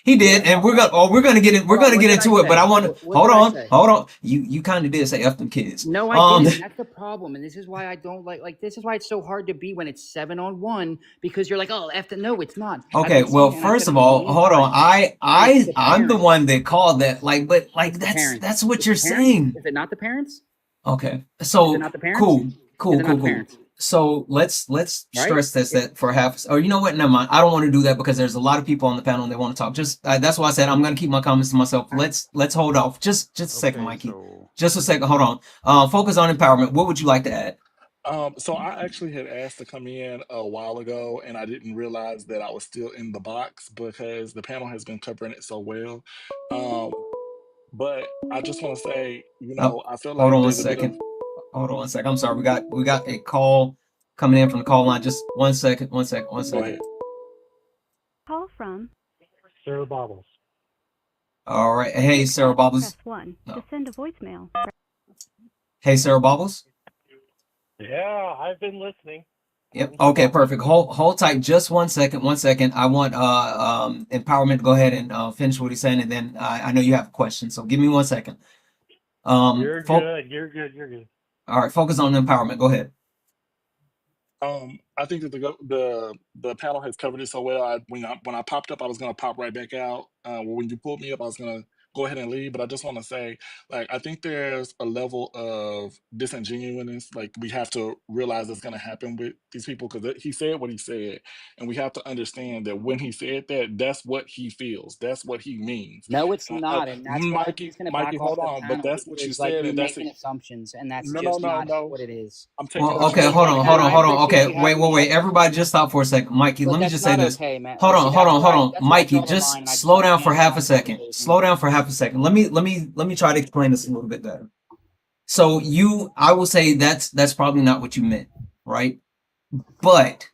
He did, and we're gonna get into it. But I want to hold on. You kind of did say F them kids. No, I didn't. That's the problem, and this is why I don't like. This is why it's so hard to be when it's 7-on-1, because you're like, oh, F the no, it's not. Okay, well, first of all, hold on. I'm the one that called that. But that's what you're saying. Is it not the parents? Okay, so not the parents? Cool. So let's stress test that for half. Or you know what? Never mind. I don't want to do that because there's a lot of people on the panel that want to talk. Just that's why I said I'm gonna keep my comments to myself. Let's hold off. Just a second, Mikey. Just a second. Hold on. Focus on empowerment. What would you like to add? So I actually had asked to come in a while ago, and I didn't realize that I was still in the box because the panel has been covering it so well. But I just want to say, I feel like there's a bit of. Hold on 1 second. I'm sorry. We got a call coming in from the call line. Just 1 second. Go ahead. Call from Sarah Bobbles. All right. Hey, Sarah Bobbles. Press 1 to send a voicemail. Hey, Sarah Bobbles. Yeah, I've been listening. Yep. Okay, perfect. Hold tight just 1 second. 1 second. I want empowerment to go ahead and finish what he's saying, and then I know you have a question, so give me 1 second. You're good. All right, focus on empowerment. Go ahead. I think that the panel has covered it so well. When I popped up, I was gonna pop right back out. When you pulled me up, I was gonna go ahead and leave. But I just want to say, I think there's a level of disingenuousness. We have to realize that's gonna happen with these people because he said what he said, and we have to understand that when he said that, that's what he feels. That's what he means. No, it's not, and that's why he's going to back off hold the on. panel, But that's what you because said, you're and that's making assumptions, and that's no, just no. not what it is. I'm taking. Well, okay, hold on. Okay, wait. Everybody, just stop for a second, Mikey. Let me just say this. Okay, man. Hold on, That's Mikey. Just slow down for half a second. Let me try to explain this a little bit better. So I will say that's probably not what you meant, right? But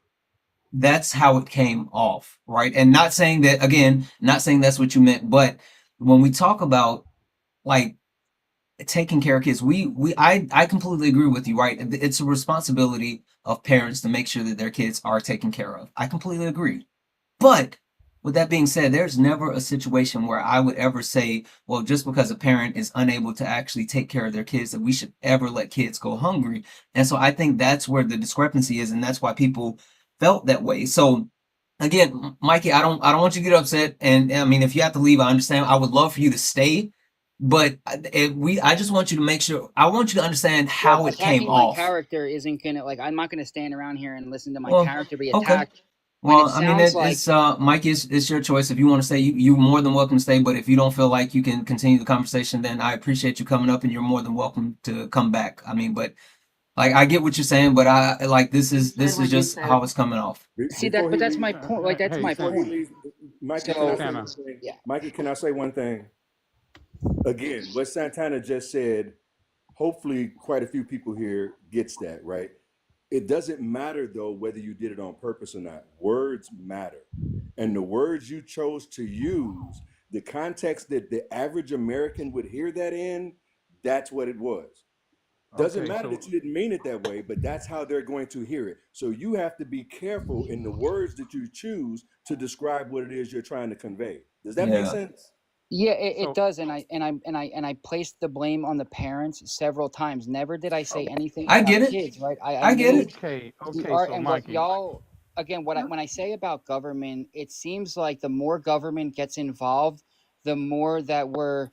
that's how it came off, right? And not saying that's what you meant, but when we talk about taking care of kids. I completely agree with you, right? It's a responsibility of parents to make sure that their kids are taken care of. I completely agree. But with that being said, there's never a situation where I would ever say, well, just because a parent is unable to actually take care of their kids, that we should ever let kids go hungry. And so I think that's where the discrepancy is, and that's why people felt that way. So again, Mikey, I don't want you to get upset. And I mean, if you have to leave, I understand. I would love for you to stay, but I just want you to make sure. I want you to understand how it came my off. character isn't gonna I'm not gonna stand around here and listen to my Well, character be okay. attacked. Well, I mean, it's Mikey, it's your choice. If you want to stay, you're more than welcome to stay. But if you don't feel like you can continue the conversation, then I appreciate you coming up, and you're more than welcome to come back. I mean, but like I get what you're saying, but I like this is just how it's coming off. See that, but that's my point. Like that's my point. Mikey, can I say one thing? Yeah. Mikey, can I say one thing? Again, what Santana just said, hopefully quite a few people here gets that, right? It doesn't matter though whether you did it on purpose or not. Words matter. And the words you chose to use, the context that the average American would hear that in, that's what it was. Doesn't matter that you didn't mean it that way, but that's how they're going to hear it. So you have to be careful in the words that you choose to describe what it is you're trying to convey. Does that make sense? Yeah, it does, and I placed the blame on the parents several times. Never did I say anything I about get it. kids, right? I get it. Okay, So Mikey. what y'all again? When I say about government, it seems like the more government gets involved, the more that we're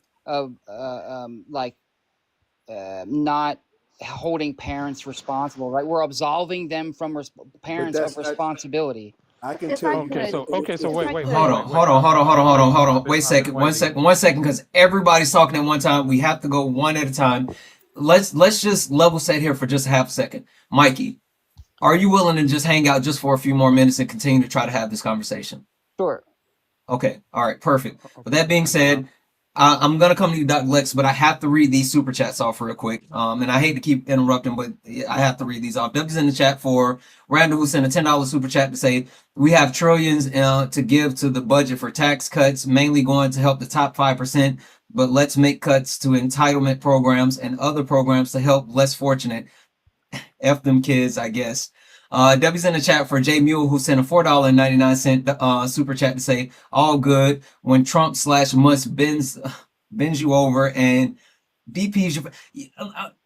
not holding parents responsible, right? We're absolving them from parents of responsibility. I can tell you. So wait. Hold on. Wait a second. One second, because everybody's talking at one time. We have to go one at a time. Let's just level set here for just a half a second. Mikey, are you willing to just hang out just for a few more minutes and continue to try to have this conversation? Sure. Okay. All right. Perfect. With that being said, I'm gonna come to you, Dr. Lex, but I have to read these super chats off real quick. And I hate to keep interrupting, but I have to read these off. W's in the chat for Randall, who sent a $10 super chat to say we have trillions to give to the budget for tax cuts, mainly going to help the top 5%. But let's make cuts to entitlement programs and other programs to help less fortunate. F them kids, I guess. W's in the chat for Jay Mule, who sent a $4.99 super chat to say, all good when Trump / Musk bends you over and DP's your.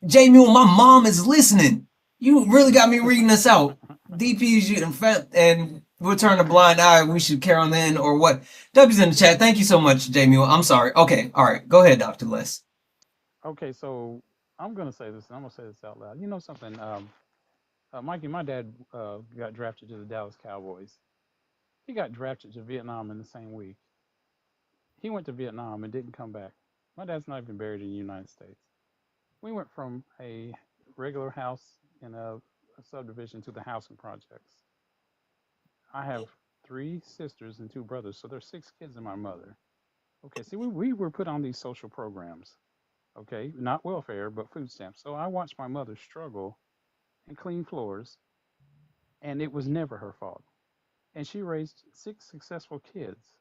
Jay Mule, my mom is listening. You really got me reading this out. DP's you, and we'll turn a blind eye. We should carry on then, or what? W's in the chat. Thank you so much, Jay Mule. I'm sorry. Okay. All right. Go ahead, Dr. Les. Okay, so I'm going to say this, and I'm going to say this out loud. You know something? Mikey, my dad got drafted to the Dallas Cowboys. He got drafted to Vietnam in the same week. He went to Vietnam and didn't come back. My dad's not even buried in the United States. We went from a regular house in a subdivision to the housing projects. I have 3 sisters and 2 brothers, so there's 6 kids in my mother. Okay, see, we were put on these social programs. Okay, not welfare, but food stamps. So I watched my mother struggle and clean floors, and it was never her fault. And she raised 6 successful kids.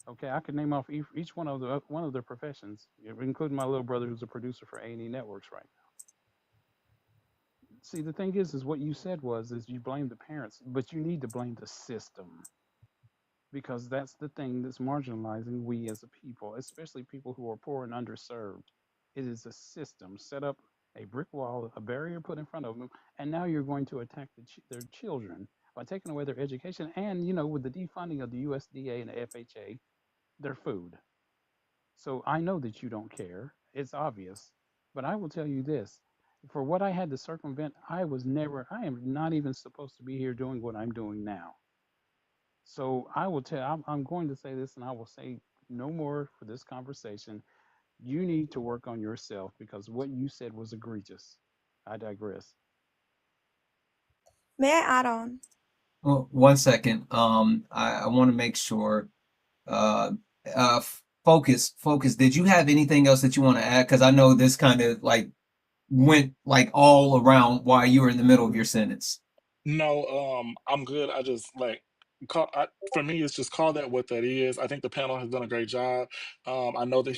Okay, I could name off each one of their professions, including my little brother, who's a producer for A&E Networks right now. See, the thing is what you said is you blame the parents, but you need to blame the system, because that's the thing that's marginalizing we as a people, especially people who are poor and underserved. It is a system set up, a brick wall, a barrier put in front of them, and now you're going to attack their children by taking away their education and, with the defunding of the USDA and the FHA, their food. So I know that you don't care. It's obvious. But I will tell you this. For what I had to circumvent, I am not even supposed to be here doing what I'm doing now. So I will I'm going to say this, and I will say no more for this conversation. You need to work on yourself, because what you said was egregious. I digress. May I add on? Well, 1 second. I want to make sure. Focus. Did you have anything else that you want to add? Because I know this kind of went all around while you were in the middle of your sentence. No, I'm good. I just for me, it's just call that what that is. I think the panel has done a great job. I know that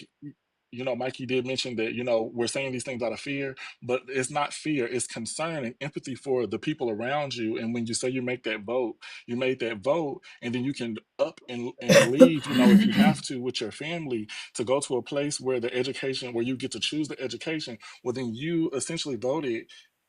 Mikey did mention that, we're saying these things out of fear, but it's not fear, it's concern and empathy for the people around you. And when you say you made that vote, and then you can up and leave, if you have to, with your family, to go to a place where where you get to choose the education. Well, then you essentially voted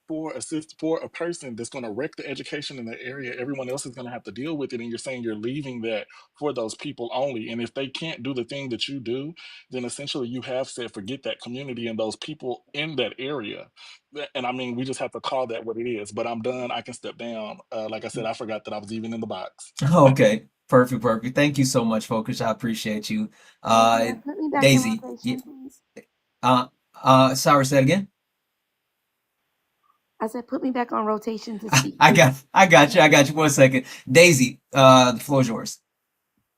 for a person that's going to wreck the education in the area. Everyone else is going to have to deal with it, and you're saying you're leaving that for those people only. And if they can't do the thing that you do, then essentially you have said forget that community and those people in that area. And I mean, we just have to call that what it is. But I'm done. I can step down. Like I said, I forgot that I was even in the box. Okay. Perfect. Thank you so much, Focus. I appreciate you. Put me back in Daisy. rotation, please. Sorry, say that again. I said, put me back on rotation to speak. I got you. 1 second. Daisy, the floor is yours.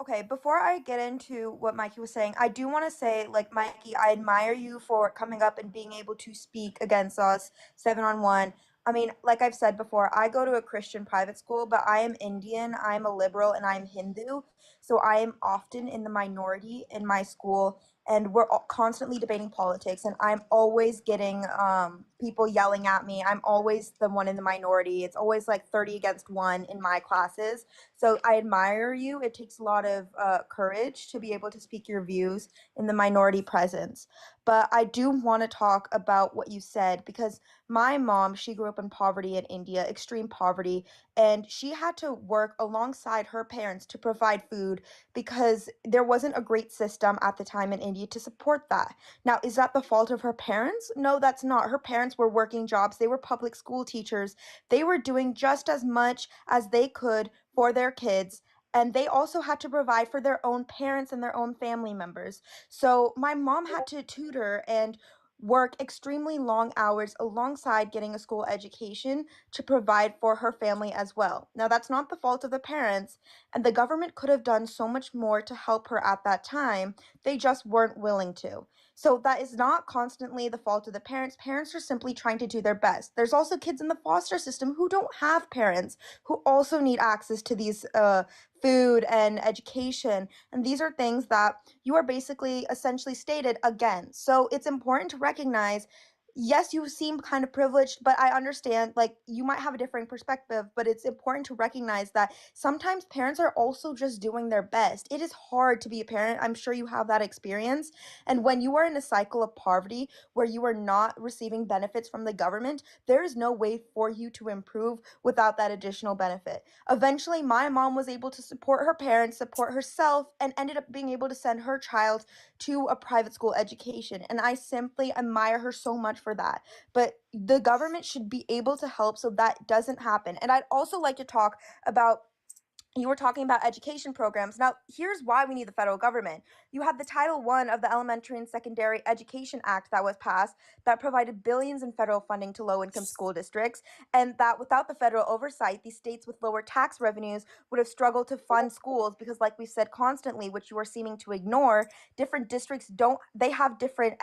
Okay, before I get into what Mikey was saying, I do want to say, like, Mikey, I admire you for coming up and being able to speak against us 7-on-1. I mean, like I've said before, I go to a Christian private school, but I am Indian, I'm a liberal, and I'm Hindu. So I am often in the minority in my school, and we're constantly debating politics, and I'm always getting people yelling at me. I'm always the one in the minority. It's always like 30 against 1 in my classes. So I admire you. It takes a lot of courage to be able to speak your views in the minority presence. But I do want to talk about what you said, because my mom, she grew up in poverty in India, extreme poverty, and she had to work alongside her parents to provide food because there wasn't a great system at the time in India to support that. Now, is that the fault of her parents? No, that's not. Her parents were working jobs. They were public school teachers. They were doing just as much as they could for their kids, and they also had to provide for their own parents and their own family members. So my mom had to tutor and work extremely long hours alongside getting a school education to provide for her family as well. Now, that's not the fault of the parents, and the government could have done so much more to help her at that time. They just weren't willing to. So that is not constantly the fault of the parents. Parents are simply trying to do their best. There's also kids in the foster system who don't have parents, who also need access to these food and education. And these are things that you are basically essentially stated again. So it's important to recognize, yes, you seem kind of privileged, but I understand, like, you might have a different perspective, but it's important to recognize that sometimes parents are also just doing their best. It is hard to be a parent. I'm sure you have that experience. And when you are in a cycle of poverty where you are not receiving benefits from the government, there is no way for you to improve without that additional benefit. Eventually, my mom was able to support her parents, support herself, and ended up being able to send her child to a private school education. And I simply admire her so much for that. But the government should be able to help so that doesn't happen. And I'd also like to talk about, you were talking about education programs. Now, here's why we need the federal government. You have the Title I of the Elementary and Secondary Education Act that was passed that provided billions in federal funding to low-income school districts, and that without the federal oversight, these states with lower tax revenues would have struggled to fund schools because, like we said constantly, which you are seeming to ignore, different districts they have different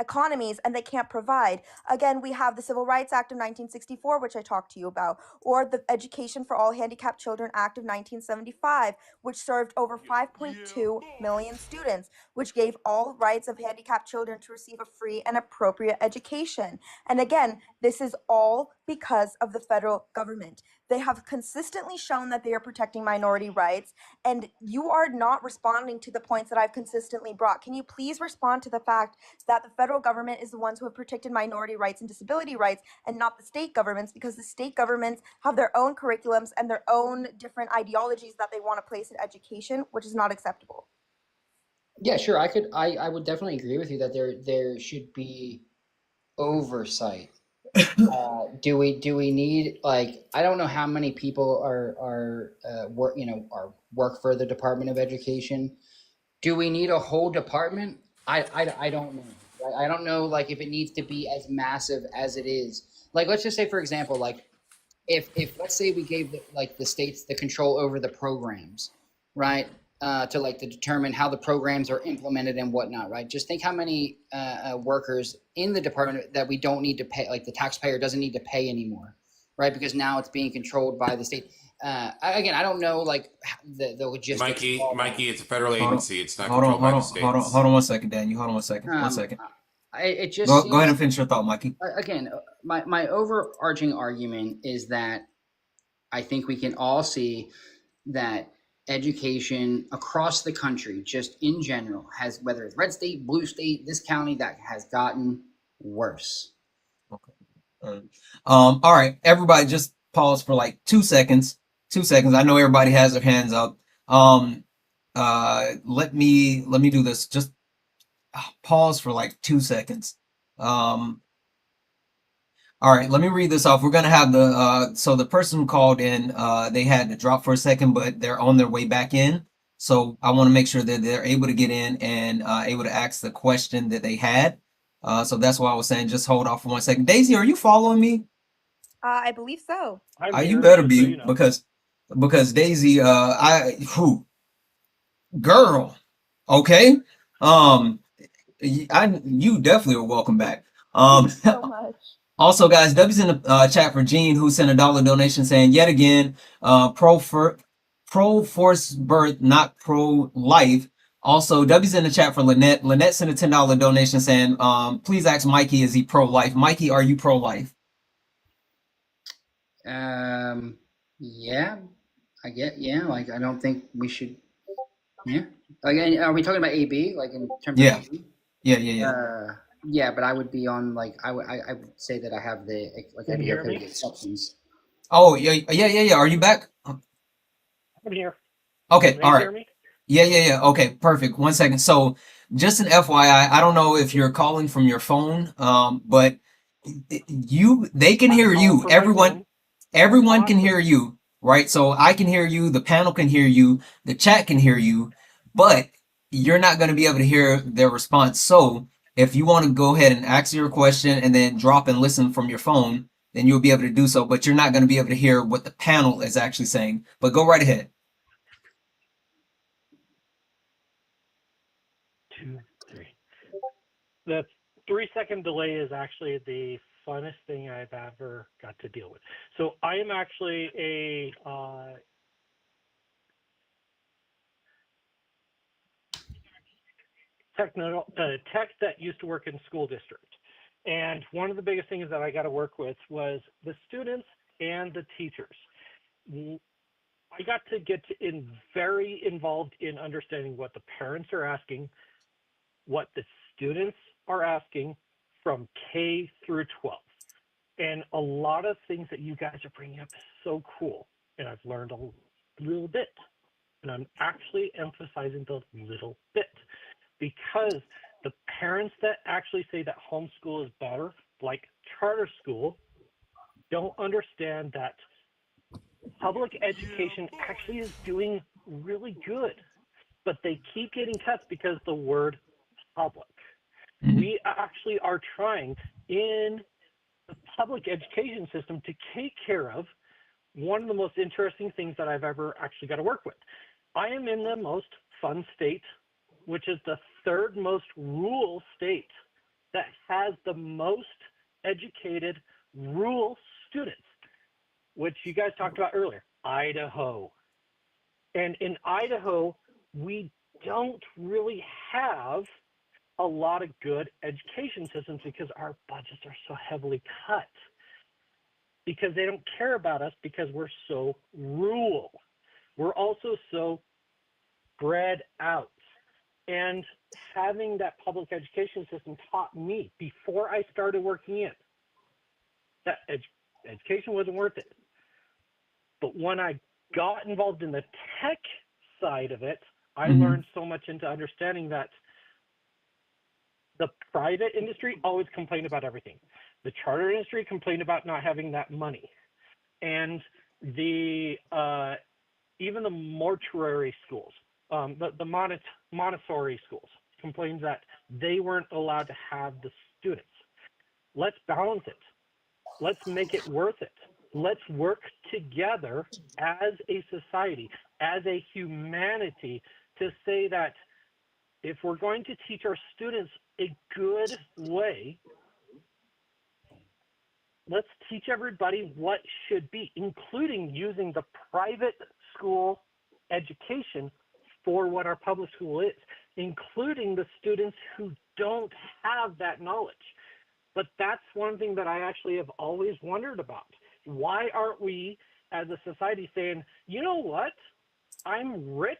economies and they can't provide. Again, we have the Civil Rights Act of 1964, which I talked to you about, or the Education for All Handicapped Children Act of 1975, which served over 5.2 million students, which gave all rights of handicapped children to receive a free and appropriate education. And again, this is all because of the federal government. They have consistently shown that they are protecting minority rights, and you are not responding to the points that I've consistently brought. Can you please respond to the fact that the federal government is the ones who have protected minority rights and disability rights, and not the state governments, because the state governments have their own curriculums and their own different ideologies that they want to place in education, which is not acceptable. Yeah, sure. I would definitely agree with you that there should be oversight. Do we need, like, I don't know how many people are work for the Department of Education. Do we need a whole department? I don't know. Right? I don't know, like, if it needs to be as massive as it is. Like, let's just say, for example, like, if let's say we gave the states the control over the programs, right? To determine how the programs are implemented and whatnot, right? Just think how many workers in the department that we don't need to pay, like the taxpayer doesn't need to pay anymore, right? Because now it's being controlled by the state. again, I don't know like the logistics. Mikey, it's a federal Hold on, agency. It's not hold on, controlled by hold the on, hold on, states. hold on 1 second, Daniel. Hold on 1 second. 1 second. It just Go seems, ahead and finish your thought, Mikey. Again, my overarching argument is that I think we can all see that education across the country, just in general, has, whether it's red state, blue state, this county, that has gotten worse. Okay. All right, everybody, just pause for like 2 seconds. 2 seconds. I know everybody has their hands up. Let me do this. Just pause for like 2 seconds. All right, let me read this off. We're gonna have the so the person who called in, they had to drop for a second, but they're on their way back in. So I want to make sure that they're able to get in and able to ask the question that they had. So that's why I was saying just hold off for 1 second. Daisy, are you following me? I believe so. You better be, because Daisy, girl, okay. You definitely are welcome back. So much. Also, guys, W's in the chat for Gene, who sent a $1 donation saying, yet again, pro forced birth, not pro life. Also, W's in the chat for Lynette. Lynette sent a $10 donation saying, please ask Mikey, is he pro life? Mikey, are you pro life? Yeah, I get, yeah, like, I don't think we should, yeah. Again, are we talking about AB, like in terms of AB? Yeah, but I would be on, like, I would say that I have the, like, I'd be okay with the exceptions. Oh, yeah. Are you back? I'm here. Okay, Can all right. hear me? Yeah. Okay, perfect. 1 second. So just an FYI, I don't know if you're calling from your phone, but they can hear you. Everyone can hear you, right? So I can hear you, the panel can hear you, the chat can hear you, but you're not going to be able to hear their response. So if you want to go ahead and ask your question and then drop and listen from your phone, then you'll be able to do so, but you're not going to be able to hear what the panel is actually saying. But go right ahead. 2, 3. The 3-second delay is actually the funnest thing I've ever got to deal with. So I am actually a tech that used to work in school district. And one of the biggest things that I got to work with was the students and the teachers. I got to get very involved in understanding what the parents are asking, what the students are asking from K through 12. And a lot of things that you guys are bringing up is so cool. And I've learned a little bit. And I'm actually emphasizing the little bit, because the parents that actually say that homeschool is better, like charter school, don't understand that public education actually is doing really good, but they keep getting cuts because the word public. We actually are trying in the public education system to take care of one of the most interesting things that I've ever actually got to work with. I am in the most fun state, which is the third most rural state that has the most educated rural students, which you guys talked about earlier, Idaho. And in Idaho, we don't really have a lot of good education systems because our budgets are so heavily cut, because they don't care about us because we're so rural. We're also so spread out. And having that public education system taught me, before I started working in, that education wasn't worth it. But when I got involved in the tech side of it, I learned so much into understanding that the private industry always complained about everything. The charter industry complained about not having that money. And the even the mortuary schools, the Montessori schools complained that they weren't allowed to have the students. Let's balance it. Let's make it worth it. Let's work together as a society, as a humanity, to say that if we're going to teach our students a good way, let's teach everybody what should be, including using the private school education for what our public school is, including the students who don't have that knowledge. But that's one thing that I actually have always wondered about. Why aren't we as a society saying, you know what? I'm rich.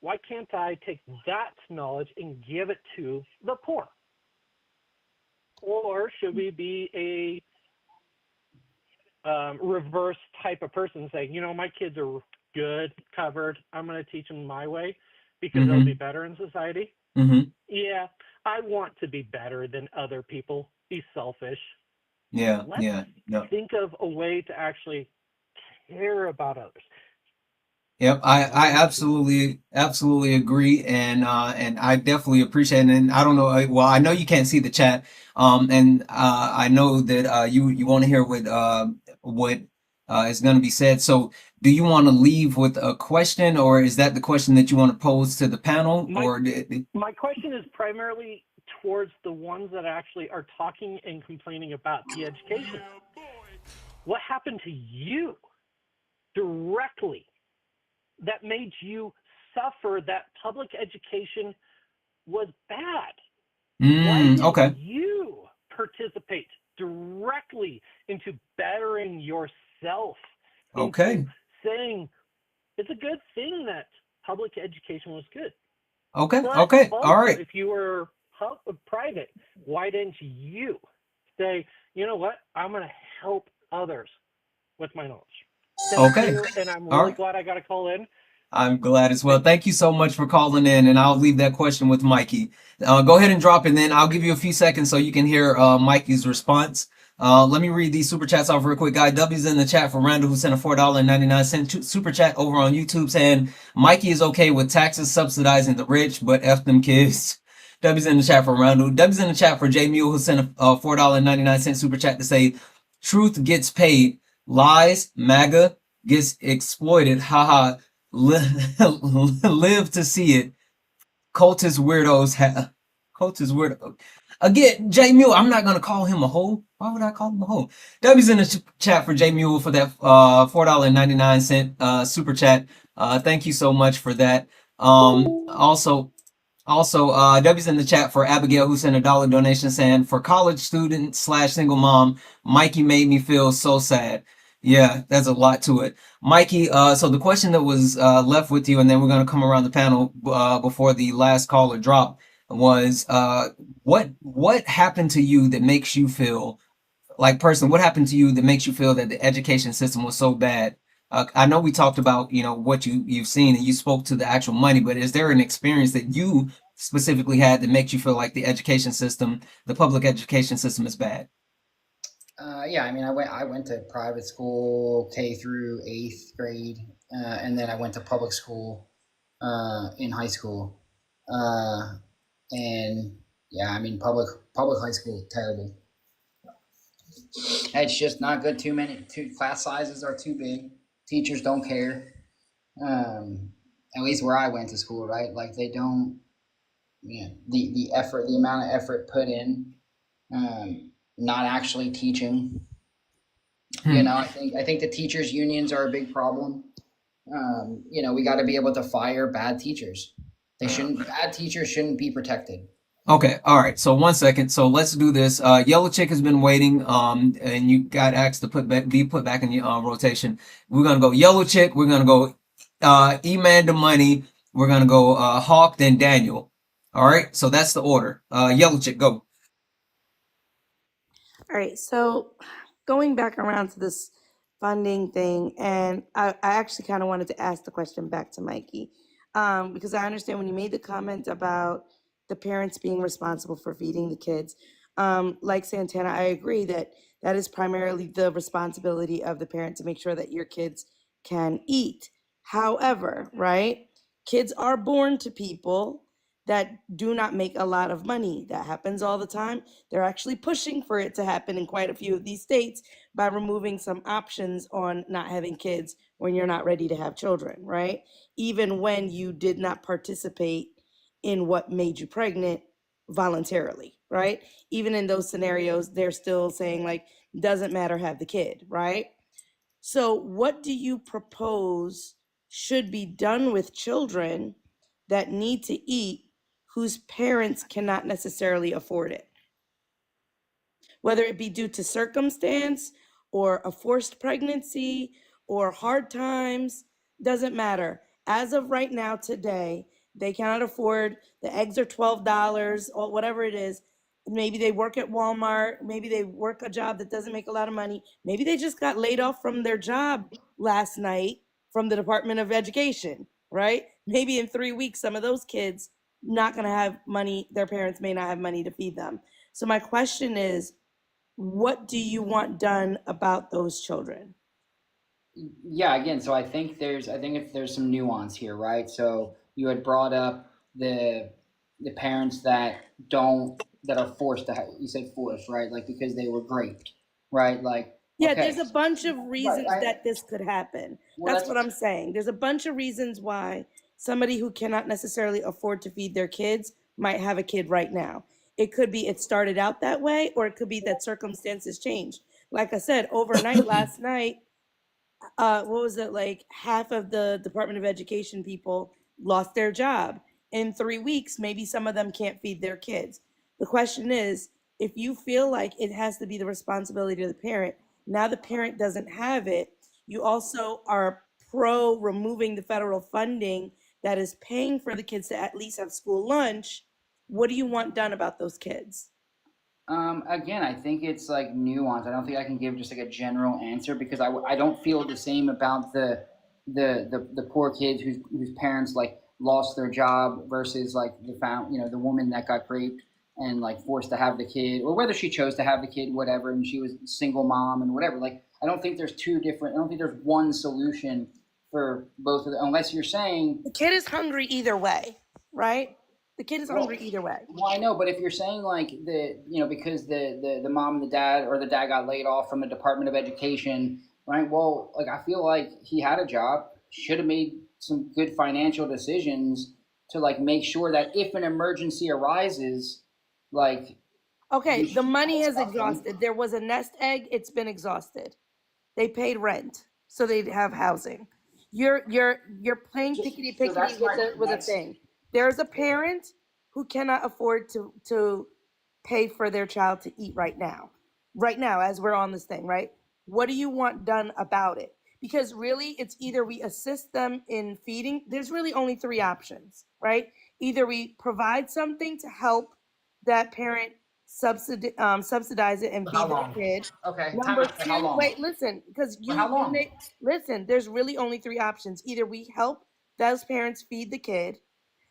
Why can't I take that knowledge and give it to the poor? Or should we be a reverse type of person saying, you know, my kids are good, covered. I'm going to teach them my way because they'll be better in society. Yeah, I want to be better than other people. Be selfish. Yeah, Let's think of a way to actually care about others. Yep, I absolutely agree, and I definitely appreciate it. And I don't know, well, I know you can't see the chat, and I know that you want to hear what is going to be said. So, do you want to leave with a question, or is that the question that you want to pose to the panel, My question is primarily towards the ones that actually are talking and complaining about the education. What happened to you directly that made you suffer that public education was bad? Why didn't okay. you participate directly into bettering yourself, into saying it's a good thing that public education was good? Okay, But okay, also, all right. if you were private, why didn't you say, you know what, I'm going to help others with my knowledge? Thank you, and I'm really glad I got a call in. I'm glad as well. Thank you so much for calling in, and I'll leave that question with Mikey. Go ahead and drop it, and then I'll give you a few seconds so you can hear Mikey's response. Let me read these super chats off real quick. Guy W's in the chat for Randall, who sent a $4.99 super chat over on YouTube saying Mikey is okay with taxes subsidizing the rich, but F them kids. W's in the chat for Randall. W's in the chat for J Mule, who sent a $4.99 super chat to say truth gets paid, lies, MAGA gets exploited. Haha. Live to see it. Cultist weirdos have cultist weirdo. Again, J Mule, I'm not gonna call him a hoe. Why would I call him a hoe? W's in the chat for J Mule for that $4.99 super chat. Thank you so much for that. Also, W's in the chat for Abigail, who sent a $1 donation saying, for college student / single mom, Mikey made me feel so sad. Yeah, there's a lot to it. Mikey, so the question that was left with you, and then we're going to come around the panel before the last caller drop, was what happened to you that makes you feel like what happened to you that makes you feel that the education system was so bad? I know we talked about, what you've seen and you spoke to the actual money, but is there an experience that you specifically had that makes you feel like the public education system is bad? Yeah, I mean, I went to private school K through 8th grade, and then I went to public school in high school, and yeah, I mean, public high school terrible. It's just not good. Class sizes are too big. Teachers don't care. At least where I went to school, right? Like they don't. Yeah, the effort, the amount of effort put in, not actually teaching. I think the teachers unions are a big problem. We got to be able to fire bad teachers. Bad teachers shouldn't be protected. Okay, all right. So 1 second. So let's do this. Yellow Chick has been waiting, and you got asked to be put back in the rotation. We're gonna go Yellow Chick. We're gonna go E-Man to Money. We're gonna go Hawk, then Daniel. All right. So that's the order. Yellow Chick, go. All right, so going back around to this funding thing, and I actually kind of wanted to ask the question back to Mikey, because I understand when you made the comment about the parents being responsible for feeding the kids, like Santana, I agree that is primarily the responsibility of the parent to make sure that your kids can eat. However, right, kids are born to people that do not make a lot of money. That happens all the time. They're actually pushing for it to happen in quite a few of these states by removing some options on not having kids when you're not ready to have children, right? Even when you did not participate in what made you pregnant voluntarily, right? Even in those scenarios, they're still saying like, doesn't matter, have the kid, right? So what do you propose should be done with children that need to eat whose parents cannot necessarily afford it? Whether it be due to circumstance or a forced pregnancy or hard times, doesn't matter. As of right now, today, they cannot afford, the eggs are $12 or whatever it is. Maybe they work at Walmart, maybe they work a job that doesn't make a lot of money. Maybe they just got laid off from their job last night from the Department of Education, right? Maybe in 3 weeks, some of those kids not gonna have money, their parents may not have money to feed them. So my question is, what do you want done about those children? Yeah, again, so I think if there's some nuance here, right? So you had brought up the parents that are forced to have, you said forced, right? Like because they were raped, right? Like, Yeah, okay, there's a bunch of reasons right. that this could happen. Well, That's what I'm saying. There's a bunch of reasons why somebody who cannot necessarily afford to feed their kids might have a kid right now. It could be it started out that way, or it could be that circumstances change. Like I said, overnight last night, what was it, like half of the Department of Education people lost their job. In 3 weeks, maybe some of them can't feed their kids. The question is, if you feel like it has to be the responsibility of the parent, now the parent doesn't have it, you also are pro removing the federal funding that is paying for the kids to at least have school lunch. What do you want done about those kids? Again, I think it's like nuance. I don't think I can give just like a general answer because I don't feel the same about the poor kids whose parents like lost their job versus like the woman that got raped and like forced to have the kid, or whether she chose to have the kid, whatever, and she was a single mom and whatever. Like I don't think there's I don't think there's one solution for both of them, unless you're saying the kid is hungry either way, right? The kid is well, hungry either way. Well, I know, but if you're saying like because the mom and the dad, or the dad got laid off from the Department of Education, right? Well, like I feel like he had a job, should have made some good financial decisions to like make sure that if an emergency arises, like Okay, the money has something. exhausted. There was a nest egg, it's been exhausted. They paid rent, so they'd have housing. You're playing pickety pickety with a thing. There's a parent who cannot afford to pay for their child to eat right now. Right now, as we're on this thing, right? What do you want done about it? Because really, it's either we assist them in feeding. There's really only three options, right? Either we provide something to help that parent subsidize it and For feed how their long? kid. Okay, time Number out. For how two, long? wait, listen, because For how long? listen, there's really only three options. Either we help those parents feed the kid.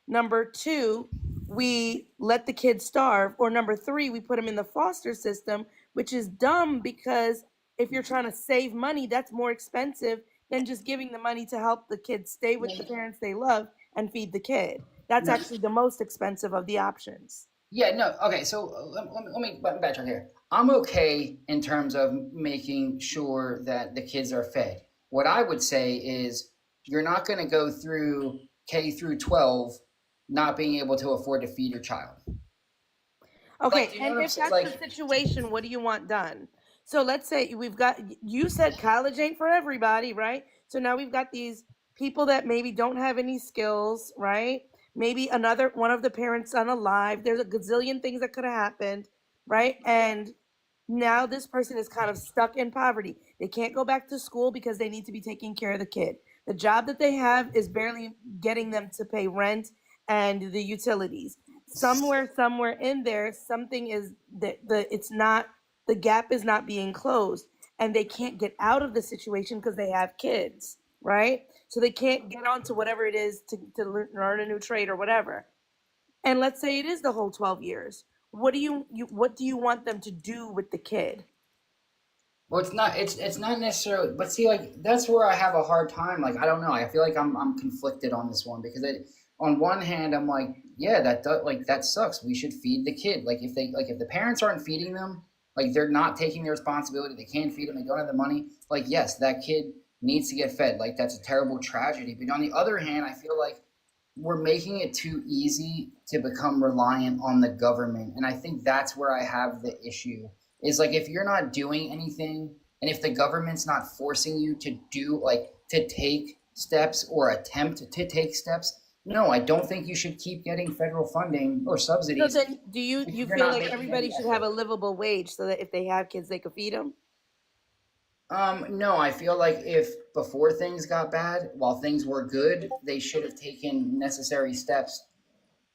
Number two, we let the kid starve. Or number three, we put them in the foster system, which is dumb because if you're trying to save money, that's more expensive than just giving the money to help the kid stay with the parents they love and feed the kid. That's No. actually the most expensive of the options. Yeah, no, okay, so let me backtrack here. I'm okay in terms of making sure that the kids are fed. What I would say is you're not going to go through K through 12 not being able to afford to feed your child. Okay, Like, and if that's the situation, what do you want done? So let's say you said college ain't for everybody, right? So now we've got these people that maybe don't have any skills, right? Maybe another one of the parents unalive. There's a gazillion things that could have happened, right? And now this person is kind of stuck in poverty. They can't go back to school because they need to be taking care of the kid. The job that they have is barely getting them to pay rent and the utilities. Somewhere in there, something is the gap is not being closed, and they can't get out of the situation because they have kids, right? So they can't get on to whatever it is to learn a new trade or whatever. And let's say it is the whole 12 years. What do you want them to do with the kid? Well, it's not necessarily, but see, like that's where I have a hard time. Like I don't know. I feel like I'm conflicted on this one because on one hand I'm like, yeah, that sucks. We should feed the kid. Like if the parents aren't feeding them, like they're not taking their responsibility. They can't feed them. They don't have the money. Like yes, that kid needs to get fed. Like that's a terrible tragedy. But on the other hand, I feel like we're making it too easy to become reliant on the government, and I think that's where I have the issue. is like, if you're not doing anything and if the government's not forcing you to do like to take steps or attempt to take steps, no, I don't think you should keep getting federal funding or So subsidies. then, do you if you're feel not like making everybody any should have a effort. livable wage so that if they have kids, they could feed them? No, I feel like if before things got bad, while things were good, they should have taken necessary steps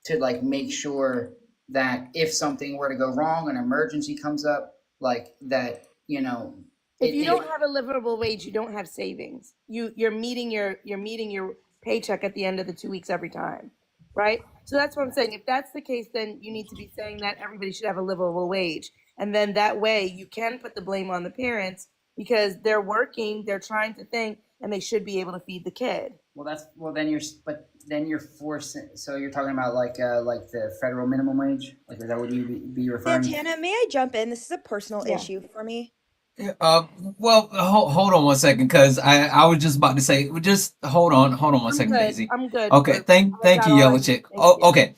to like make sure that if something were to go wrong, an emergency comes up, like that, you know, If you don't have a livable wage, you don't have savings. You're meeting your paycheck at the end of the 2 weeks every time, right? So that's what I'm saying. If that's the case, then you need to be saying that everybody should have a livable wage, and then that way you can put the blame on the parents because they're working, they're trying to think, and they should be able to feed the kid. Then you're forcing. So you're talking about like the federal minimum wage. Like, is that what you be referring? Santana, may I jump in? This is a personal issue for me. Well, hold on one second, because I was just about to say, just hold on one second, good. Daisy. I'm good. Okay, thank you, Yellow Chick. Okay.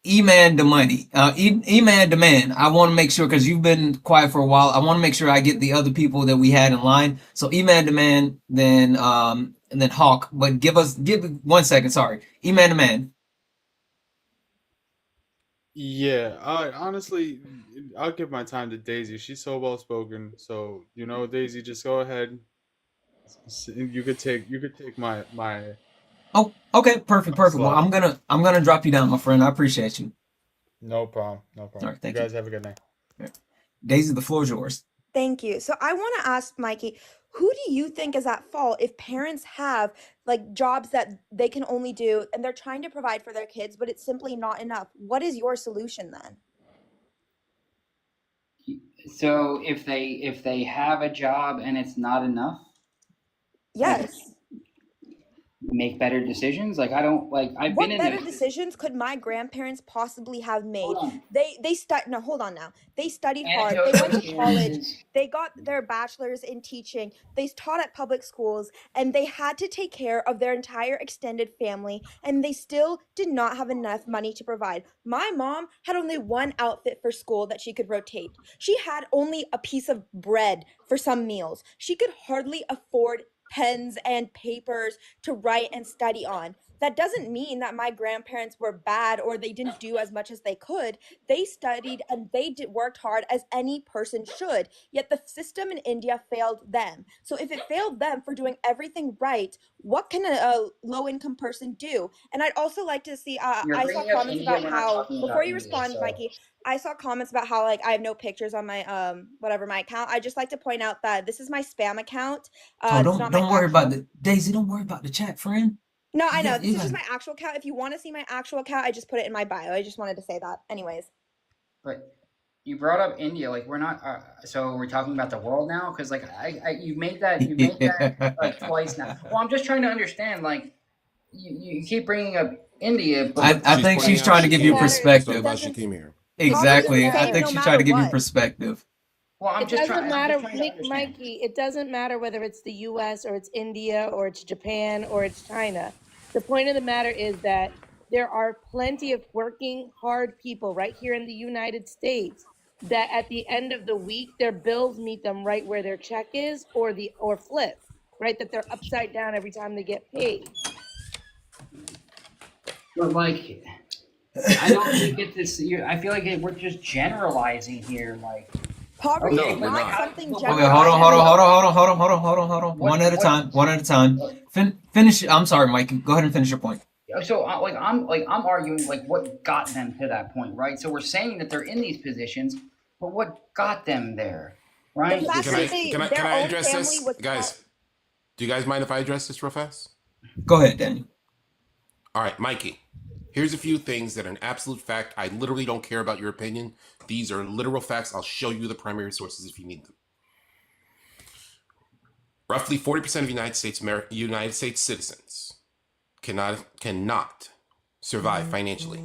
E-Man the money. E-Man the man. I want to make sure, because you've been quiet for a while. I want to make sure I get the other people that we had in line. So E-Man the man, then and then Hawk. But give 1 second. Sorry, E-Man the man. Yeah, I honestly, I'll give my time to Daisy. She's so well spoken. So Daisy, just go ahead. You could take my. Oh, okay, perfect. Well, I'm gonna drop you down, my friend. I appreciate you. No problem. All right, thank you guys have a good night. Daisy, the floor is yours. Thank you. So I want to ask Mikey, who do you think is at fault if parents have like jobs that they can only do and they're trying to provide for their kids, but it's simply not enough? What is your solution then? So if they have a job and it's not enough, yes, make better decisions. Like, I don't like. I've what been in better those. decisions could my grandparents possibly have made? They studied. No, hold on now. They studied hard. They went to college. They got their bachelor's in teaching. They taught at public schools, and they had to take care of their entire extended family, and they still did not have enough money to provide. My mom had only one outfit for school that she could rotate. She had only a piece of bread for some meals. She could hardly afford pens and papers to write and study on. That doesn't mean that my grandparents were bad or they didn't do as much as they could. They studied and they worked hard as any person should. Yet the system in India failed them. So if it failed them for doing everything right, what can a low-income person do? And I'd also like to see. I saw comments about how before you respond, Mikey, I saw comments about how like I have no pictures on my my account. I just like to point out that this is my spam account. Don't worry about the Daisy. Don't worry about the chat, friend. No, I know. This is just my actual account. If you want to see my actual account, I just put it in my bio. I just wanted to say that. Anyways. But you brought up India. Like, we're not. So we're talking about the world now, because like you made that like twice now. Well, I'm just trying to understand. Like, you keep bringing up India. But I think she's trying to give you perspective. She came here. Exactly. I think she's trying to give you perspective. Well, It doesn't matter, Mikey. It doesn't matter whether it's the U.S. or it's India or it's Japan or it's China. The point of the matter is that there are plenty of working hard people right here in the United States that at the end of the week their bills meet them right where their check is, or flip, right? That they're upside down every time they get paid. But like, I don't think it's this. I feel like we're just generalizing here. Like, poverty okay, is not something Okay, hold on. One at a time. Finish. I'm sorry, Mike. Go ahead and finish your point. So I'm arguing like what got them to that point, right? So we're saying that they're in these positions, but what got them there, right? Can I address this, guys? Do you guys mind if I address this real fast? Go ahead, Daniel. All right, Mikey. Here's a few things that are an absolute fact. I literally don't care about your opinion. These are literal facts. I'll show you the primary sources if you need them. Roughly 40% of United States citizens cannot survive financially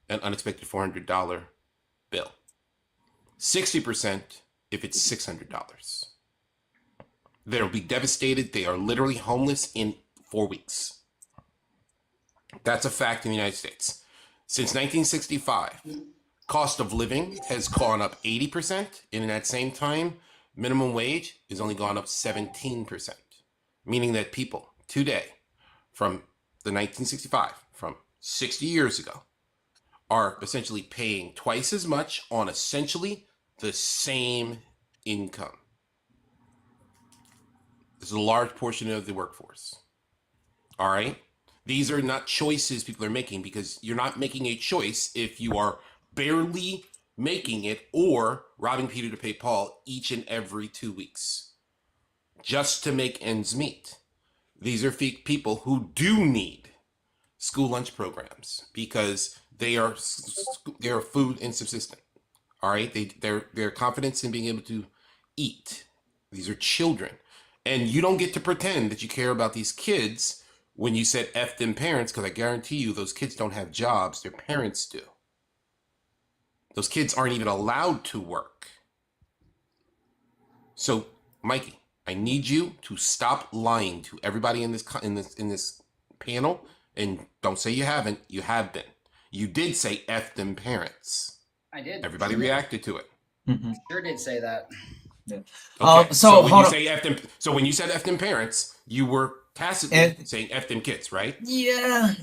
an unexpected $400 bill. 60% if it's $600. They'll be devastated. They are literally homeless in 4 weeks. That's a fact in the United States. Since 1965, cost of living has gone up 80%, and in that same time, minimum wage has only gone up 17%, meaning that people today, from the 1965, from 60 years ago, are essentially paying twice as much on essentially the same income. This is a large portion of the workforce. All right? These are not choices people are making, because you're not making a choice if you are barely making it or robbing Peter to pay Paul each and every 2 weeks just to make ends meet. These are people who do need school lunch programs because they are food insubsistent. All right, their confidence in being able to eat. These are children, and you don't get to pretend that you care about these kids when you said F them parents, because I guarantee you those kids don't have jobs. Their parents do. Those kids aren't even allowed to work. So, Mikey, I need you to stop lying to everybody in this panel, and don't say you haven't. You have been. You did say F them parents. I did. Everybody reacted to it. Mm-hmm. Sure did say that. Yeah. Okay. So when you say F them, when you said F them parents, you were tacitly saying F them kids, right? Yeah.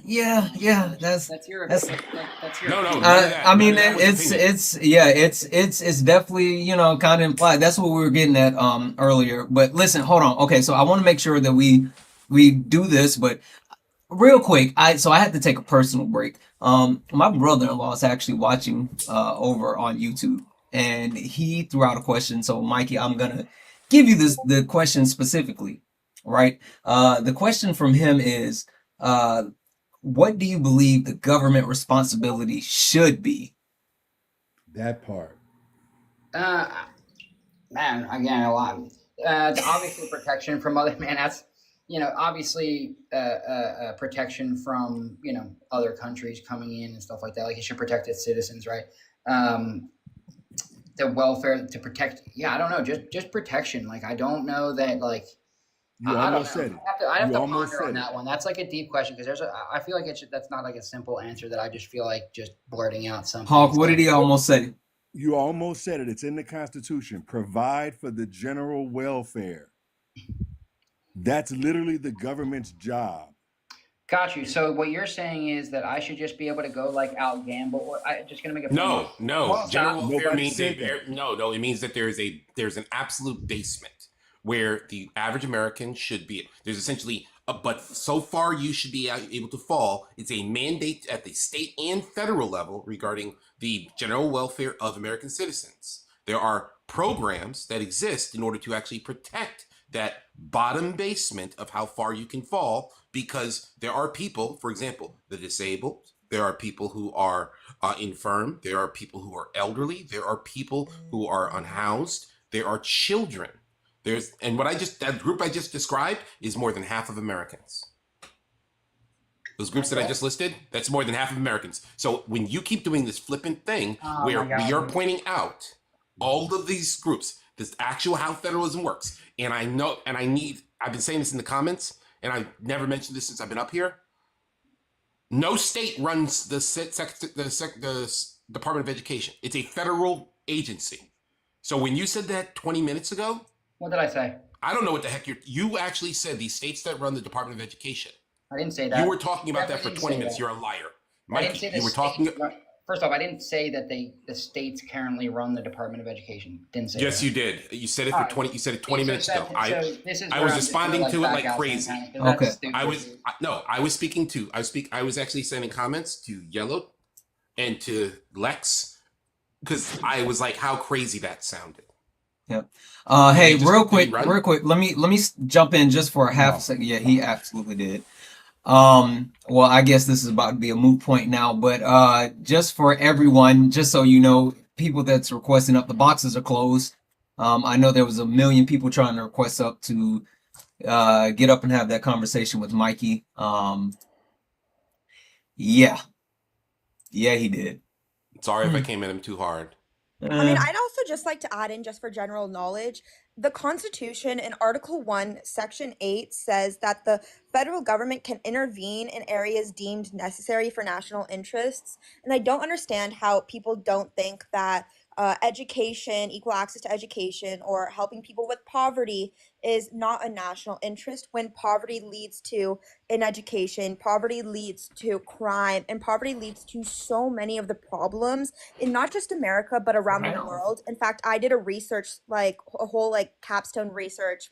That's your no. I mean, it's definitely, kind of implied. That's what we were getting at earlier. But listen, hold on. Okay, so I want to make sure that we do this, but real quick, I had to take a personal break. My brother-in-law is actually watching over on YouTube, and he threw out a question. So, Mikey, I'm gonna give you the question specifically, right? The question from him is, what do you believe the government responsibility should be? That part. Man, again, a lot. Obviously, protection from other that's obviously protection from other countries coming in and stuff like that. Like, it should protect its citizens, right? The welfare to protect. Yeah, I don't know, just protection. Like, I don't know that, like. You almost said it. I have to ponder on that one. That's like a deep question, because I feel like that's not like a simple answer that I just feel like just blurting out something. Hawk, what did he almost say? You almost said it. It's in the Constitution. Provide for the general welfare. That's literally the government's job. Got you. So what you're saying is that I should just be able to go like out gamble, or I just gonna make a no. General welfare means no. It means that there's an absolute basement where the average American should be. There's essentially but so far you should be able to fall. It's a mandate at the state and federal level regarding the general welfare of American citizens. There are programs that exist in order to actually protect that bottom basement of how far you can fall, because there are people, for example, the disabled, there are people who are infirm, there are people who are elderly, there are people who are unhoused, there are children. That group I just described is more than half of Americans. Those groups that I just listed, that's more than half of Americans. So when you keep doing this flippant thing where we are pointing out all of these groups, this actual how federalism works, and I know, and I've been saying this in the comments, and I've never mentioned this since I've been up here. No state runs the Department of Education. It's a federal agency. So when you said that 20 minutes ago, what did I say? I don't know what the heck you actually said. The states that run the Department of Education. I didn't say that. You were talking about that for 20 minutes. You're a liar. Mikey, you were talking. First off, I didn't say that the states currently run the Department of Education. Didn't say that. Yes, you did. You said it for 20. You said it 20 minutes ago. I was responding to it like crazy. Okay. I was speaking to. I was actually sending comments to Yellow and to Lex, because I was like, how crazy that sounded. Yep. Hey, real quick. Let me jump in just for a half a second. Yeah, he absolutely did. Well, I guess this is about to be a moot point now, but just for everyone, just so you know, people that's requesting up, the boxes are closed. I know there was a million people trying to request up to get up and have that conversation with Mikey. Yeah, he did. Sorry if I came at him too hard. I mean, I'd also also just like to add in, just for general knowledge, the Constitution in Article 1, Section 8 says that the federal government can intervene in areas deemed necessary for national interests. And I don't understand how people don't think that education, equal access to education, or helping people with poverty is not a national interest when poverty leads to ineducation, poverty leads to crime, and poverty leads to so many of the problems in not just America but around the world. In fact, I did a research, like a whole like capstone research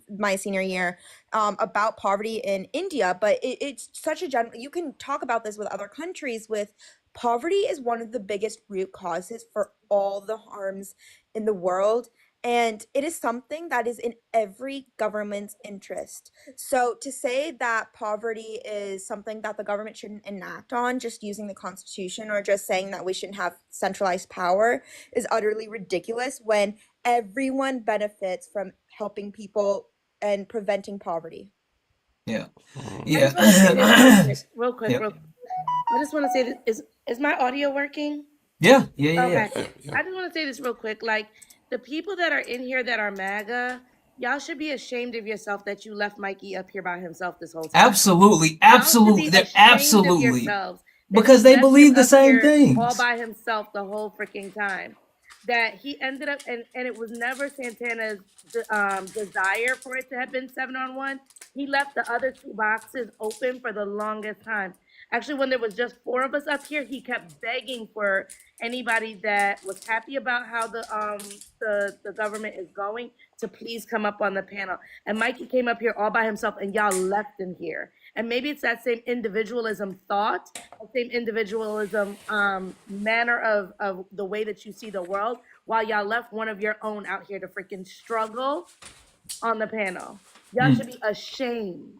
my senior year about poverty in India. But it's such a general. You can talk about this with other countries. With poverty is one of the biggest root causes for all the harms in the world. And it is something that is in every government's interest. So to say that poverty is something that the government shouldn't enact on just using the Constitution, or just saying that we shouldn't have centralized power, is utterly ridiculous when everyone benefits from helping people and preventing poverty. Yeah. I just want to say this real quick. I just want to say this. Is my audio working? Yeah. Okay. I just want to say this real quick. Like, the people that are in here that are MAGA, y'all should be ashamed of yourself that you left Mikey up here by himself this whole time. Absolutely. They're absolutely. Because they they believe the same things. All by himself the whole freaking time. That he ended up, and it was never Santana's desire for it to have been 7-on-1. He left the other 2 boxes open for the longest time. Actually, when there was just 4 of us up here, he kept begging for anybody that was happy about how the government is going to please come up on the panel. And Mikey came up here all by himself, and y'all left him here. And maybe it's that same individualism thought, the same individualism manner of the way that you see the world, while y'all left one of your own out here to freaking struggle on the panel. Y'all should be ashamed.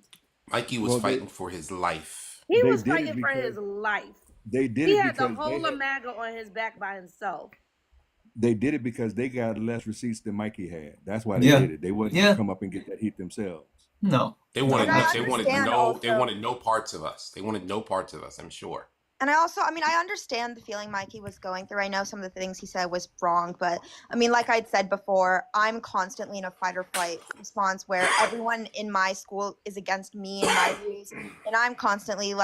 Mikey was fighting for his life. He was fighting for his life. They did he it had the because whole of MAGA on his back by himself. They did it because they got less receipts than Mikey had. That's why they did it. They wasn't gonna come up and get that heat themselves. No. They wanted no parts of us. They wanted no parts of us, I'm sure. And I understand the feeling Mikey was going through. I know some of the things he said was wrong, but I mean, like I'd said before, I'm constantly in a fight or flight response where everyone in my school is against me and my views. And I'm constantly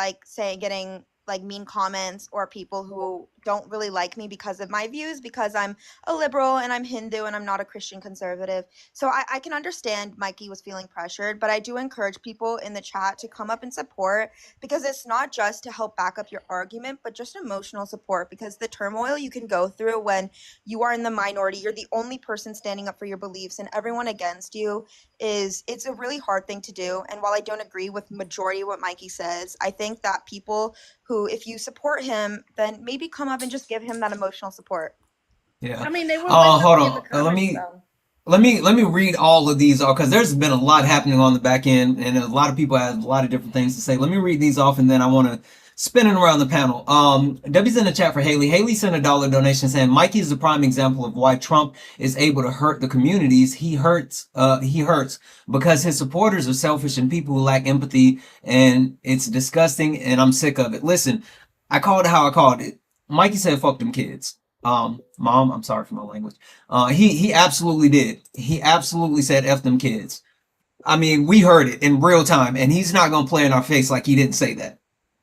getting like mean comments, or people who don't really like me because of my views, because I'm a liberal and I'm Hindu and I'm not a Christian conservative. So I can understand Mikey was feeling pressured, but I do encourage people in the chat to come up and support, because it's not just to help back up your argument, but just emotional support, because the turmoil you can go through when you are in the minority, you're the only person standing up for your beliefs and everyone against you, it's a really hard thing to do. And while I don't agree with majority of what Mikey says, I think that people who, if you support him, then maybe come up and just give him that emotional support. Yeah. I mean, they were hold on. Let me read all of these off, because there's been a lot happening on the back end, and a lot of people have a lot of different things to say. Let me read these off, and then I want to spin it around the panel. W's in the chat for Haley. Haley sent a $1 donation saying Mikey is a prime example of why Trump is able to hurt the communities he hurts because his supporters are selfish and people who lack empathy, and it's disgusting, and I'm sick of it. Listen, I called it how I called it. Mikey said fuck them kids. Mom, I'm sorry for my language. He absolutely did. He absolutely said F them kids. I mean, we heard it in real time, and he's not gonna play in our face like he didn't say that.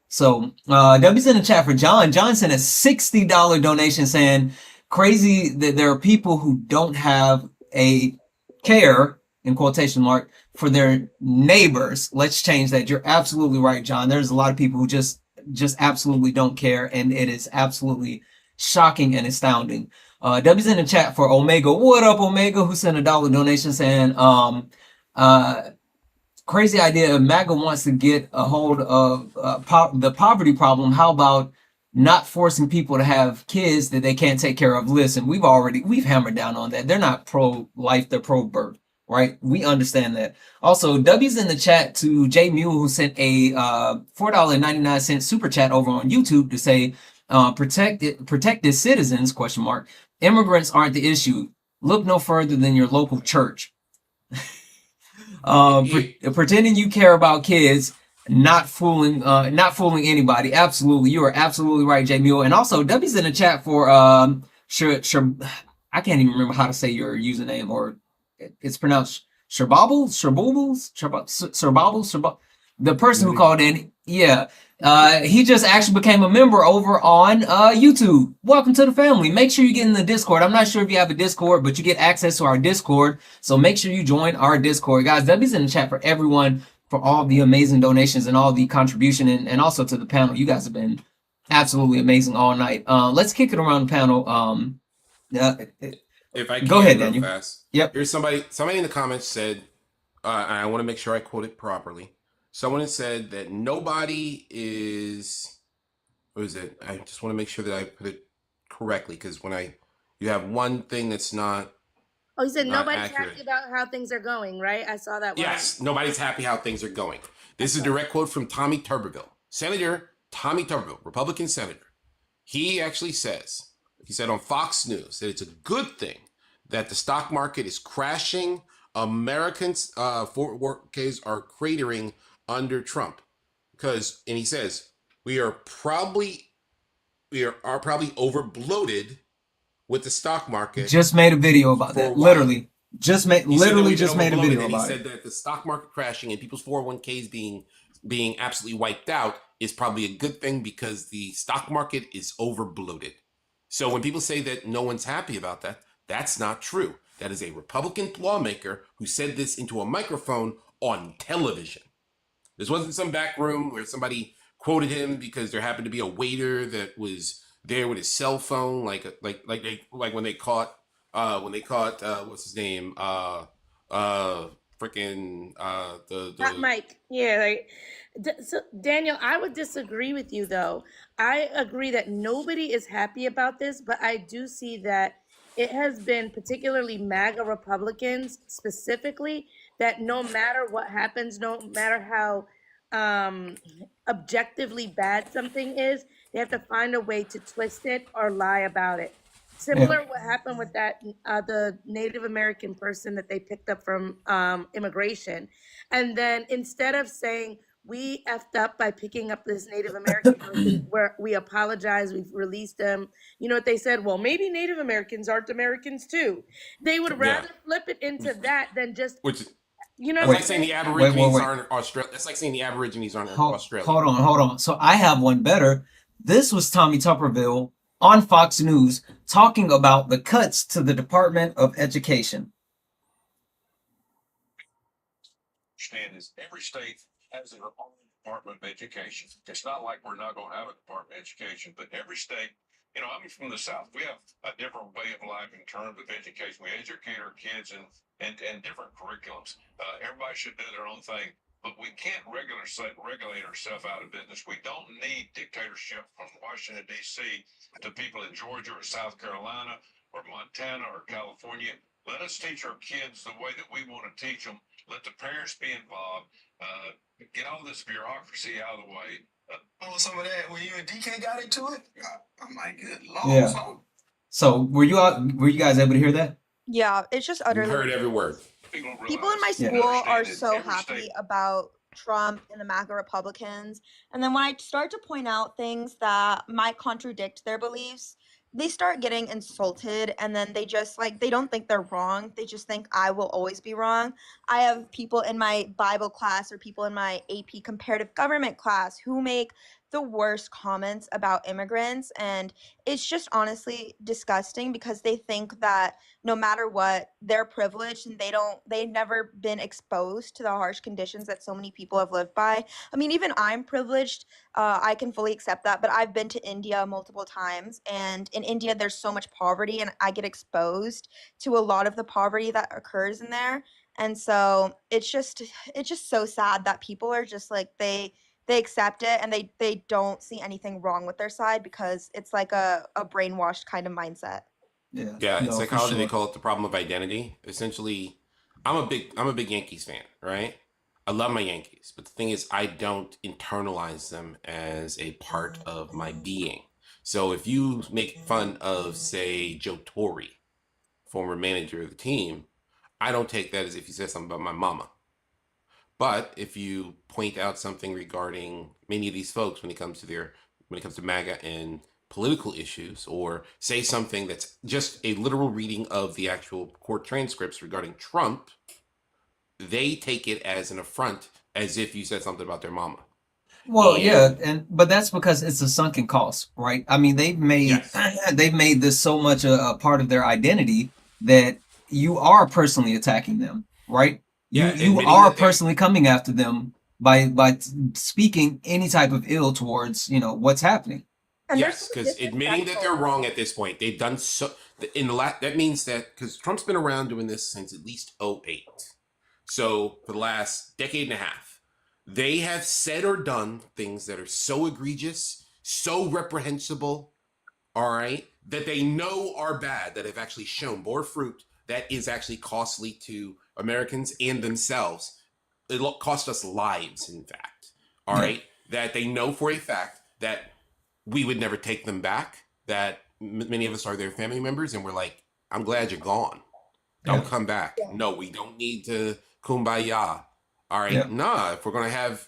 So W's in the chat for John. John sent a $60 donation saying crazy that there are people who don't have a care, in quotation mark, for their neighbors. Let's change that. You're absolutely right, John. There's a lot of people who just absolutely don't care, and it is absolutely shocking and astounding. W's in the chat for Omega. What up, Omega? Who sent a $1 donation saying crazy idea. If MAGA wants to get a hold of the poverty problem, how about not forcing people to have kids that they can't take care of? Listen, we've hammered down on that. They're not pro-life, they're pro-birth, right? We understand that. Also, W's in the chat to Jay Mule, who sent a $4.99 super chat over on YouTube to say, protected citizens, question mark. Immigrants aren't the issue. Look no further than your local church. Pretending you care about kids, not fooling anybody. Absolutely, you are absolutely right, Jay Mule. And also, W's in the chat for I can't even remember how to say your username, or it's pronounced Sherbobble. The person who called in, yeah, he just actually became a member over on YouTube. Welcome to the family. Make sure you get in the Discord. I'm not sure if you have a Discord, but you get access to our Discord. So make sure you join our Discord. Guys, W's in the chat for everyone, for all the amazing donations and all the contribution, and also to the panel. You guys have been absolutely amazing all night. Let's kick it around the panel. If I Go can, ahead, real Daniel. fast. Yep. Here's somebody in the comments said, and I want to make sure I quote it properly. Someone has said that nobody is, what is it? I just want to make sure that I put it correctly, because when you have one thing that's not Oh, you said nobody's accurate. happy about how things are going, right? I saw that one. Yes, nobody's happy how things are going. This is a direct quote from Tommy Tuberville. Senator Tommy Tuberville, Republican senator. He actually says, he said on Fox News that it's a good thing that the stock market is crashing. Americans, 401ks are cratering under Trump. And he says, we are probably over bloated with the stock market. Just made a video about that. Literally. Just made a video about it. He said that the stock market crashing and people's 401ks being absolutely wiped out is probably a good thing because the stock market is over bloated. So when people say that no one's happy about that, that's not true. That is a Republican lawmaker who said this into a microphone on television. This wasn't some back room where somebody quoted him because there happened to be a waiter that was there with his cell phone, like when they caught what's his name, freaking Not Mike. Yeah, like, so Daniel, I would disagree with you though. I agree that nobody is happy about this, but I do see that it has been particularly MAGA Republicans specifically that no matter what happens, no matter how objectively bad something is, they have to find a way to twist it or lie about it. Similar what happened with that the Native American person that they picked up from immigration. And then instead of saying we effed up by picking up this Native American person, where we apologize, we've released them. You know what they said? Well, maybe Native Americans aren't Americans too. They would rather flip it into that than just That's like saying the Aborigines aren't Australia. That's like saying the Aborigines aren't Australia. Hold on. So I have one better. This was Tommy Tuberville on Fox News talking about the cuts to the Department of Education. Understand is every state has their own Department of Education. It's not like we're not going to have a Department of Education, but every state, I'm from the South. We have a different way of life in terms of education. We educate our kids and different curriculums. Everybody should do their own thing, but we can't regulate ourselves out of business. We don't need dictatorship from Washington, D.C. to people in Georgia or South Carolina or Montana or California. Let us teach our kids the way that we want to teach them. Let the parents be involved. Get all this bureaucracy out of the way. Some of that when you and DK got into it, I'm like, good Lord. Yeah. So were you guys able to hear that? Yeah, it's just utterly. We heard every word. People in my school are so happy about Trump and the MAGA Republicans. And then when I start to point out things that might contradict their beliefs, they start getting insulted, and then they just they don't think they're wrong. They just think I will always be wrong. I have people in my Bible class or people in my AP comparative government class who make the worst comments about immigrants, and it's just honestly disgusting because they think that no matter what, they're privileged and they've never been exposed to the harsh conditions that so many people have lived by. I mean, even I'm privileged. I can fully accept that, but I've been to India multiple times, and in India there's so much poverty, and I get exposed to a lot of the poverty that occurs in there. And so it's just so sad that people are just they accept it, and they don't see anything wrong with their side because it's like a brainwashed kind of mindset. Yeah, in psychology they call it the problem of identity. Essentially, I'm a big Yankees fan, right? I love my Yankees, but the thing is, I don't internalize them as a part of my being. So if you make fun of, say, Joe Torre, former manager of the team, I don't take that as if you said something about my mama. But if you point out something regarding many of these folks when it comes to MAGA and political issues or say something that's just a literal reading of the actual court transcripts regarding Trump, they take it as an affront, as if you said something about their mama. Well, yeah, And but that's because it's a sunken cost, right? I mean, yes, they've made this so much a part of their identity that you are personally attacking them, right? yeah, You admitting are that they're personally coming after them by speaking any type of ill towards, what's happening. And they're yes, so because admitting that they're disrespectful. wrong at this point, they've done so in the that means that because Trump's been around doing this since at least '08. So for the last decade and a half, they have said or done things that are so egregious, so reprehensible, all right, that they know are bad, that have actually shown more fruit that is actually costly to Americans and themselves. It cost us lives, in fact, all Yeah, right, that they know for a fact that we would never take them back, that many of us are their family members, and we're like, I'm glad you're gone. yeah, Don't come back. Yeah. No, we don't need to kumbaya. All right. yeah, Nah, if we're going to have,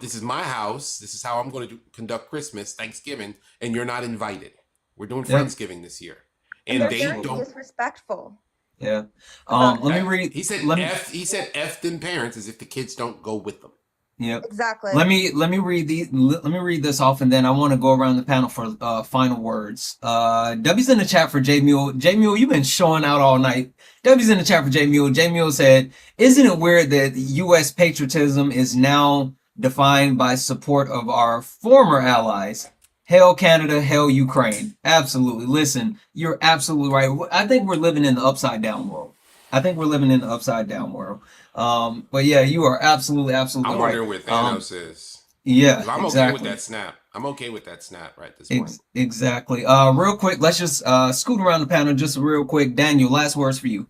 this is my house. This is how I'm going to conduct Christmas, Thanksgiving, and you're not invited. We're doing yeah, Friendsgiving this year. And And they're they very don't, disrespectful yeah. about Let me it. read. he said Let me. He said F them parents as if the kids don't go with them. Yep. Exactly. Let me read let me read this off, and then I want to go around the panel for final words. W's in the chat for J Mule. J Mule, you've been showing out all night. W's in the chat for J Mule. J Mule said, "Isn't it weird that U.S. patriotism is now defined by support of our former allies? Hell Canada, hell Ukraine." Absolutely. Listen, you're absolutely right. I think we're living in the upside down world. I think we're living in the upside down world. But yeah, you are absolutely I'm right. wondering where Thanos is. Yeah, Because I'm okay with exactly. that snap. I'm okay with that snap right at this point. Exactly. Real quick, let's just scoot around the panel just real quick. Daniel, last words for you.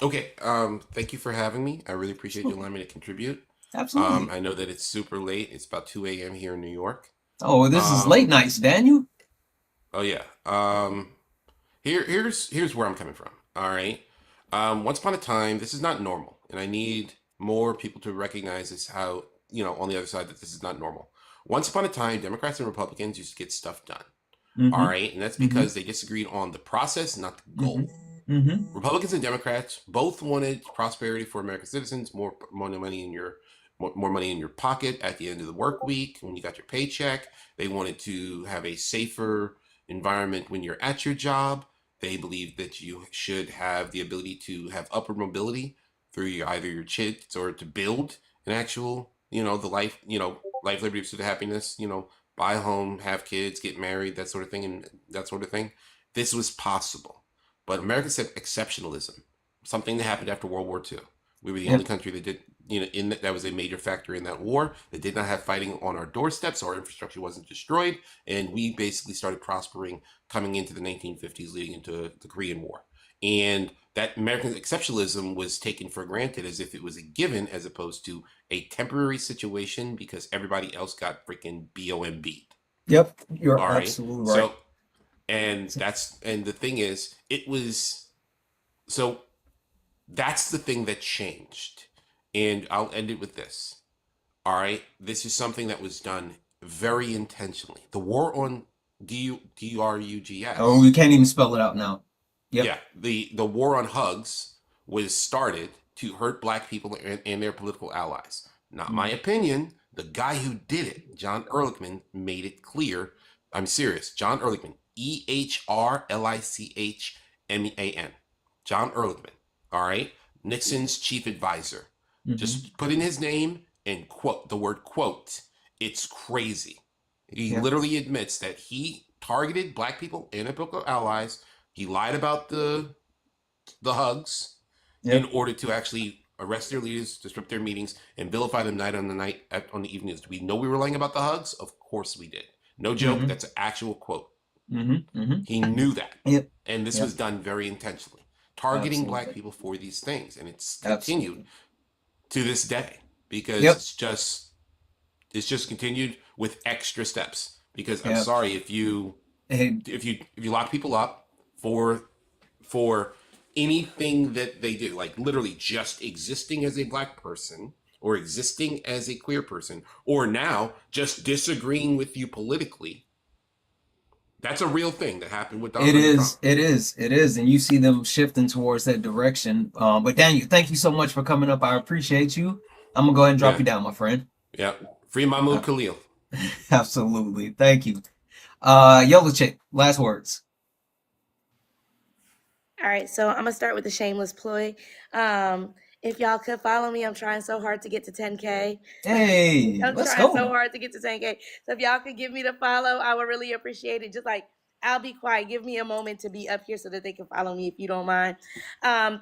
Okay. Thank you for having me. I really appreciate you allowing me to contribute. Absolutely. I know that it's super late. It's about 2 a.m. here in New York. Oh, this is late nights, Daniel. Oh yeah. Here's where I'm coming from. All right. Once upon a time, this is not normal, and I need more people to recognize this. How on the other side that this is not normal. Once upon a time, Democrats and Republicans used to get stuff done. Mm-hmm. All right, and that's because they disagreed on the process, not the goal. Mm-hmm. Republicans and Democrats both wanted prosperity for American citizens, more money in your pocket at the end of the work week when you got your paycheck. They wanted to have a safer environment when you're at your job. They believe that you should have the ability to have upward mobility through either your kids or to build an actual, the life, life, liberty, pursuit of happiness, buy a home, have kids, get married, that sort of thing, and that sort of thing. This was possible. But America said exceptionalism, something that happened after World War II. We were the only country that did, that was a major factor in that war. That did not have fighting on our doorsteps. Our infrastructure wasn't destroyed. And we basically started prospering coming into the 1950s, leading into the Korean War. And that American exceptionalism was taken for granted as if it was a given, as opposed to a temporary situation because everybody else got freaking BOMB'd. Yep, you're All right. absolutely right. So, and the thing is, that's the thing that changed. And I'll end it with this. All right. This is something that was done very intentionally. The war on DRUGS. Oh, we can't even spell it out now. Yep. Yeah. The war on hugs was started to hurt black people and their political allies. Not my opinion. The guy who did it, John Ehrlichman, made it clear. I'm serious. John Ehrlichman. EHRLICHMAN. John Ehrlichman. All right. Nixon's chief advisor. Just put in his name and quote the word quote. It's crazy. He literally admits that he targeted black people and their political allies. He lied about the hugs in order to actually arrest their leaders, disrupt their meetings, and vilify them on the evenings. Do we know we were lying about the hugs? Of course we did. No joke. That's an actual quote. He knew that. And this was done very intentionally, targeting black people for these things. And it's continued to this day because it's just continued with extra steps. Because I'm sorry if you lock people up for anything that they do, like literally just existing as a black person or existing as a queer person, or now just disagreeing with you politically, That's a real thing that happened with It Donald is, Trump. it is, it is, and you see them shifting towards that direction. But Daniel, thank you so much for coming up. I appreciate you. I'm gonna go ahead and drop Yeah. you down, my friend. Yeah. Free Mahmoud Khalil. Absolutely. Thank you. Yellow Chick, last words. All right, so I'm gonna start with the shameless ploy. If y'all could follow me, I'm trying so hard to get to 10K. Hey, I'm let's trying so go. hard to get to 10K. So if y'all could give me the follow, I would really appreciate it. Just like I'll be quiet. Give me a moment to be up here so that they can follow me if you don't mind.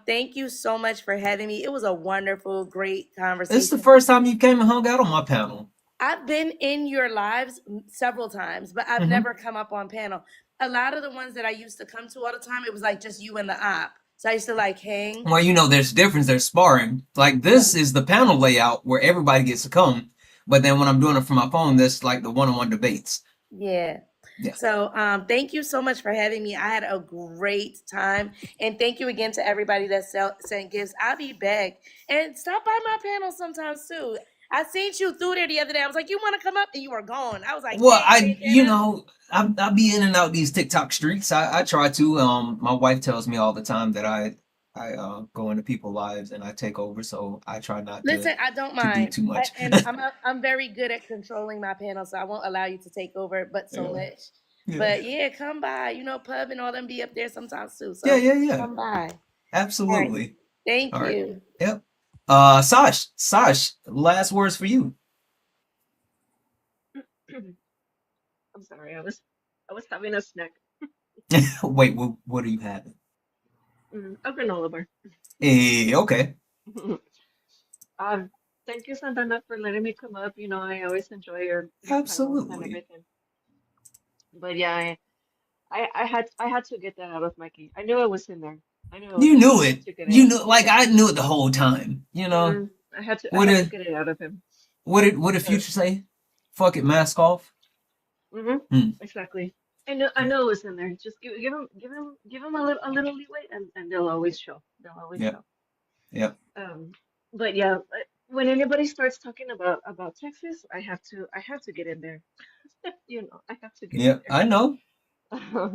Thank you so much for having me. It was a wonderful, great conversation. This is the first time you came and hung out on my panel. I've been in your lives several times, but I've never come up on panel. A lot of the ones that I used to come to all the time, it was like just you and the op. So I used to like hang. Well, you know, there's difference. There's sparring. Like this is the panel layout where everybody gets to come. But then when I'm doing it from my phone, that's like the one-on-one debates. Yeah. Yeah. So thank you so much for having me. I had a great time. And thank you again to everybody that sent gifts. I'll be back. And stop by my panel sometimes too. I seen you through there the other day. I was like, you want to come up? And you were gone. I was like, Well, hey, you know, I be in and out these TikTok streets. I try to. My wife tells me all the time that I go into people's lives and I take over, so I try not Listen, I don't to do mind. too much. And I'm very good at controlling my panel, so I won't allow you to take over but so Yeah. much. Yeah. But yeah, come by. You know, Pub and all them be up there sometimes too. So Yeah. come by. Absolutely. Right. Thank All right. you. Yep. Sash, last words for you. I'm sorry, I was having a snack. Wait, what are you having? A granola bar. Hey, okay. Thank you, Santana, for letting me come up. You know, I always enjoy your panels and Absolutely. everything. But yeah, I had to get that out of Mikey. I knew it was in there. I knew it was You in there. knew I it. had to get it You out. knew, like I knew it the whole time. You know, I had what to did get it out of him. what did Future say? Fuck it, mask off. Exactly. I know it was in there. Just give him a little leeway, and they'll always show. They'll always Yep. show. Yep. But yeah, when anybody starts talking about Texas, I have to get in there. You know, I have to get in Yep. I know. there.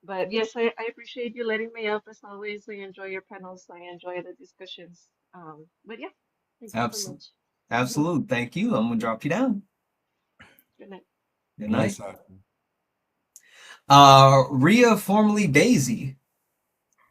But yes, I appreciate you letting me up as always. I enjoy your panels. I enjoy the discussions. But yeah, thank you so Absolutely. much. Absolutely. Thank you. I'm gonna drop you down. Good night. Good Nice. night. Rhea, formerly Daisy.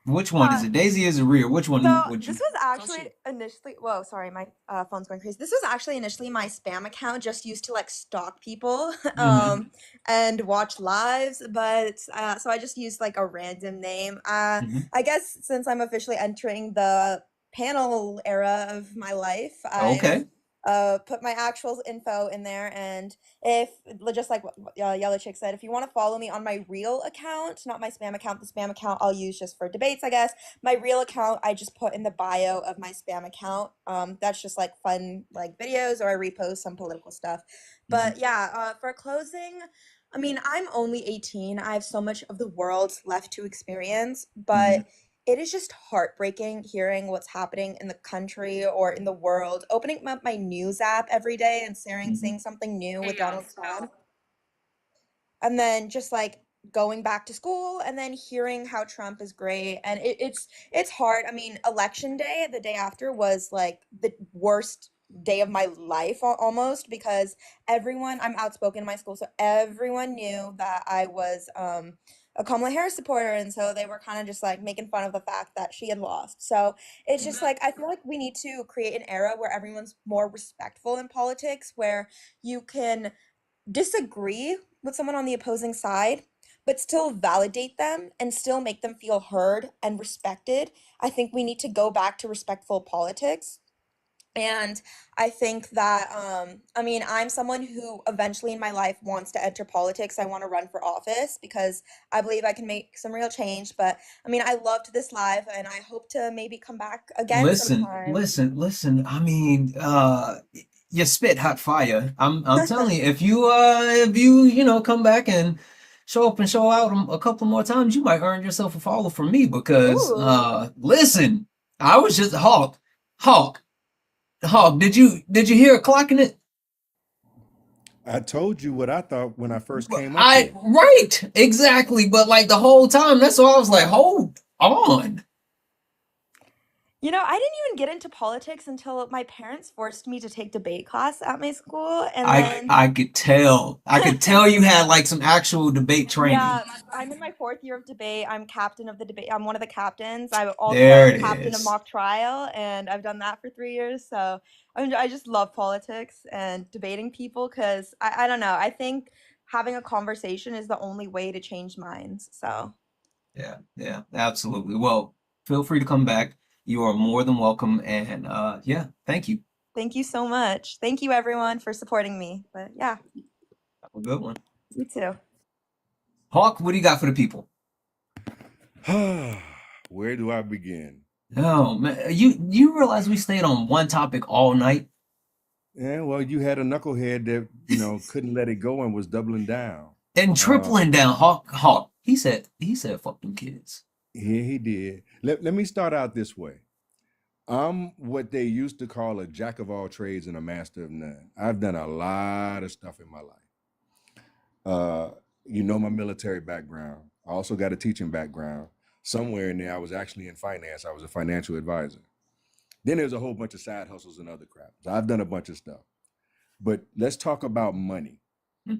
Which one is it? Daisy is it Rhea? Which one So would you? this was actually initially. Whoa, sorry, my phone's going crazy. This was actually initially my spam account, just used to like stalk people, and watch lives. But so I just used like a random name. I guess since I'm officially entering the panel era of my life, Okay. put my actual info in there. And if just like what Yellow Chick said, if you want to follow me on my real account, not my spam account, the spam account I'll use just for debates, I guess. My real account I just put in the bio of my spam account. That's just like fun like videos, or I repost some political stuff. But yeah, for closing, I mean, I'm only 18. I have so much of the world left to experience, but it is just heartbreaking hearing what's happening in the country or in the world. Opening up my news app every day and seeing something new with Donald Trump. And then just like going back to school and then hearing how Trump is great. And it's hard. I mean, election day, the day after, was like the worst day of my life almost, because I'm outspoken in my school, so everyone knew that I was a Kamala Harris supporter, and so they were kind of just like making fun of the fact that she had lost. So it's just like I feel like we need to create an era where everyone's more respectful in politics, where you can disagree with someone on the opposing side, but still validate them and still make them feel heard and respected. I think we need to go back to respectful politics. And I think that, I mean, I'm someone who eventually in my life wants to enter politics. I want to run for office because I believe I can make some real change. But I mean, I loved this live and I hope to maybe come back again sometime. Listen. I mean, you spit hot fire. I'm telling you, if you come back and show up and show out a couple more times, you might earn yourself a follow from me because listen, I was just Hawk. Did you hear a clock in it? I told you what I thought when I first came up I here. right, exactly. But like the whole time, that's why I was like, hold on. You know, I didn't even get into politics until my parents forced me to take debate class at my school, and then I could tell. I could tell you had like some actual debate training. yeah, I'm in my 4th year of debate. I'm captain of the debate. I'm one of the captains. I'm also There it captain of is. mock trial, and I've done that for 3 years. So I just love politics and debating people because I don't know. I think having a conversation is the only way to change minds. So Yeah, absolutely. Well, feel free to come back. You are more than welcome. And yeah, thank you. thank you so much. Thank you everyone for supporting me. But yeah, Have a good one. you too. Hawk, what do you got for the people? Where do I begin? Oh man, you realize we stayed on one topic all night? Yeah, well, you had a knucklehead that couldn't let it go and was doubling down. And tripling down. Hawk. He said fuck them kids. Yeah, he did. Let me start out this way. I'm what they used to call a jack of all trades and a master of none. I've done a lot of stuff in my life. My military background. I also got a teaching background. Somewhere in there, I was actually in finance. I was a financial advisor. Then there's a whole bunch of side hustles and other crap. So I've done a bunch of stuff. But let's talk about money,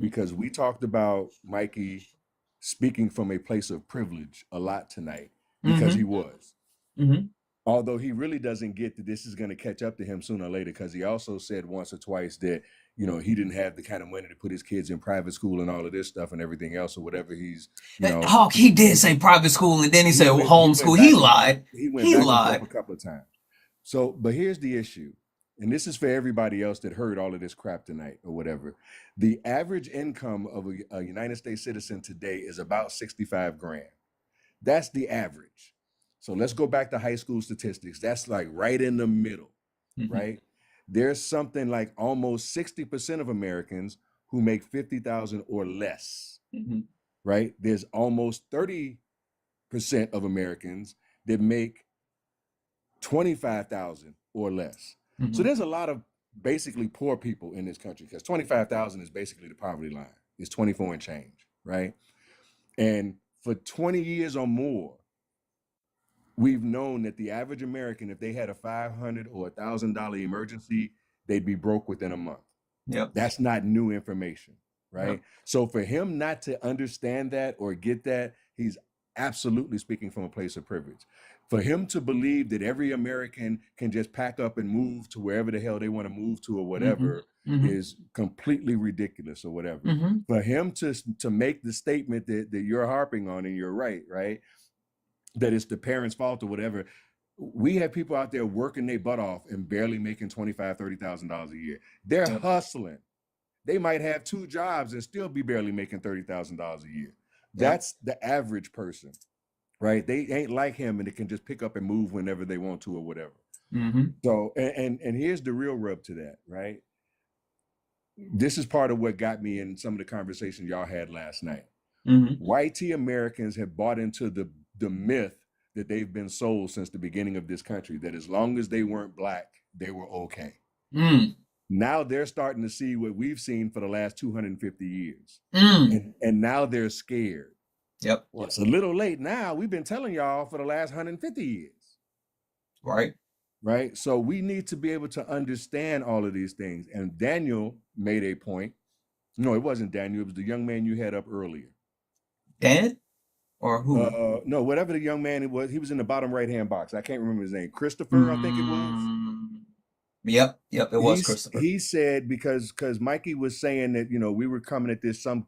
because we talked about Mikey speaking from a place of privilege a lot tonight, because he was. Although he really doesn't get that this is going to catch up to him sooner or later, because he also said once or twice that, he didn't have the kind of money to put his kids in private school and all of this stuff and everything else or whatever Hawk, he did say private school and then he said homeschool. He lied. He went back and forth a couple of times. So, but here's the issue, and this is for everybody else that heard all of this crap tonight or whatever. The average income of a United States citizen today is about 65 grand. That's the average. So let's go back to high school statistics. That's like right in the middle, right? There's something like almost 60% of Americans who make 50,000 or less, right? There's almost 30% of Americans that make 25,000 or less. So there's a lot of basically poor people in this country, because 25,000 is basically the poverty line. It's 24 and change, right? And for 20 years or more, we've known that the average American, if they had a $500 or $1,000 emergency, they'd be broke within a month. Yep. That's not new information, right? Yep. So for him not to understand that or get that, he's absolutely speaking from a place of privilege. For him to believe that every American can just pack up and move to wherever the hell they want to move to or whatever is completely ridiculous or whatever. For him to make the statement that you're harping on, and you're right, that it's the parents' fault or whatever. We have people out there working their butt off and barely making $25,000, $30,000 a year. They're hustling. They might have 2 jobs and still be barely making $30,000 a year. That's the average person, right? They ain't like him, and they can just pick up and move whenever they want to or whatever. So, and here's the real rub to that, right? This is part of what got me in some of the conversations y'all had last night. White T Americans have bought into the myth that they've been sold since the beginning of this country, that as long as they weren't black, they were okay. Now they're starting to see what we've seen for the last 250 years. And now they're scared. Yep. Well, it's a little late now. We've been telling y'all for the last 150 years. Right. So we need to be able to understand all of these things. And Daniel made a point. No, it wasn't Daniel. It was the young man you had up earlier. Dan? Or who? No, whatever the young man it was, he was in the bottom right-hand box. I can't remember his name. Christopher, I think it was. Yep, it was Christopher. He said because Mikey was saying that, we were coming at this some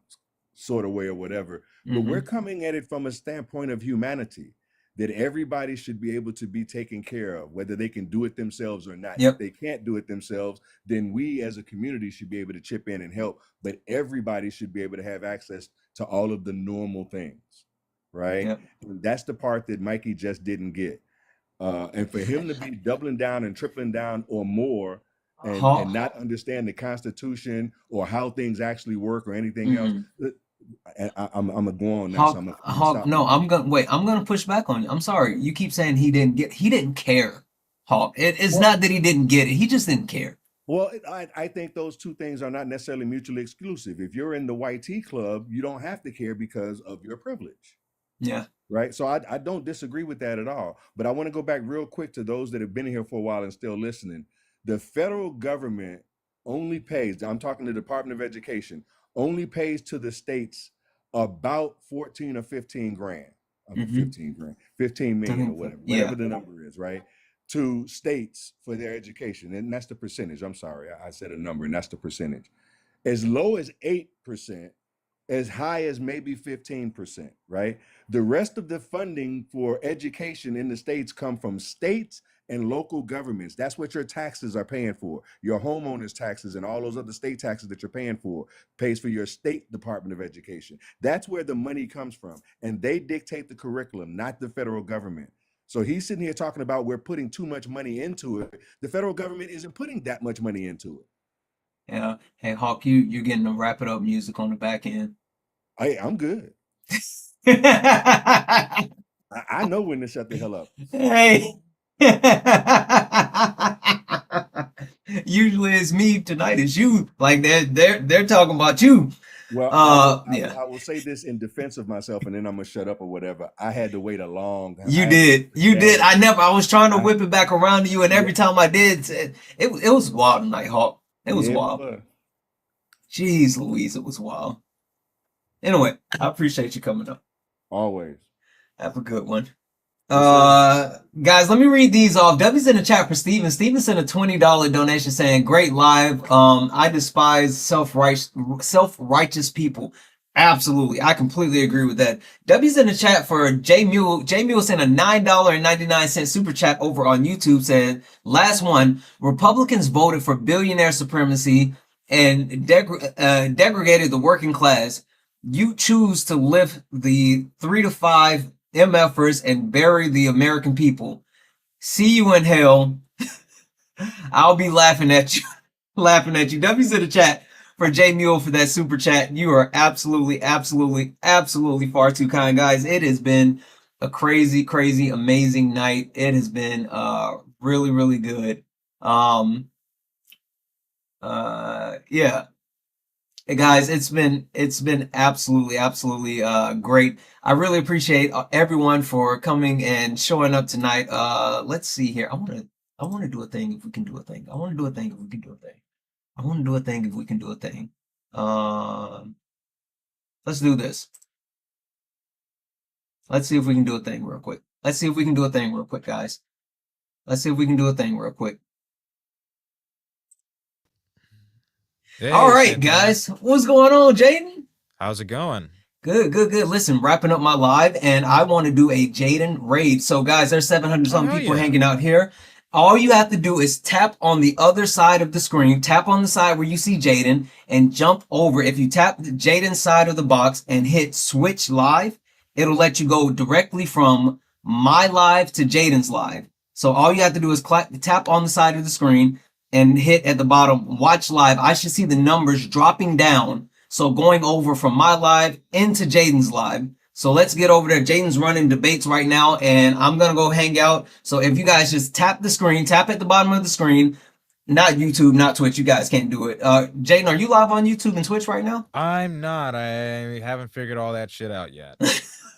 sort of way or whatever, but we're coming at it from a standpoint of humanity, that everybody should be able to be taken care of, whether they can do it themselves or not. If they can't do it themselves, then we as a community should be able to chip in and help, but everybody should be able to have access to all of the normal things. Right. And that's the part that Mikey just didn't get. And for him to be doubling down and tripling down or more and not understand the Constitution or how things actually work or anything else. I'm gonna go on now. I'm gonna push back on you. I'm sorry. You keep saying he didn't care. Hawk. It's not that he didn't get it. He just didn't care. Well, I think those two things are not necessarily mutually exclusive. If you're in the YT club, you don't have to care because of your privilege. Yeah. Right. So I don't disagree with that at all. But I want to go back real quick to those that have been here for a while and still listening. The federal government only pays, I'm talking to the Department of Education, only pays to the states about 14 or 15 grand. Mm-hmm. 15 grand, 15 million or whatever, Yeah. whatever the number is, right? To states for their education. And that's the percentage. I'm sorry. I said a number and that's the percentage. As low as 8%, as high as maybe 15%, right? The rest of the funding for education in the states come from states and local governments. That's what your taxes are paying for. Your homeowners taxes and all those other state taxes that you're paying for pays for your state Department of Education. That's where the money comes from. And they dictate the curriculum, not the federal government. So he's sitting here talking about we're putting too much money into it. The federal government isn't putting that much money into it. Yeah. Hey, Hawk, you're getting the wrap it up music on the back end. Hey, I'm good. I know when to shut the hell up. Hey. Usually it's me. Tonight it's you. Like they're talking about you. Well, I will say this in defense of myself, and then I'm gonna shut up or whatever. I had to wait a long time. You did. I was trying to whip it back around to you, and every time I did, it was wild tonight, Hawk. It was wild. Jeez Louise, it was wild. Anyway, I appreciate you coming up. Always. Have a good one. Guys, let me read these off. W's in the chat for Steven. Steven sent a $20 donation saying, great live. I despise self-righteous people. Absolutely. I completely agree with that. W's in the chat for J Mule. J Mule sent a $9.99 super chat over on YouTube saying, last one, Republicans voted for billionaire supremacy and degraded the working class. You choose to lift the 3 to 5 MFers and bury the American people. See you in hell. I'll be laughing at you. W's in the chat for J Mule for that super chat. You are absolutely far too kind, guys. It has been a crazy, amazing night. It has been really good. Yeah. Hey guys, it's been absolutely great. I really appreciate everyone for coming and showing up tonight. Let's see here. I want to do a thing if we can do a thing. I want to do a thing if we can do a thing. Let's do this. Let's see if we can do a thing real quick. Guys. Let's see if we can do a thing real quick. Hey, all right, Santana. guys. What's going on, Jaden? How's it going? Good. Listen, wrapping up my live, and I want to do a Jaden raid. So, guys, there's 700-something people hanging out here. All you have to do is tap on the other side of the screen. Tap on the side where you see Jaden and jump over. If you tap Jaden's side of the box and hit switch live, it'll let you go directly from my live to Jaden's live. So all you have to do is tap on the side of the screen and hit at the bottom, watch live. I should see the numbers dropping down. So going over from my live into Jaden's live. So let's get over there. Jaden's running debates right now, and I'm going to go hang out. So if you guys just tap the screen, tap at the bottom of the screen, not YouTube, not Twitch. You guys can't do it. Jaden, are you live on YouTube and Twitch right now? I'm not. I haven't figured all that shit out yet.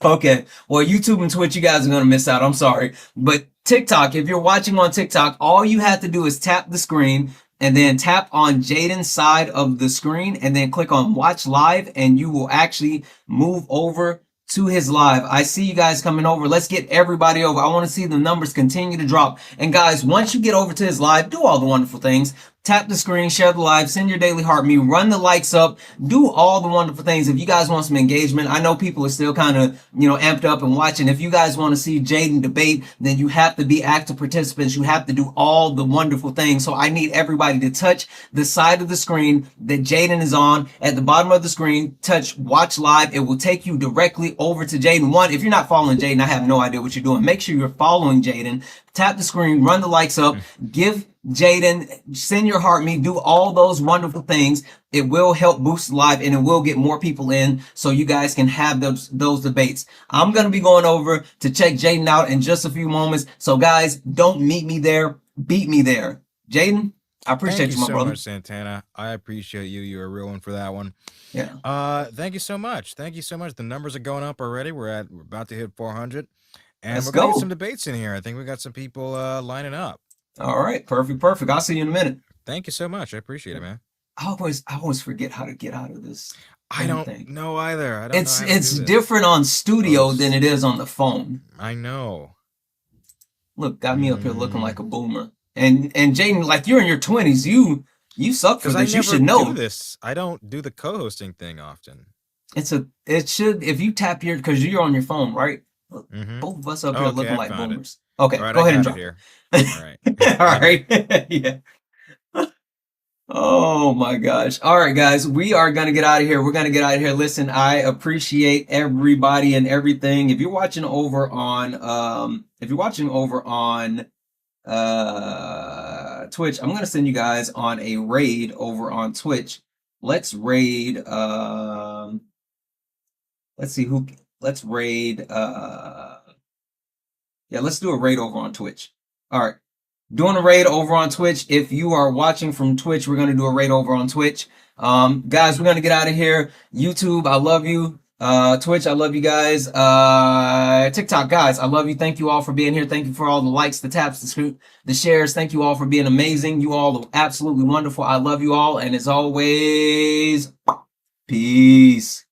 Okay. Well, YouTube and Twitch, you guys are going to miss out. I'm sorry. But TikTok, if you're watching on TikTok, all you have to do is tap the screen and then tap on Jaden's side of the screen and then click on watch live, and you will actually move over to his live. I see you guys coming over. Let's get everybody over. I want to see the numbers continue to drop. And guys, once you get over to his live, do all the wonderful things. Tap the screen, share the live, send your daily heart me, run the likes up, do all the wonderful things. If you guys want some engagement, I know people are still kind of, amped up and watching. If you guys want to see Jaden debate, then you have to be active participants. You have to do all the wonderful things. So I need everybody to touch the side of the screen that Jaden is on. At the bottom of the screen, touch watch live. It will take you directly over to Jaden. One, if you're not following Jaden, I have no idea what you're doing. Make sure you're following Jaden. Tap the screen, run the likes up, give Jaden, send your heart me, do all those wonderful things. It will help boost the live, and it will get more people in so you guys can have those debates. I'm going to be going over to check Jaden out in just a few moments. So guys, don't meet me there, beat me there. Jaden, I appreciate Thank you you, my so brother. much, Santana. I appreciate you. You're a real one for that one. Yeah. Thank you so much. Thank you so much. The numbers are going up already. We're about to hit 400, and Let's we're gonna get some go. debates in here. I think we got some people lining up. All right. Perfect. I'll see you in a minute. Thank you so much. I appreciate it, man. I always forget how to get out of this. I don't thing. know either. I don't know how to It's do this. different on studio than it is on the phone. I know. Look, got me up here looking like a boomer. And Jaden, like you're in your 20s, you suck for Because I this. You never should know. do this. I don't do the co-hosting thing often. It should, if you tap your, because you're on your phone, right? Both of us up here looking like boomers. Okay, all right, go ahead and got drop it here. All right. All right. Yeah. Oh my gosh. All right, guys, we are going to get out of here. We're going to get out of here. Listen, I appreciate everybody and everything. If you're watching over on Twitch, I'm going to send you guys on a raid over on Twitch. Let's raid let's see who let's raid yeah, let's do a raid over on Twitch. All right. Doing a raid over on Twitch. If you are watching from Twitch, we're going to do a raid over on Twitch. Guys, we're going to get out of here. YouTube, I love you. Twitch, I love you guys. TikTok, guys, I love you. Thank you all for being here. Thank you for all the likes, the taps, the shares. Thank you all for being amazing. You all are absolutely wonderful. I love you all. And as always, peace.